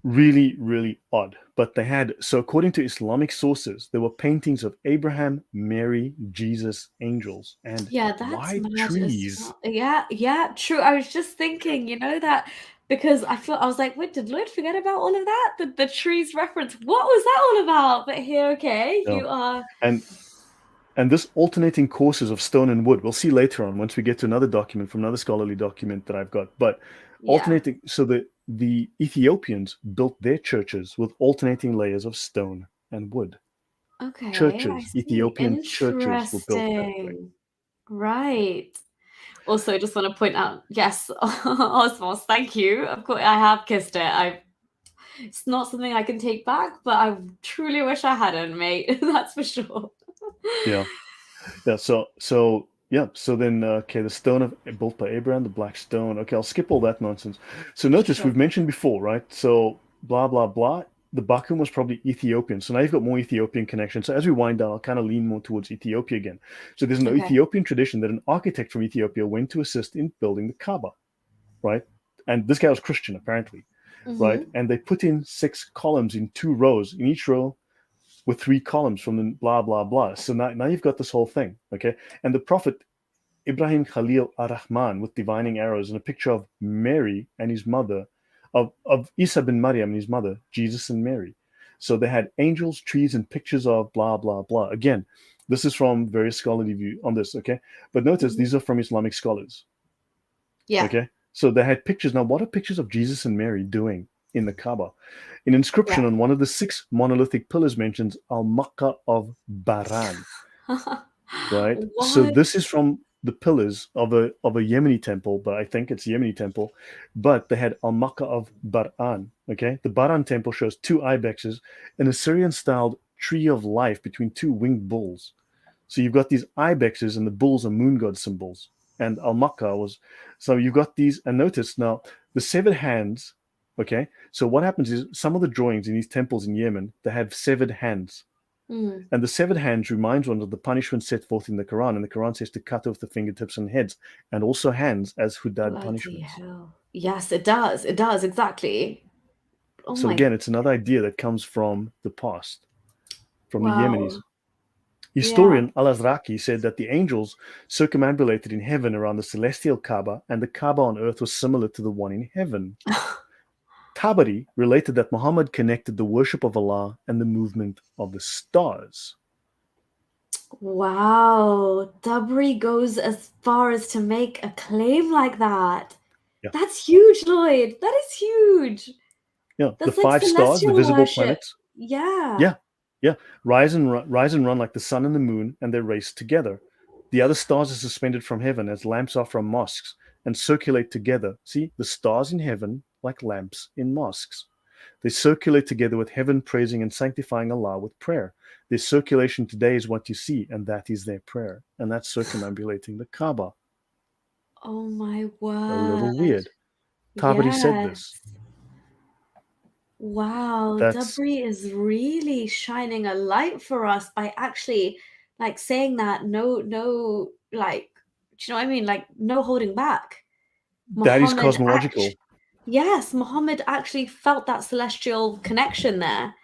Really, really odd. But they had, so according to Islamic sources, there were paintings of Abraham, Mary, Jesus, angels. And Yeah, that's why mad as trees? well. Yeah, yeah, true. I was just thinking, that because I was like, wait, did Lloyd forget about all of that? The trees reference. What was that all about? But here, okay, No. you are. And this alternating courses of stone and wood, we'll see later on once we get to another document from another scholarly document that I've got. But Yeah. alternating, so the Ethiopians built their churches with alternating layers of stone and wood. Okay, I Churches, see. Ethiopian churches were built that way. Interesting. Right. Also, just want to point out, yes, Osmos, thank you. Of course, I have kissed it. It's not something I can take back, but I truly wish I hadn't, mate. That's for sure. Yeah, yeah. So then, okay, the stone built by Abraham, the black stone. Okay, I'll skip all that nonsense. So notice Sure. we've mentioned before, right? So blah blah blah. The Bakum was probably Ethiopian. So now you've got more Ethiopian connections. So as we wind down, I'll kind of lean more towards Ethiopia again. So there's an Okay. Ethiopian tradition that an architect from Ethiopia went to assist in building the Kaaba, right? And this guy was Christian, apparently. right? Mm-hmm. And they put in 6 columns in 2 rows, in each row with 3 columns from the blah, blah, blah. So now you've got this whole thing, okay? And the Prophet Ibrahim Khalil ar-Rahman with divining arrows and a picture of Mary and his mother, of Isa bin Maryam and his mother, Jesus and Mary. So they had angels, trees, and pictures of blah, blah, blah. Again, this is from various scholarly view on this, okay? But notice Mm-hmm. these are from Islamic scholars, Yeah. okay? So they had pictures. Now, what are pictures of Jesus and Mary doing in the Kaaba? An inscription Yeah. on one of the 6 monolithic pillars mentions Al-Makkah of Baran, right? So What? this is from the pillars of a Yemeni temple, but I think it's a Yemeni temple. But they had Al Makkah of Baran. Okay, the Baran temple shows 2 ibexes, an Assyrian-styled tree of life between 2 winged bulls. So you've got these ibexes, and the bulls are moon god symbols. And Al Makkah was, so you've got these. And notice now the severed hands. Okay, so what happens is some of the drawings in these temples in Yemen, they have severed hands. Mm. And the severed hands reminds one of the punishment set forth in the Quran. And the Quran says to cut off the fingertips and heads, and also hands as hudad Bloody punishments. hell. Yes, it does. It does, exactly. Oh So my, again, it's another idea that comes from the past, from the Yemenis. wow. Yeah. Historian Al-Azraqi said that the angels circumambulated in heaven around the celestial Kaaba, and the Kaaba on earth was similar to the one in heaven. Tabari related that Muhammad connected the worship of Allah and the movement of the stars. Wow. Dabri goes as far as to make a claim like that. Yeah. That's huge, Lloyd. That is huge. Yeah, the That's like 5 stars, the celestial visible worship. planets. Yeah. Yeah, rise and run like the sun and the moon, and they race together. The other stars are suspended from heaven as lamps are from mosques and circulate together. See, the stars in heaven like lamps in mosques. They circulate together with heaven praising and sanctifying Allah with prayer. Their circulation today is what you see, and that is their prayer. And that's circumambulating the Kaaba. Oh my A little word. weird. Tabari said this. Yes. Wow, That's Dabri is really shining a light for us by actually like saying that like, do you know what I mean? Like no holding back. that is Muhammad cosmological. yes, Muhammad actually felt that celestial connection there.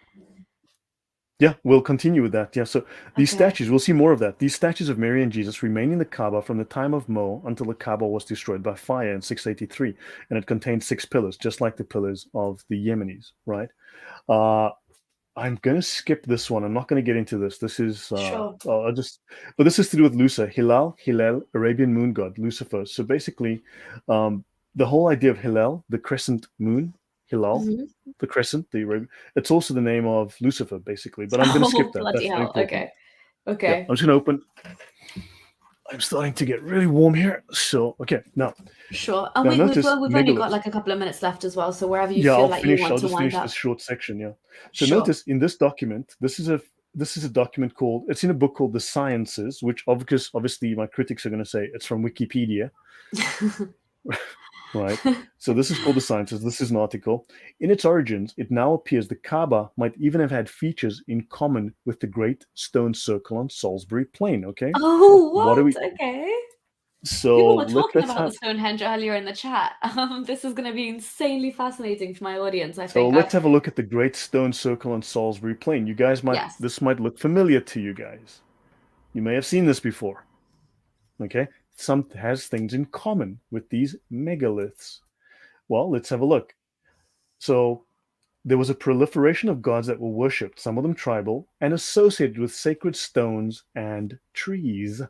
Yeah, we'll continue with that. Yeah, so these Okay. statues, we'll see more of that. These statues of Mary and Jesus remain in the Kaaba from the time of Mo until the Kaaba was destroyed by fire in 683, and it contained 6 pillars, just like the pillars of the Yemenis, right? I'm going to skip this one. I'm not going to get into this. This is, Sure. but this is to do with Lusa, Hillel, Arabian moon god, Lucifer. So basically, the whole idea of Hillel, the crescent moon, Hilal, Mhm. the crescent, it's also the name of Lucifer, basically. But I'm going to skip that. Bloody That's very hell. important. Okay. Yeah, Okay. I'm just going to open. I'm starting to get really warm here. So, okay, now. Sure. And Now notice we've only got megaliths. like a couple of minutes left as well. So wherever you Yeah, feel I'll like you finish. want I'll to just wind finish up. this short section. Yeah. So Sure. notice in this document, this is a document called. It's in a book called The Sciences, which obviously my critics are going to say it's from Wikipedia, right? So this is called The Sciences. This is an article. In its origins, it now appears the Kaaba might even have had features in common with the Great Stone Circle on Salisbury Plain. Okay. Oh, What do we? Okay. So People were talking let's about the have. Stonehenge earlier in the chat. This is going to be insanely fascinating for my audience, I So think. let's have a look at the Great Stone Circle on Salisbury Plain. You guys Yes. this might look familiar to you guys. You may have seen this before. Okay, some has things in common with these megaliths. Well, let's have a look. So there was a proliferation of gods that were worshipped, some of them tribal, and associated with sacred stones and trees.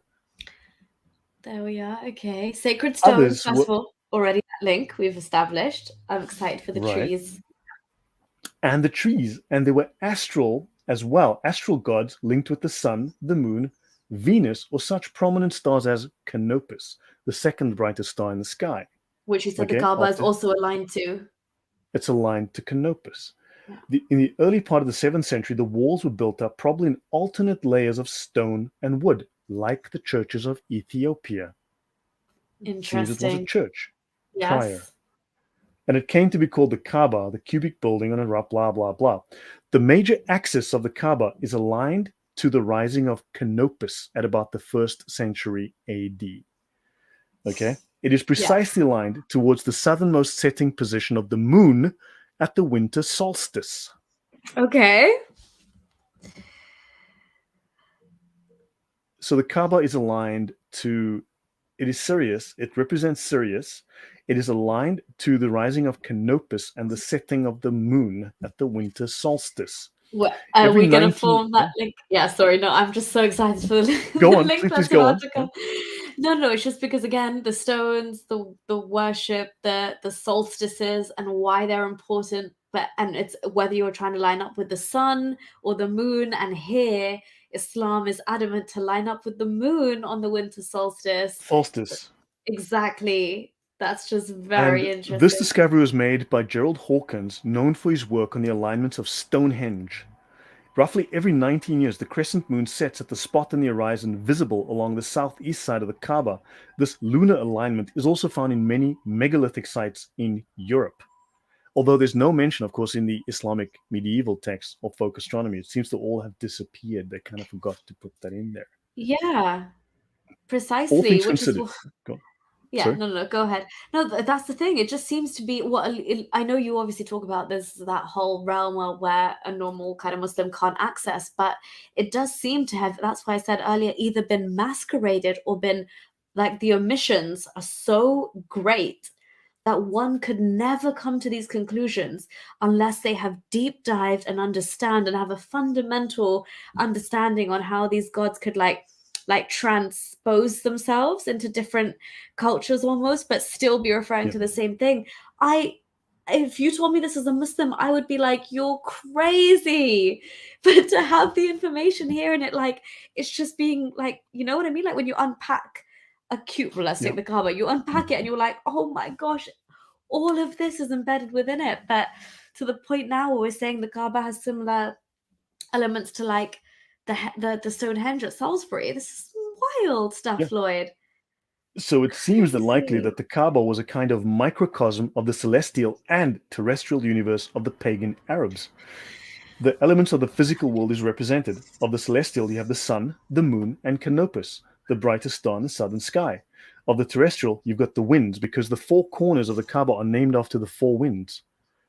There we are. Okay. Sacred stones, Others first of all, already that link we've established. I'm excited for the right, trees. and the trees, and they were astral as well, astral gods linked with the sun, the moon, Venus, or such prominent stars as Canopus, the second brightest star in the sky. Which you said the Kaaba is also aligned to. It's aligned to Canopus. Yeah. In the early part of the 7th century, the walls were built up probably in alternate layers of stone and wood, like the churches of Ethiopia. Interesting. See, it was a church yes. prior. And it came to be called the Kaaba, the cubic building on a rock, blah, blah, blah. The major axis of the Kaaba is aligned to the rising of Canopus at about the 1st century AD. Okay? It is precisely aligned towards the southernmost setting position of the moon at the winter solstice. Okay. So the Kaaba is aligned to, it is Sirius, it represents Sirius. It is aligned to the rising of Canopus and the setting of the moon at the winter solstice. What, are Every we going to 19 form that link? Yeah, sorry, no, I'm just so excited for the, Go the on, link please that's go about on. to come. No, it's just because again, the stones, the worship, the solstices, and why they're important. But and it's whether you're trying to line up with the sun or the moon, and here Islam is adamant to line up with the moon on the winter solstice. Solstice. Exactly. That's just And very this interesting. discovery was made by Gerald Hawkins, known for his work on the alignments of Stonehenge. Roughly every 19 years, the crescent moon sets at the spot in the horizon visible along the southeast side of the Kaaba. This lunar alignment is also found in many megalithic sites in Europe. Although there's no mention, of course, in the Islamic medieval texts of folk astronomy. It seems to all have disappeared. They kind of forgot to put that in there. Yeah, All precisely, things which is considered. Go on. yeah, Sorry? no, go ahead. No, that's the thing. It just seems to be what I know you obviously talk about this that whole realm where a normal kind of Muslim can't access, but it does seem to have, that's why I said earlier, either been masqueraded or been like the omissions are so great that one could never come to these conclusions unless they have deep dived and understand and have a fundamental understanding on how these gods could like transpose themselves into different cultures almost, but still be referring Yeah. to the same thing. If you told me this as a Muslim, I would be like, you're crazy. But to have the information here and it like it's just being like, you know what I mean? Like when you unpack a cute, well, let's Yeah. take the Kaaba, you unpack it and you're like, oh my gosh, all of this is embedded within it. But to the point now where we're saying the Kaaba has similar elements to like the Stonehenge at Salisbury. This is wild Yeah. stuff, Lloyd. So it seems that likely Crazy. that the Kaaba was a kind of microcosm of the celestial and terrestrial universe of the pagan Arabs. The elements of the physical world is represented. Of the celestial, you have the sun, the moon, and Canopus, the brightest star in the southern sky. Of the terrestrial, you've got the winds, because the four corners of the Kaaba are named after the four winds.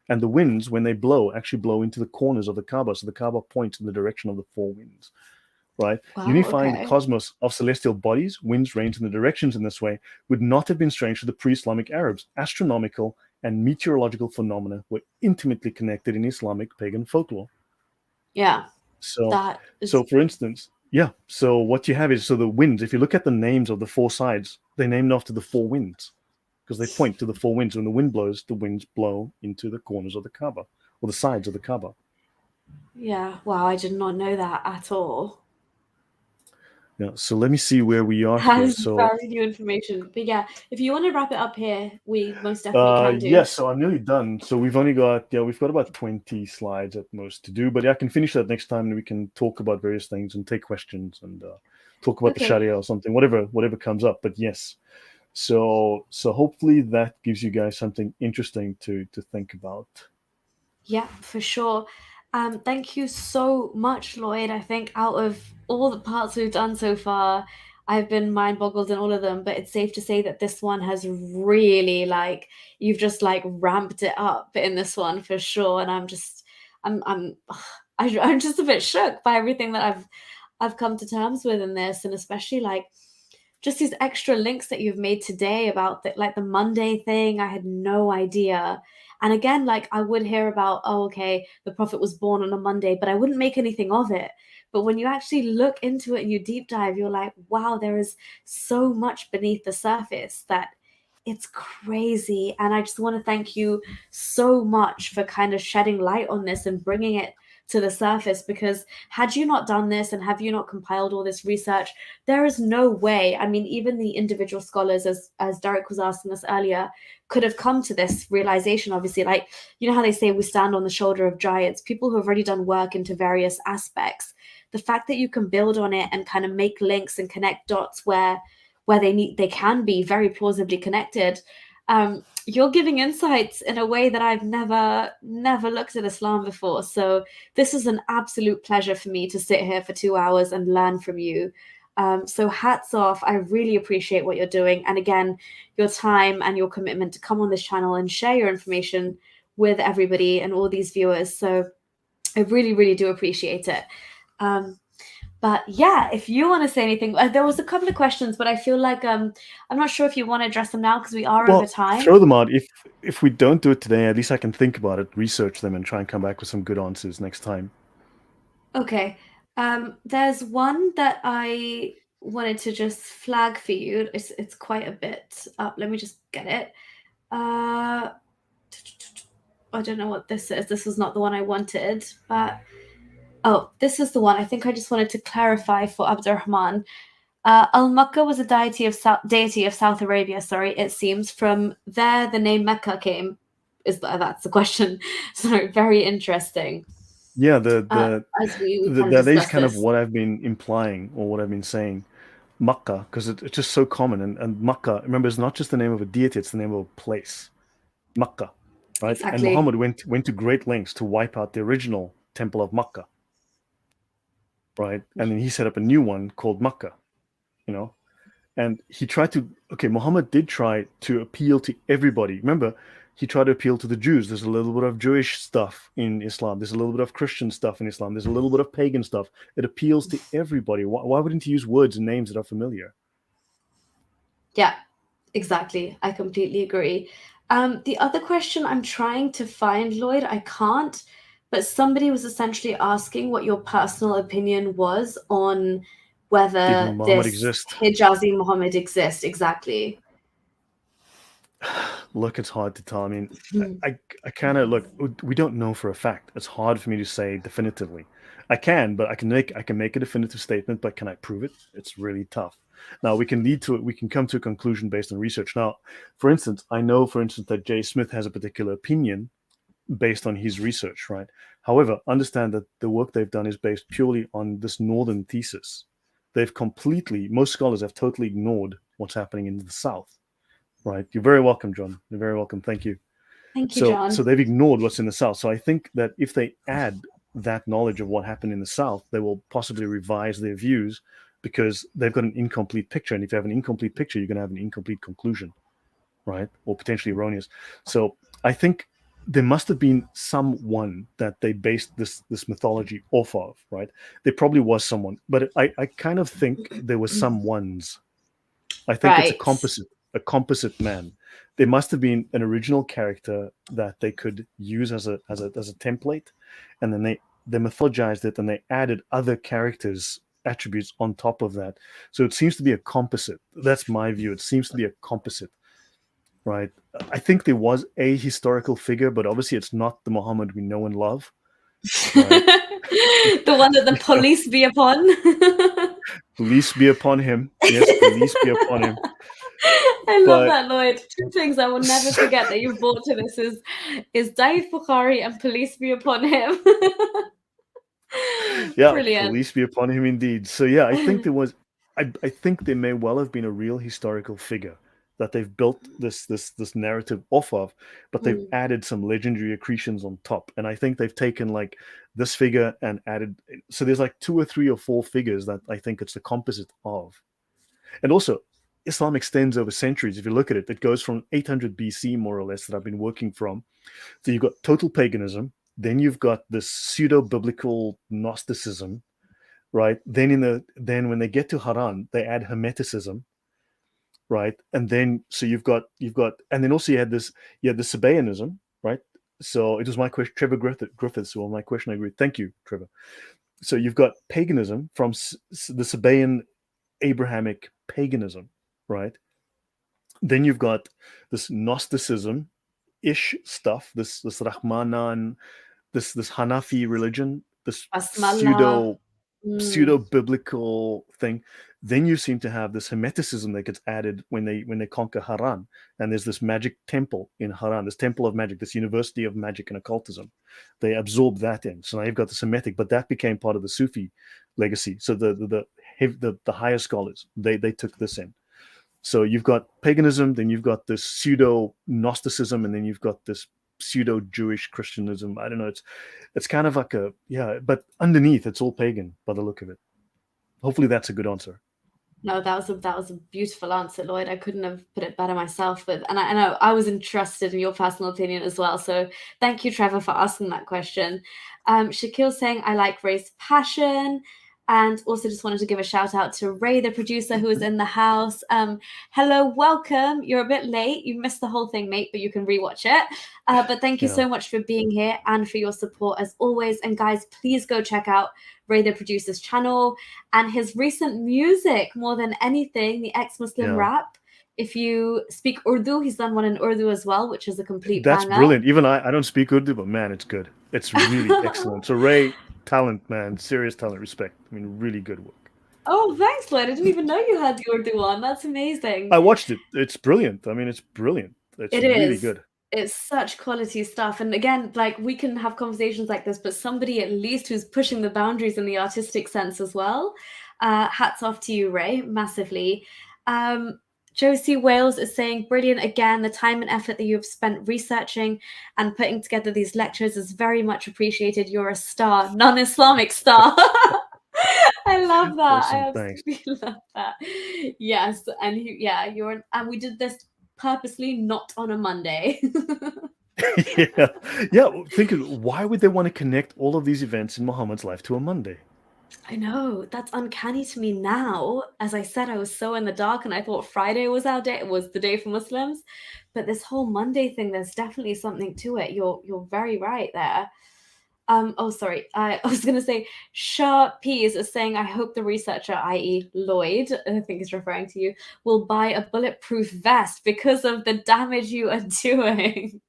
And the winds, when they blow, actually blow into the corners of the Kaaba. So the Kaaba points in the direction of the four winds, right? Wow, Unifying the okay. cosmos of celestial bodies, winds range in the directions in this way, would not have been strange to the pre-Islamic Arabs. Astronomical and meteorological phenomena were intimately connected in Islamic pagan folklore. Yeah, So, that is so for instance, yeah. So what you have is, so the winds. If you look at the names of the four sides, they're named after the four winds because they point to the four winds. When the wind blows, the winds blow into the corners of the Kaaba or the sides of the Kaaba. yeah. Wow, I did not know that at all. Yeah. So let me see where we are That here. is So, very new information. But yeah, if you want to wrap it up here, we most definitely can do. yes. So I'm nearly done. So we've only got, we've got about 20 slides at most to do. But yeah, I can finish that next time, and we can talk about various things and take questions and talk about the Okay. Sharia or something, whatever comes up. But yes. So hopefully that gives you guys something interesting to think about. Yeah, for sure. Thank you so much, Lloyd. I think out of all the parts we've done so far, I've been mind boggled in all of them, but it's safe to say that this one has really like you've just like ramped it up in this one for sure. And I'm I'm just a bit shook by everything that I've come to terms with in this, and especially like just these extra links that you've made today about the Monday thing. I had no idea. And again, like I would hear about, oh, okay, the prophet was born on a Monday, but I wouldn't make anything of it. But when you actually look into it and you deep dive, you're like, wow, there is so much beneath the surface that it's crazy. And I just want to thank you so much for kind of shedding light on this and bringing it to the surface, because had you not done this and have you not compiled all this research, there is no way. I mean, even the individual scholars, as Derek was asking us earlier, could have come to this realization. Obviously, like, you know how they say we stand on the shoulder of giants, people who have already done work into various aspects. The fact that you can build on it and kind of make links and connect dots where they can be very plausibly connected. You're giving insights in a way that I've never looked at Islam before. So this is an absolute pleasure for me to sit here for 2 hours and learn from you. So hats off. I really appreciate what you're doing. And again, your time and your commitment to come on this channel and share your information with everybody and all these viewers. So I really, really do appreciate it. But yeah, if you want to say anything, there was a couple of questions, but I feel like I'm not sure if you want to address them now because we are over time. Throw them out. If we don't do it today, at least I can think about it, research them, and try and come back with some good answers next time. Okay. There's one that I wanted to just flag for you. It's quite a bit up. Let me just get it. I don't know what this is. This was not the one I wanted, but oh, this is the one. I think I just wanted to clarify for Abdurrahman. Al-Makkah was a deity of South Arabia. Sorry, it seems from there the name Mecca came. That's the question? So very interesting. Yeah, that is kind of what I've been implying or what I've been saying. Makkah, because it's just so common. And Makkah, remember, it's not just the name of a deity, it's the name of a place. Makkah, right? Exactly. And Muhammad went to great lengths to wipe out the original temple of Makkah, right? And then he set up a new one called Makkah, and he tried to, Muhammad did try to appeal to everybody. Remember, he tried to appeal to the Jews. There's a little bit of Jewish stuff in Islam. There's a little bit of Christian stuff in Islam. There's a little bit of pagan stuff. It appeals to everybody. Why wouldn't he use words and names that are familiar? Yeah, exactly. I completely agree. The other question I'm trying to find, Lloyd, I can't, but somebody was essentially asking what your personal opinion was on whether this Hijazi Muhammad exists. Exactly. Look, it's hard to tell. I mean, I kind of look. We don't know for a fact. It's hard for me to say definitively. I can, but I can make a definitive statement. But can I prove it? It's really tough. Now we can come to a conclusion based on research. Now, for instance, I know, that Jay Smith has a particular opinion based on his research, right? However, understand that the work they've done is based purely on this northern thesis. Most scholars have totally ignored what's happening in the south. Right. You're very welcome, John. You're very welcome. Thank you. Thank you, John. So they've ignored what's in the South. So I think that if they add that knowledge of what happened in the South, they will possibly revise their views because they've got an incomplete picture. And if you have an incomplete picture, you're going to have an incomplete conclusion, right? Or potentially erroneous. So I think there must have been someone that they based this mythology off of, right? There probably was someone, but I kind of think there were some ones. I think it's a composite man. There must have been an original character that they could use as a template, and then they mythologized it and they added other characters attributes on top of that. So it seems to be a composite. That's my view. It seems to be a composite, right? I think there was a historical figure, but obviously it's not the Muhammad we know and love. Right? The one that the police be upon. Police be upon him. Yes, police be upon him. I love that, Lloyd. Two things I will never forget that you brought to this is Daif Bukhari and police be upon him. Yeah, brilliant. Police be upon him indeed. So yeah, I think there was. I think there may well have been a real historical figure that they've built this narrative off of, but they've added some legendary accretions on top. And I think they've taken like this figure and added. So there's like 2 or 3 or 4 figures that I think it's the composite of. And also, Islam extends over centuries. If you look at it, it goes from 800 BC, more or less, that I've been working from. So you've got total paganism. Then you've got this pseudo-biblical Gnosticism, right? Then when they get to Haran, they add Hermeticism, right? And then so you've got, and then also you had the Sabaeanism, right? So it was my question, Trevor Griffiths. Well, my question, I agree. Thank you, Trevor. So you've got paganism from the Sabaean Abrahamic paganism, right? Then you've got this Gnosticism-ish stuff, this Rahmanan, this Hanafi religion, this pseudo-biblical thing. Then you seem to have this Hermeticism that gets added when they conquer Haran, and there's this magic temple in Haran, this temple of magic, this university of magic and occultism. They absorb that in. So now you've got the Semitic, but that became part of the Sufi legacy. So the higher scholars, they took this in. So you've got paganism, then you've got this pseudo-Gnosticism, and then you've got this pseudo-Jewish Christianism. I don't know. It's kind of like but underneath it's all pagan by the look of it. Hopefully that's a good answer. No, that was a beautiful answer, Lloyd. I couldn't have put it better myself. But and I know I was interested in your personal opinion as well. So thank you, Trevor, for asking that question. Shaquille saying I like Ray's passion. And also just wanted to give a shout out to Ray, the producer who is in the house. Hello, welcome. You're a bit late. You missed the whole thing, mate, but you can rewatch it. But thank you so much for being here and for your support as always. And guys, please go check out Ray, the producer's channel and his recent music more than anything, the ex-Muslim rap. If you speak Urdu, he's done one in Urdu as well, which is a complete That's banger. brilliant. Even I don't speak Urdu, but man, it's good. It's really excellent. So Ray, talent, man, serious talent, respect. I mean, really good work. Oh, thanks, Lloyd. I didn't even know you had the Urdu one. That's amazing. I watched it. It's brilliant. I mean, it's brilliant. It's really good. It's such quality stuff. And again, like we can have conversations like this, but somebody at least who's pushing the boundaries in the artistic sense as well. Hats off to you, Ray, massively. Josie Wales is saying, brilliant again. The time and effort that you've spent researching and putting together these lectures is very much appreciated. You're a star, non-Islamic star. I love that. Awesome, I absolutely love that. Yes, and and we did this purposely not on a Monday. yeah. Think of why would they want to connect all of these events in Muhammad's life to a Monday? I know, that's uncanny to me now. As I said, I was so in the dark and I thought Friday was our day, it was the day for Muslims. But this whole Monday thing, there's definitely something to it. You're very right there. Oh, sorry. I was going to say, Shah Peas is saying, I hope the researcher, i.e. Lloyd, I think is referring to you, will buy a bulletproof vest because of the damage you are doing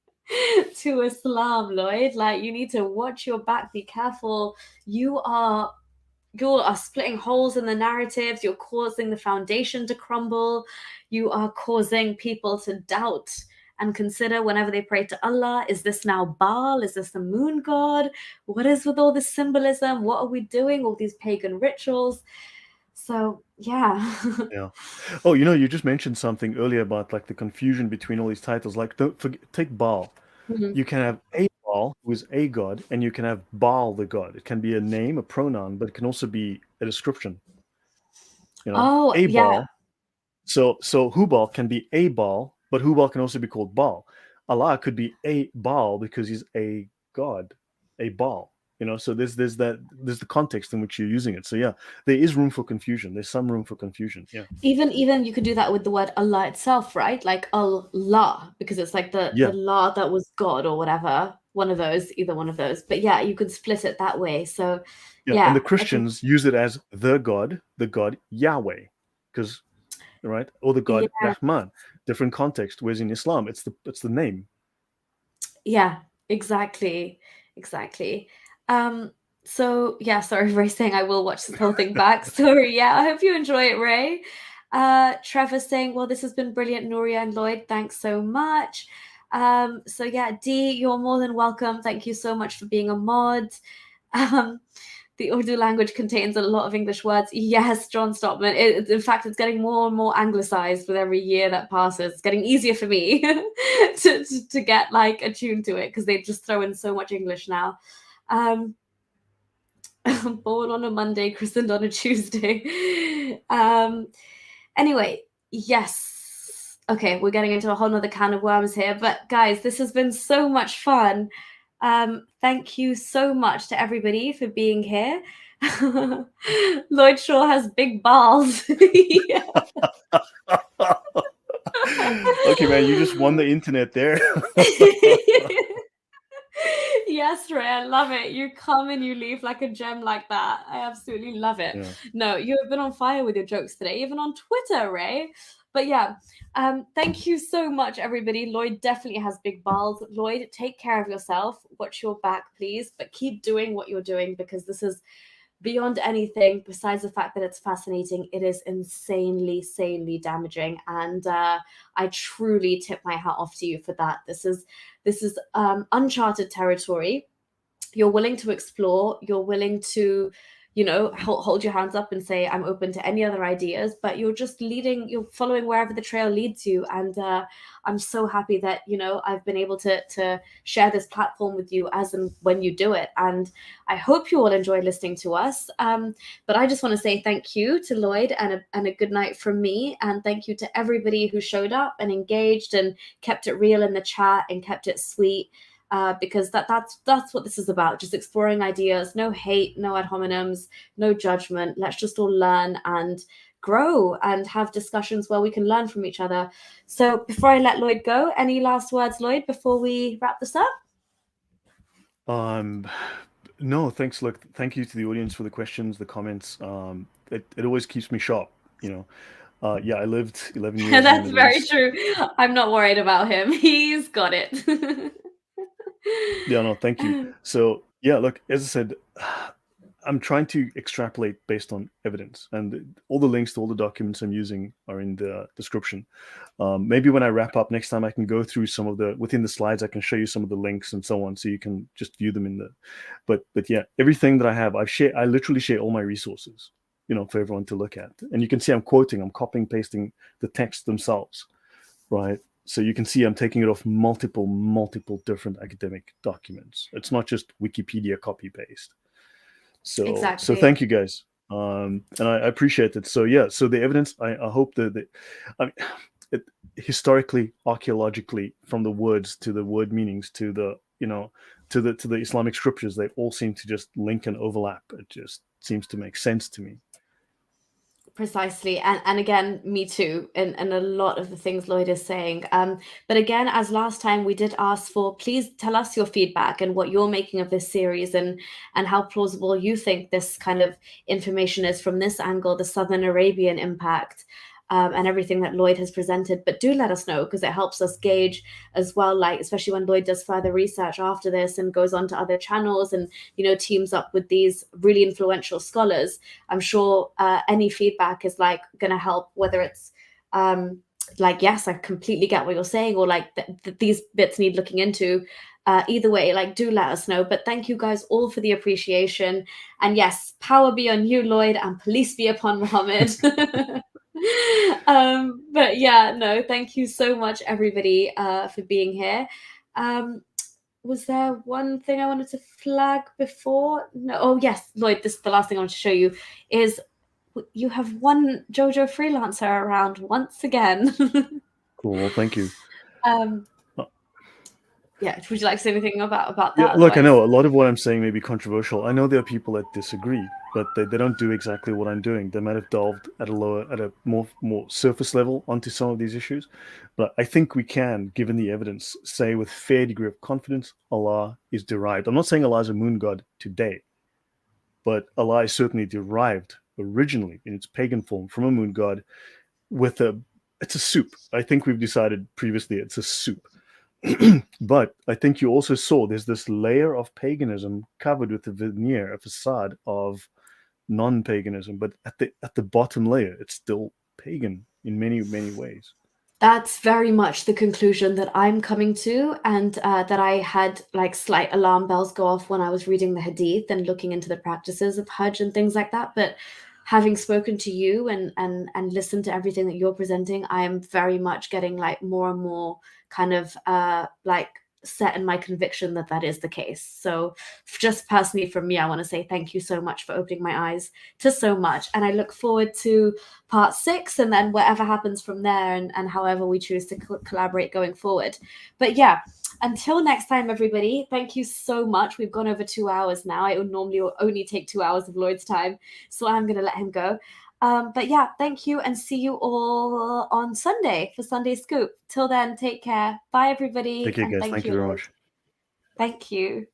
to Islam, Lloyd. Like, you need to watch your back, be careful. You are splitting holes in the narratives. You're causing the foundation to crumble. You are causing people to doubt and consider whenever they pray to Allah, is this now Baal? Is this the moon god? What is with all this symbolism? What are we doing? All these pagan rituals. So, yeah. Yeah. Oh, you just mentioned something earlier about like the confusion between all these titles. Like, take Baal. Mm-hmm. You can have a Baal, who is a god, and you can have Baal, the god. It can be a name, a pronoun, but it can also be a description. Oh, a yeah. Baal. So Hubal can be a Baal, but Hubal can also be called Baal. Allah could be a Baal because he's a god, a Baal. So there's the context in which you're using it. So yeah, there is room for confusion. There's some room for confusion. Yeah. Even you could do that with the word Allah itself, right? Like Allah, because it's like the La that was God or whatever. One of those, either one of those. But yeah, you could split it that way. So yeah. And the Christians use it as the God Yahweh, because right, or the God Rahman. Different context. Whereas in Islam, it's the name. Yeah, exactly. So yeah, sorry, Ray saying I will watch this whole thing back. Sorry, yeah, I hope you enjoy it, Ray. Trevor saying, well, this has been brilliant, Nuria and Lloyd. Thanks so much. So yeah, Dee, you're more than welcome. Thank you so much for being a mod. The Urdu language contains a lot of English words. Yes, John Stockman. In fact, it's getting more and more anglicized with every year that passes. It's getting easier for me to get like attuned to it because they just throw in so much English now. Born on a Monday, christened on a Tuesday. Anyway, yes. Okay, we're getting into a whole nother can of worms here. But guys, this has been so much fun. Thank you so much to everybody for being here. Lloyd Shaw has big balls. Okay, man, you just won the internet there. Yes, Ray, I love it. You come and you leave like a gem like that. I absolutely love it. Yeah. No, you have been on fire with your jokes today, even on Twitter, Ray. But yeah, thank you so much, everybody. Lloyd definitely has big balls. Lloyd, take care of yourself. Watch your back, please. But keep doing what you're doing because this is beyond anything besides the fact that it's fascinating. It is insanely damaging. And I truly tip my hat off to you for that. This is uncharted territory. You're willing to explore. You're willing to hold your hands up and say, I'm open to any other ideas, but you're just you're following wherever the trail leads you. And I'm so happy that, I've been able to share this platform with you as and when you do it. And I hope you all enjoy listening to us. But I just want to say thank you to Lloyd and a good night from me. And thank you to everybody who showed up and engaged and kept it real in the chat and kept it sweet. Because that's what this is about, just exploring ideas. No hate, no ad hominems, no judgment. Let's just all learn and grow and have discussions where we can learn from each other. So before I let Lloyd go, any last words, Lloyd, before we wrap this up? No, thanks. Look, thank you to the audience for the questions, the comments. It always keeps me sharp, Yeah, I lived 11 years. That's very true. I'm not worried about him. He's got it. Yeah, no, thank you. So yeah, look, as I said, I'm trying to extrapolate based on evidence, and all the links to all the documents I'm using are in the description. Maybe when I wrap up next time, I can go through some of within the slides, I can show you some of the links and so on, so you can just view them in but yeah, everything that I have, I literally share all my resources, for everyone to look at. And you can see I'm copying, pasting the text themselves, right? So you can see I'm taking it off multiple different academic documents. It's not just Wikipedia copy paste. So exactly. So thank you guys, and I appreciate it. So yeah, so the evidence, I hope that historically, archaeologically, from the words to the word meanings to the to the Islamic scriptures, they all seem to just link and overlap. It just seems to make sense to me. Precisely. And again, me too, and a lot of the things Lloyd is saying. But again, as last time, we did ask for, please tell us your feedback and what you're making of this series, and how plausible you think this kind of information is from this angle, the Southern Arabian impact. And everything that Lloyd has presented. But do let us know, because it helps us gauge as well, like especially when Lloyd does further research after this and goes on to other channels and teams up with these really influential scholars. I'm sure any feedback is like going to help, whether it's like, yes, I completely get what you're saying, or like these bits need looking into. Either way, like, do let us know. But thank you guys all for the appreciation. And yes, power be on you, Lloyd, and police be upon Muhammad. But yeah, no, thank you so much, everybody, for being here. Was there one thing I wanted to flag before? No. Oh yes, Lloyd, this is the last thing I want to show you is you have one JoJo freelancer around once again. Cool. Well, thank you. Yeah, would you like to say anything about that? Yeah, look, I know a lot of what I'm saying may be controversial. I know there are people that disagree, but they don't do exactly what I'm doing. They might have delved at a more surface level onto some of these issues. But I think we can, given the evidence, say with fair degree of confidence, Allah is derived. I'm not saying Allah is a moon god today, but Allah is certainly derived originally in its pagan form from a moon god it's a soup. I think we've decided previously it's a soup. But I think you also saw there's this layer of paganism covered with a veneer, a facade of non-paganism, but at the bottom layer, it's still pagan in many ways. That's very much the conclusion that I'm coming to, and that I had like slight alarm bells go off when I was reading the Hadith and looking into the practices of Hajj and things like that. But having spoken to you and listened to everything that you're presenting, I am very much getting like more and more kind of like set in my conviction that is the case. So just personally from me, I want to say thank you so much for opening my eyes to so much. And I look forward to part 6 and then whatever happens from there, and however we choose to collaborate going forward. But yeah, until next time, everybody, thank you so much. We've gone over 2 hours now. I would normally only take 2 hours of Lloyd's time, so I'm going to let him go. But yeah, thank you, and see you all on Sunday for Sunday Scoop. Till then, take care. Bye, everybody. Take care, guys. Thank you very much. Thank you.